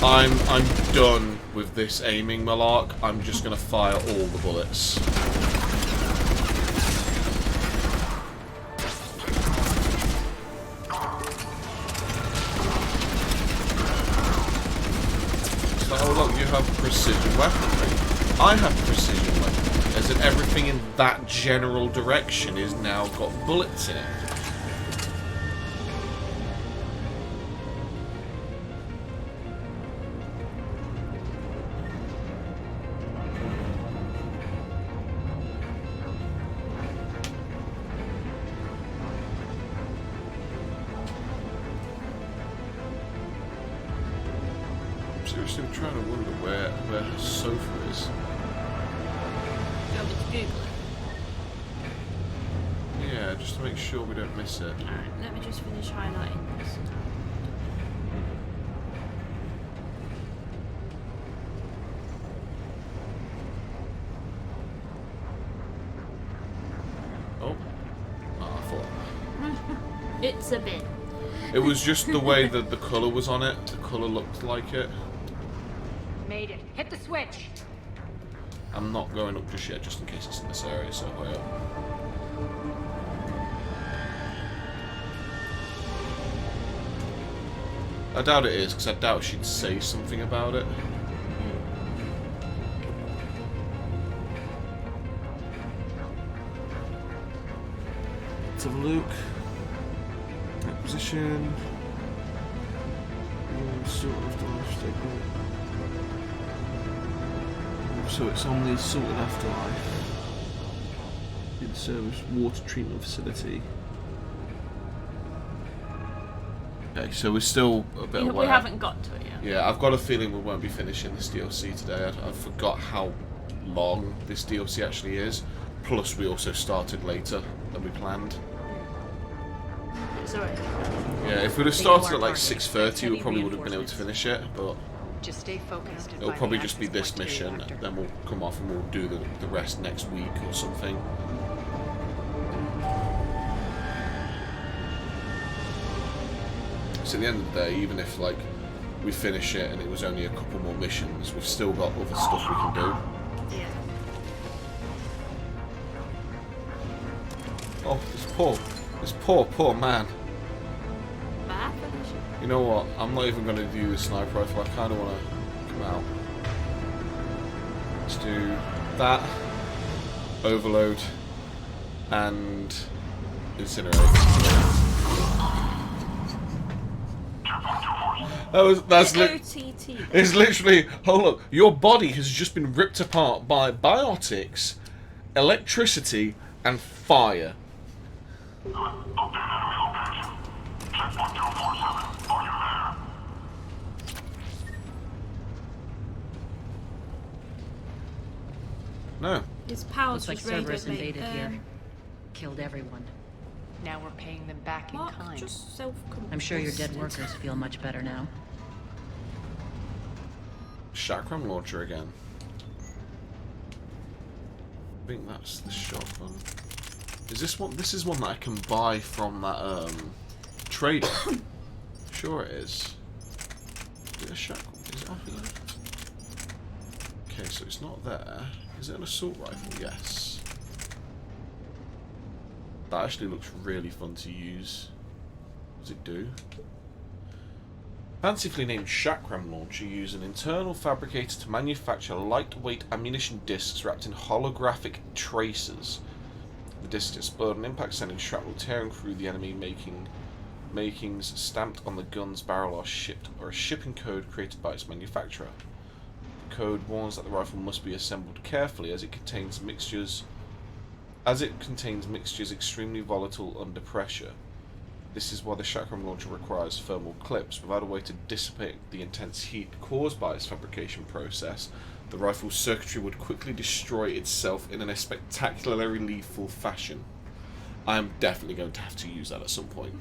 I'm done with this aiming malark. I'm just gonna fire all the bullets. So, oh look, you have precision weaponry. I have precision weaponry. As in everything in that general direction is now got bullets in it. Seriously, I'm trying to wonder where her sofa is. Do you want me to Google it? Yeah, just to make sure we don't miss it. Alright, let me just finish highlighting this. Oh. Oh, I thought. It's a bit. It was just the way that the colour was on it. The colour looked like it. Made it. Hit the switch. I'm not going up just yet, just in case it's in this area, so hurry up. I doubt it is, because I doubt she'd say something about it. Let's have a look. Acquisition. So it's on the Salted Afterlife. In service water treatment facility. Okay, so we're still a bit away. We haven't got to it yet. Yeah, I've got a feeling we won't be finishing this DLC today. I forgot how long this DLC actually is. Plus, we also started later than we planned. It's alright. Yeah, if we'd have started at like 6:30, we probably would have been able to finish it, but just stay focused. It'll probably just be this mission, and then we'll come off and we'll do the rest next week or something. So at the end of the day, even if like we finish it and it was only a couple more missions, we've still got other stuff we can do. Yeah. Oh, this poor man. You know what? I'm not even going to do the sniper rifle. I kind of want to come out. Let's do that, overload, and incinerate. That's it's literally, hold up, your body has just been ripped apart by biotics, electricity, and fire. No. His powers Looks like Cerberus invaded here. Killed everyone. Now we're paying them back in kind. Just I'm sure your dead workers feel much better now. Chakram launcher again. I think that's the shotgun. Is this one? This is one that I can buy from that trader. Sure it is. Is it a shotgun? Is it after that? Okay, so it's not there. Is it an assault rifle? Yes. That actually looks really fun to use. What does it do? Fancifully named Chakram launcher use an internal fabricator to manufacture lightweight ammunition discs wrapped in holographic tracers. The discs explode on impact, sending shrapnel tearing through the enemy, makings stamped on the gun's barrel are shipped, or a shipping code created by its manufacturer. The code warns that the rifle must be assembled carefully as it contains mixtures extremely volatile under pressure. This is why the Chakram launcher requires thermal clips. Without a way to dissipate the intense heat caused by its fabrication process, the rifle's circuitry would quickly destroy itself in a spectacularly lethal fashion. I am definitely going to have to use that at some point.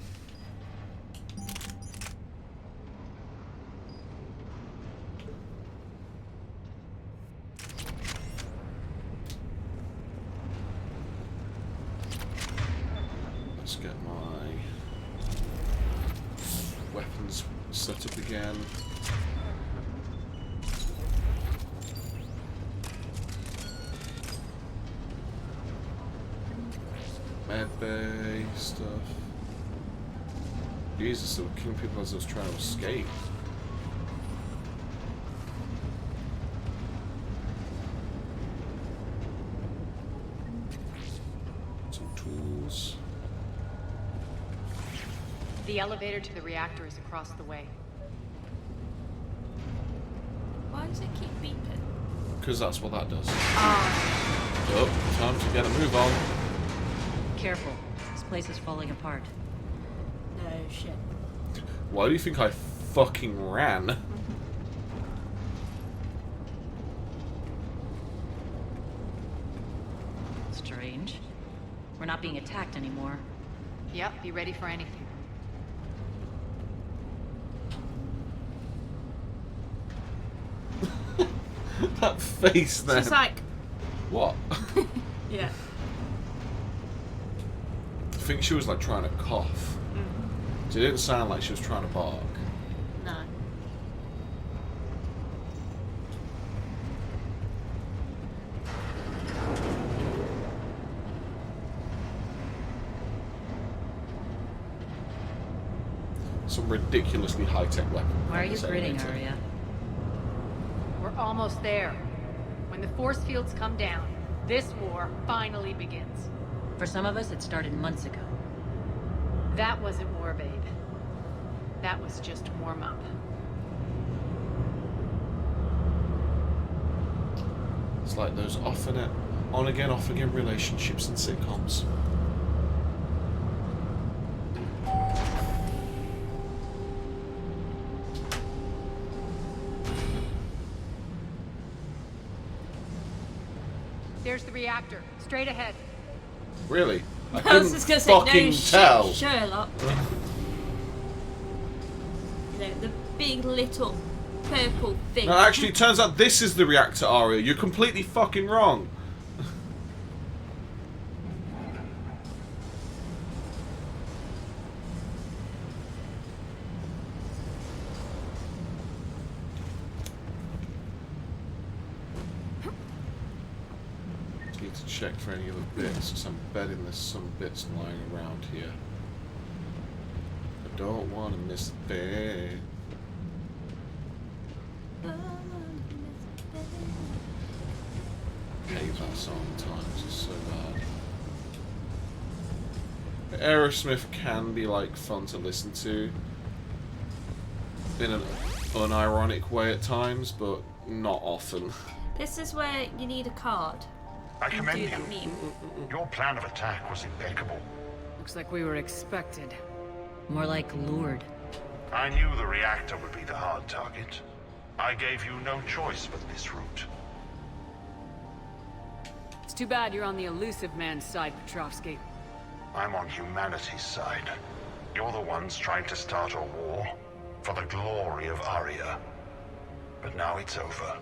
Let's get my weapons set up again. Medbay stuff. Jesus, they were killing people as I was trying to escape. Some tools. The elevator to the reactor is across the way. Why does it keep beeping? Because that's what that does. Oh, time to get a move on. Careful. This place is falling apart. No shit. Why do you think I fucking ran? Strange. We're not being attacked anymore. Yep, be ready for anything. That face then. She's like... What? Yeah. think she was like trying to cough. So it didn't sound like she was trying to bark. No. Some ridiculously high-tech weapon. Why are you That's grinning, animated. Arya? We're almost there. When the force fields come down, this war finally begins. For some of us, it started months ago. That wasn't war, babe. That was just warm-up. It's like those on-again, off-again relationships in sitcoms. There's the reactor, straight ahead. Really? I I was couldn't just gonna say, no fucking shit, tell. Sherlock. You know, the big little purple thing. No, actually, it turns out this is the reactor, Arya. You're completely fucking wrong. Need to check for any other bits, because I'm betting there's some bits lying around here. I don't want to miss a bit. Hate that song at times, it's so bad. Aerosmith can be like fun to listen to in an unironic way at times, but not often. This is where you need a card. I commend Do you. that meme. Your plan of attack was impeccable. Looks like we were expected. More like lured. I knew the reactor would be the hard target. I gave you no choice but this route. It's too bad you're on the elusive man's side, Petrovsky. I'm on humanity's side. You're the ones trying to start a war for the glory of Arya. But now it's over.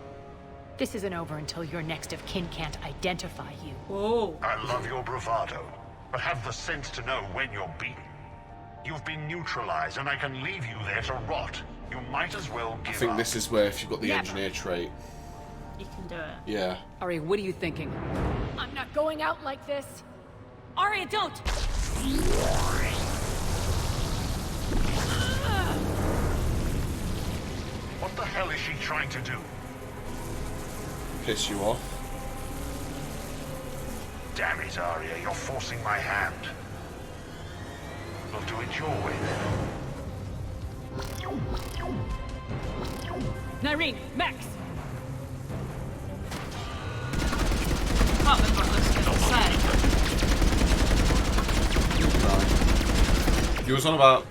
This isn't over until your next of kin can't identify you. Whoa. I love your bravado, but have the sense to know when you're beaten. You've been neutralized, and I can leave you there to rot. You might as well give I think up. this is where if you've got the Never. engineer trait, You can do it. yeah. Ari, what are you thinking? I'm not going out like this. Arya, don't! What the hell is she trying to do? Piss you off. Damn it, Arya, you're forcing my hand. We'll do it your way then. Nyreen, Max! Can't remember what I was going to say. You was on about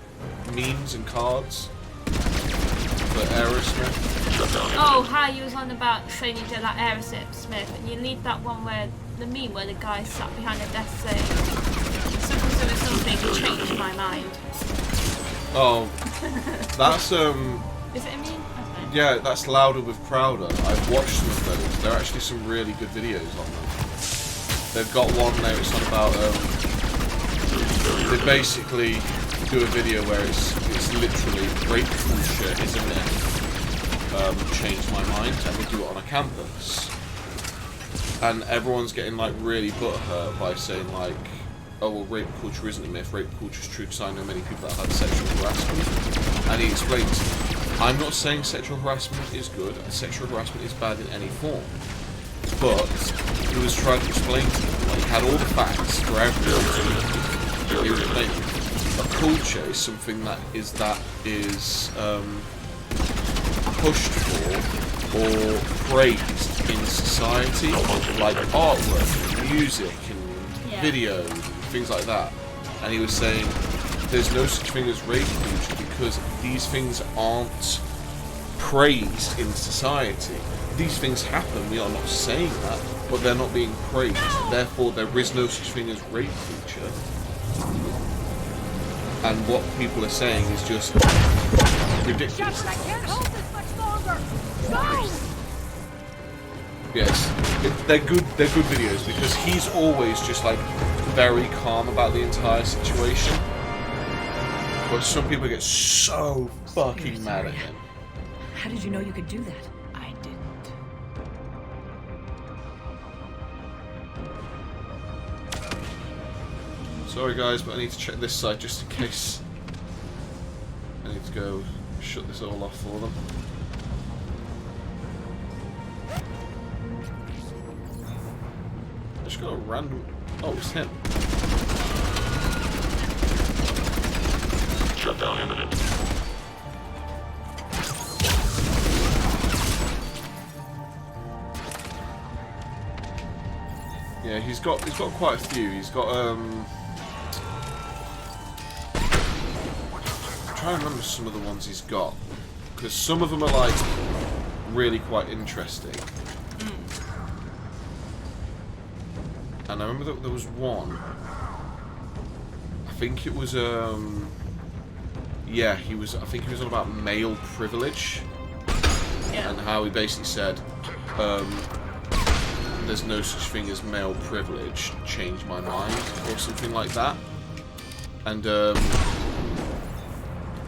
memes and cards for Aerosmith. Oh, how you was on about showing you like Aerosmith, and you need that one where the meme where the guy sat behind a desk saying something changed my mind. Oh, that's Is it a meme? I don't know. yeah, that's Louder with Crowder. I've watched some of those. There are actually some really good videos on them. They've got one there. It's on about they basically do a video where it's literally rape culture is a myth. Changed my mind, and we do it on a campus, and everyone's getting like really butthurt by saying like, oh well, rape culture isn't a myth, rape culture is true, because I know many people that have had sexual harassment. And he explains, I'm not saying sexual harassment is good, sexual harassment is bad in any form, but he was trying to explain to them, like, he had all the facts for everyone to he was explaining a culture is something that is pushed for or praised in society, like artwork, music, and video, and things like that. And he was saying there's no such thing as rape culture because these things aren't praised in society. These things happen, we are not saying that, but they're not being praised. Therefore, there is no such thing as rape culture. And what people are saying is just ridiculous. Shepard, I can't hold this much longer! Go! Yes, they're good videos because he's always just like very calm about the entire situation. But some people get so fucking mad at him. How did you know you could do that? I didn't. Sorry guys, but I need to check this side just in case. I need to go shut this all off for them. I just got a random... Oh, it's him. Shut down imminent. Yeah, he's got quite a few. He's got I'm trying to remember some of the ones he's got, because some of them are like really quite interesting. And I remember that there was one. I think it was yeah, he was. I think he was on about male privilege, and how he basically said, "There's no such thing as male privilege. Change my mind," or something like that. And the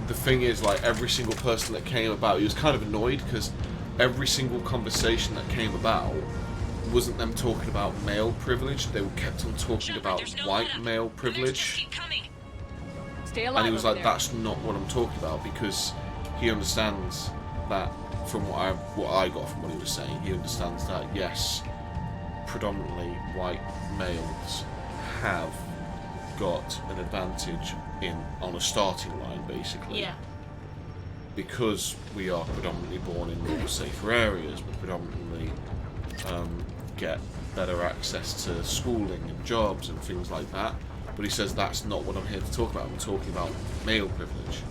thing is, like, every single person that came about, he was kind of annoyed because every single conversation that came about wasn't them talking about male privilege. They kept on talking about white male privilege. And he was like, "That's not what I'm talking about," because he understands that from what I got from what he was saying. He understands that, yes, predominantly white males have got an advantage on a starting line, basically. Yeah. Because we are predominantly born in more safer areas, we predominantly get better access to schooling and jobs and things like that. But he says that's not what I'm here to talk about. I'm talking about male privilege.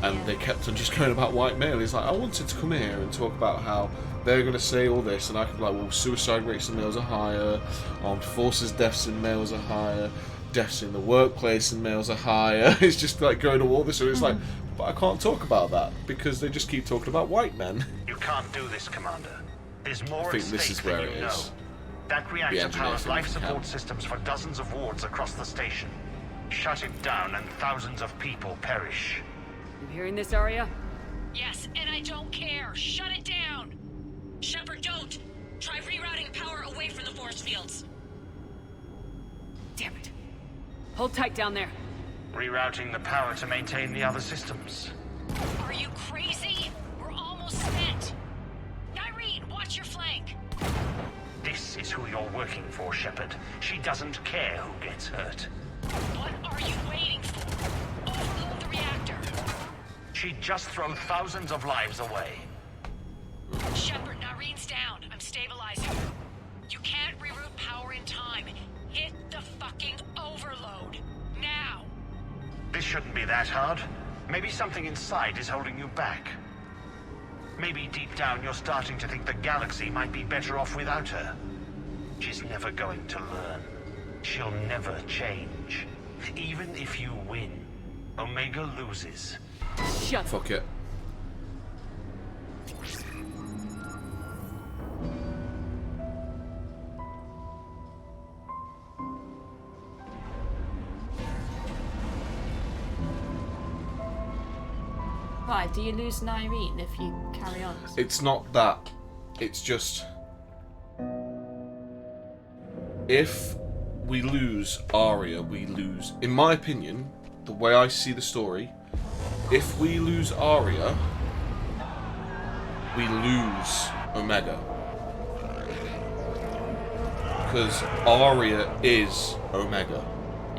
And they kept on just going about white male. He's like, I wanted to come here and talk about how they're going to say all this, and I could be like, well, suicide rates in males are higher, armed forces deaths in males are higher, deaths in the workplace in males are higher. It's just like going to all this, and it's like, but I can't talk about that because they just keep talking about white men. You can't do this, Commander. There's more I think at this stake is where than it you know. is. That The reactor engineer powers from life the support camp. systems for dozens of wards across the station. Shut it down and thousands of people perish. You hearing this, Arya? Yes, and I don't care. Shut it down. Shepard, don't. Try rerouting power away from the force fields. Damn it. Hold tight down there. Rerouting the power to maintain the other systems. Are you crazy? We're almost spent. Nyreen, watch your flank. This is who you're working for, Shepard. She doesn't care who gets hurt. What are you waiting for? Overload the reactor. She'd just throw thousands of lives away. Shepard, Nyreen's down. I'm stabilizing her. You can't reroute power in time. Hit the fucking overload. Now. This shouldn't be that hard. Maybe something inside is holding you back. Maybe deep down you're starting to think the galaxy might be better off without her. She's never going to learn. She'll never change. Even if you win, Omega loses. Shut Fuck it. Why, do you lose Nyreen if you carry on? It's not that. It's just... if we lose Arya, we lose... In my opinion, the way I see the story, if we lose Arya, we lose Omega. Because Arya is Omega.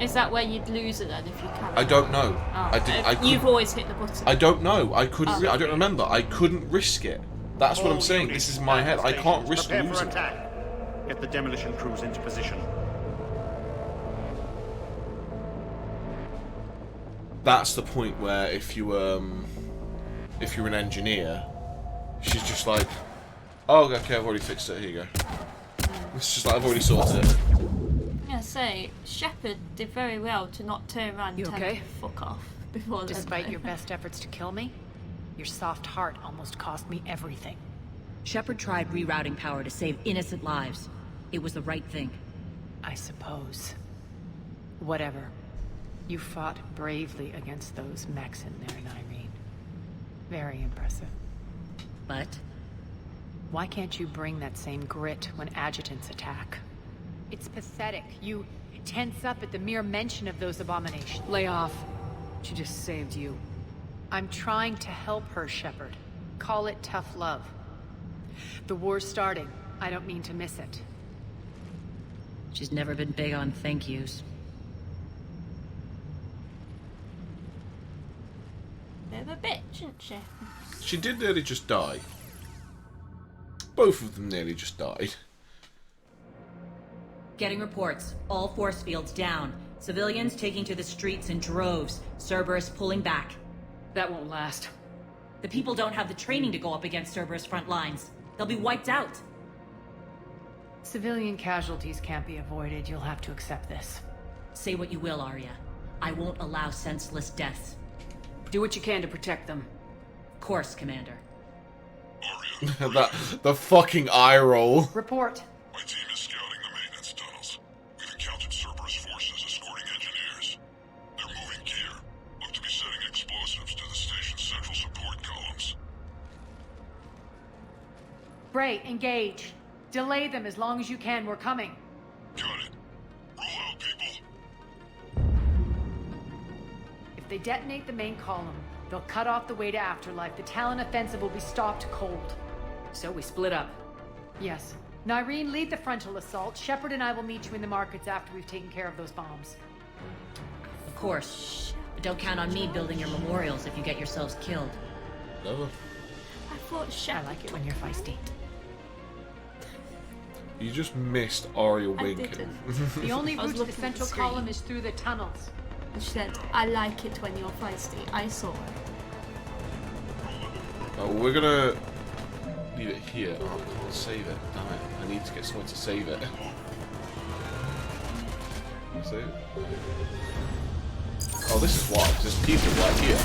Is that where you'd lose it then if you carry on? I don't know. Oh, you've always hit the button. I don't know. I couldn't. Oh. I don't remember. I couldn't risk it. That's what I'm saying. This is my head. I can't risk Prepare for losing. attack. Get the demolition crews into position. That's the point where if you're an engineer, she's just like, oh, okay, I've already fixed it. Here you go. It's just like I've already sorted it. Yeah, say Shepard did very well to not turn around You and okay? tell him to fuck off before then. Despite your best efforts to kill me, your soft heart almost cost me everything. Shepard tried rerouting power to save innocent lives. It was the right thing. I suppose. Whatever. You fought bravely against those mechs in there, Nyreen. Very impressive. But? Why can't you bring that same grit when adjutants attack? It's pathetic. You tense up at the mere mention of those abominations. Lay off. She just saved you. I'm trying to help her, Shepard. Call it tough love. The war's starting. I don't mean to miss it. She's never been big on thank yous. Bit of a bitch, isn't she? She did nearly just die. Both of them nearly just died. Getting reports. All force fields down. Civilians taking to the streets in droves. Cerberus pulling back. That won't last. The people don't have the training to go up against Cerberus front lines. They'll be wiped out. Civilian casualties can't be avoided. You'll have to accept this. Say what you will, Arya. I won't allow senseless deaths. Do what you can to protect them. Of course, Commander. The fucking eye roll. Report. My team is scouting the maintenance tunnels. We've encountered Cerberus forces escorting engineers. They're moving gear. Look to be setting explosives to the station's central support columns. Bray, engage. Delay them as long as you can. We're coming. Got it. Roll out, people. If they detonate the main column, they'll cut off the way to Afterlife. The Talon offensive will be stopped cold. So we split up. Yes. Nyreen, lead the frontal assault. Shepard and I will meet you in the markets after we've taken care of those bombs. Of course. But don't count on me building your memorials if you get yourselves killed. Never. I thought Shepard. I like it when you're feisty. You just missed Arya winking. didn't. The only I was route to the looking at the central screen. column is through the tunnels. And she said, I like it when you're feisty. I saw her. Oh, we're gonna leave it here. Oh, I can't save it. Damn it. I need to get someone to save it. Save it? Oh, this is why. There's people right here.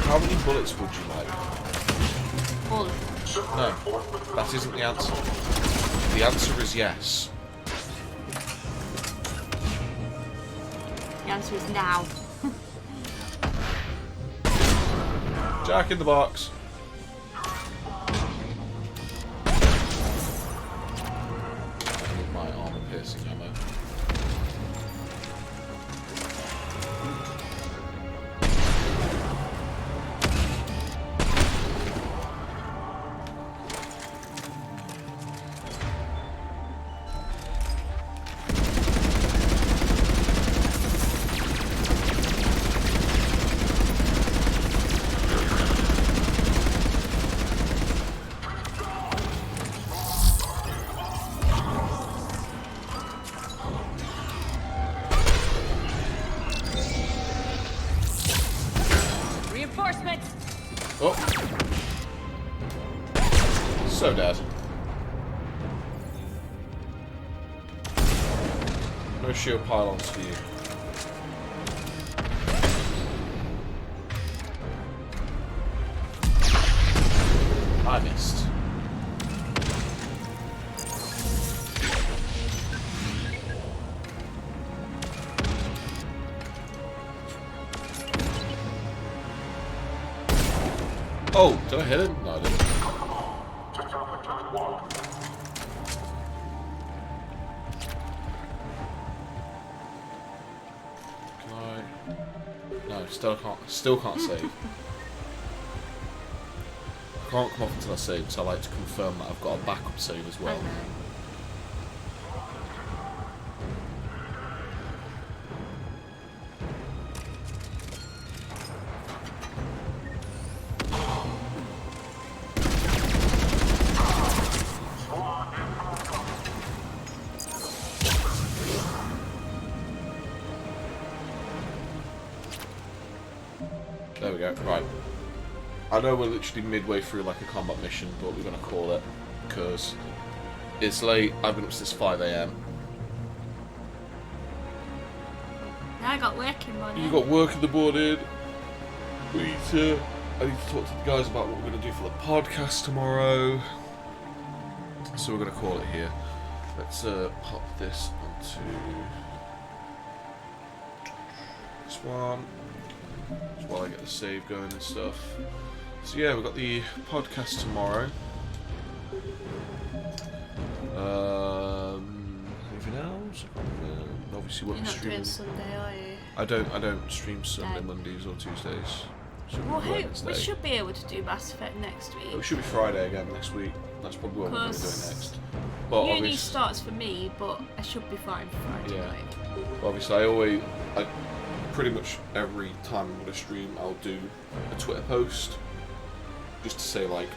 How many bullets would you like? All of them. No, that isn't the answer. The answer is yes. The answer is now. Jack in the box. I need my armor piercing ammo. Reinforcements! Oh. So dead. No shield pylons for you. I missed. Oh, did I hit it? No, I didn't. Can I? No, still can't save. I can't come off until I save, so I like to confirm that I've got a backup save as well. There we go, right. I know we're literally midway through like a combat mission, but we're gonna call it, because it's late, I've been up since 5 AM. Now I got work in the morning. You got work in the morning. I need to talk to the guys about what we're going to do for the podcast tomorrow. So we're going to call it here. Let's pop this onto this one. Just while I get the save going and stuff. So yeah, we've got the podcast tomorrow. Anything else? Obviously, You're not doing Sunday, are you? I don't stream Sunday, Mondays or Tuesdays. Well, we should be able to do Mass Effect next week. It should be Friday again next week. That's probably what we're going to do next. But uni starts for me, but I should be fine for Friday night. Obviously, I pretty much every time I'm going to stream, I'll do a Twitter post just to say like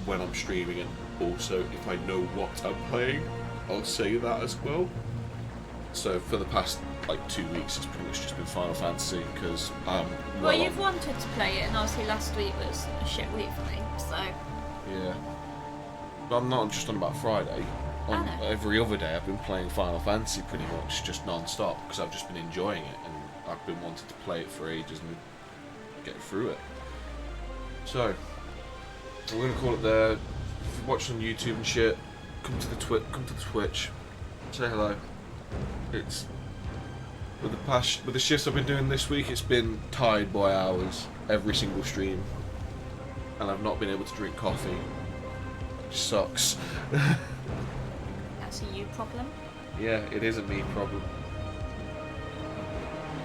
when I'm streaming, and also if I know what I'm playing, I'll say that as well. So for the past like 2 weeks, it's pretty much just been Final Fantasy because well, you've wanted to play it, and obviously last week was a shit week for me. So yeah, but I'm not just on about Friday. On every other day, I've been playing Final Fantasy pretty much just non-stop because I've just been enjoying it, and I've been wanting to play it for ages and get through it. So we're gonna call it there. If you're watching on YouTube and shit, come to the Twitch, say hello. It's with the shifts I've been doing this week, it's been tied by hours every single stream, and I've not been able to drink coffee, which sucks. That's a you problem? Yeah, it is a me problem.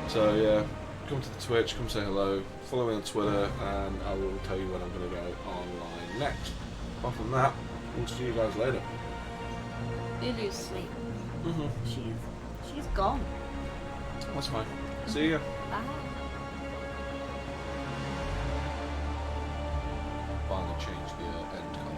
So yeah, come to the Twitch, come say hello, follow me on Twitter, and I will tell you when I'm going to go online next. Apart from that, we'll see you guys later. Lulu's asleep. She's gone. That's fine. See ya. Bye. Finally changed the end card.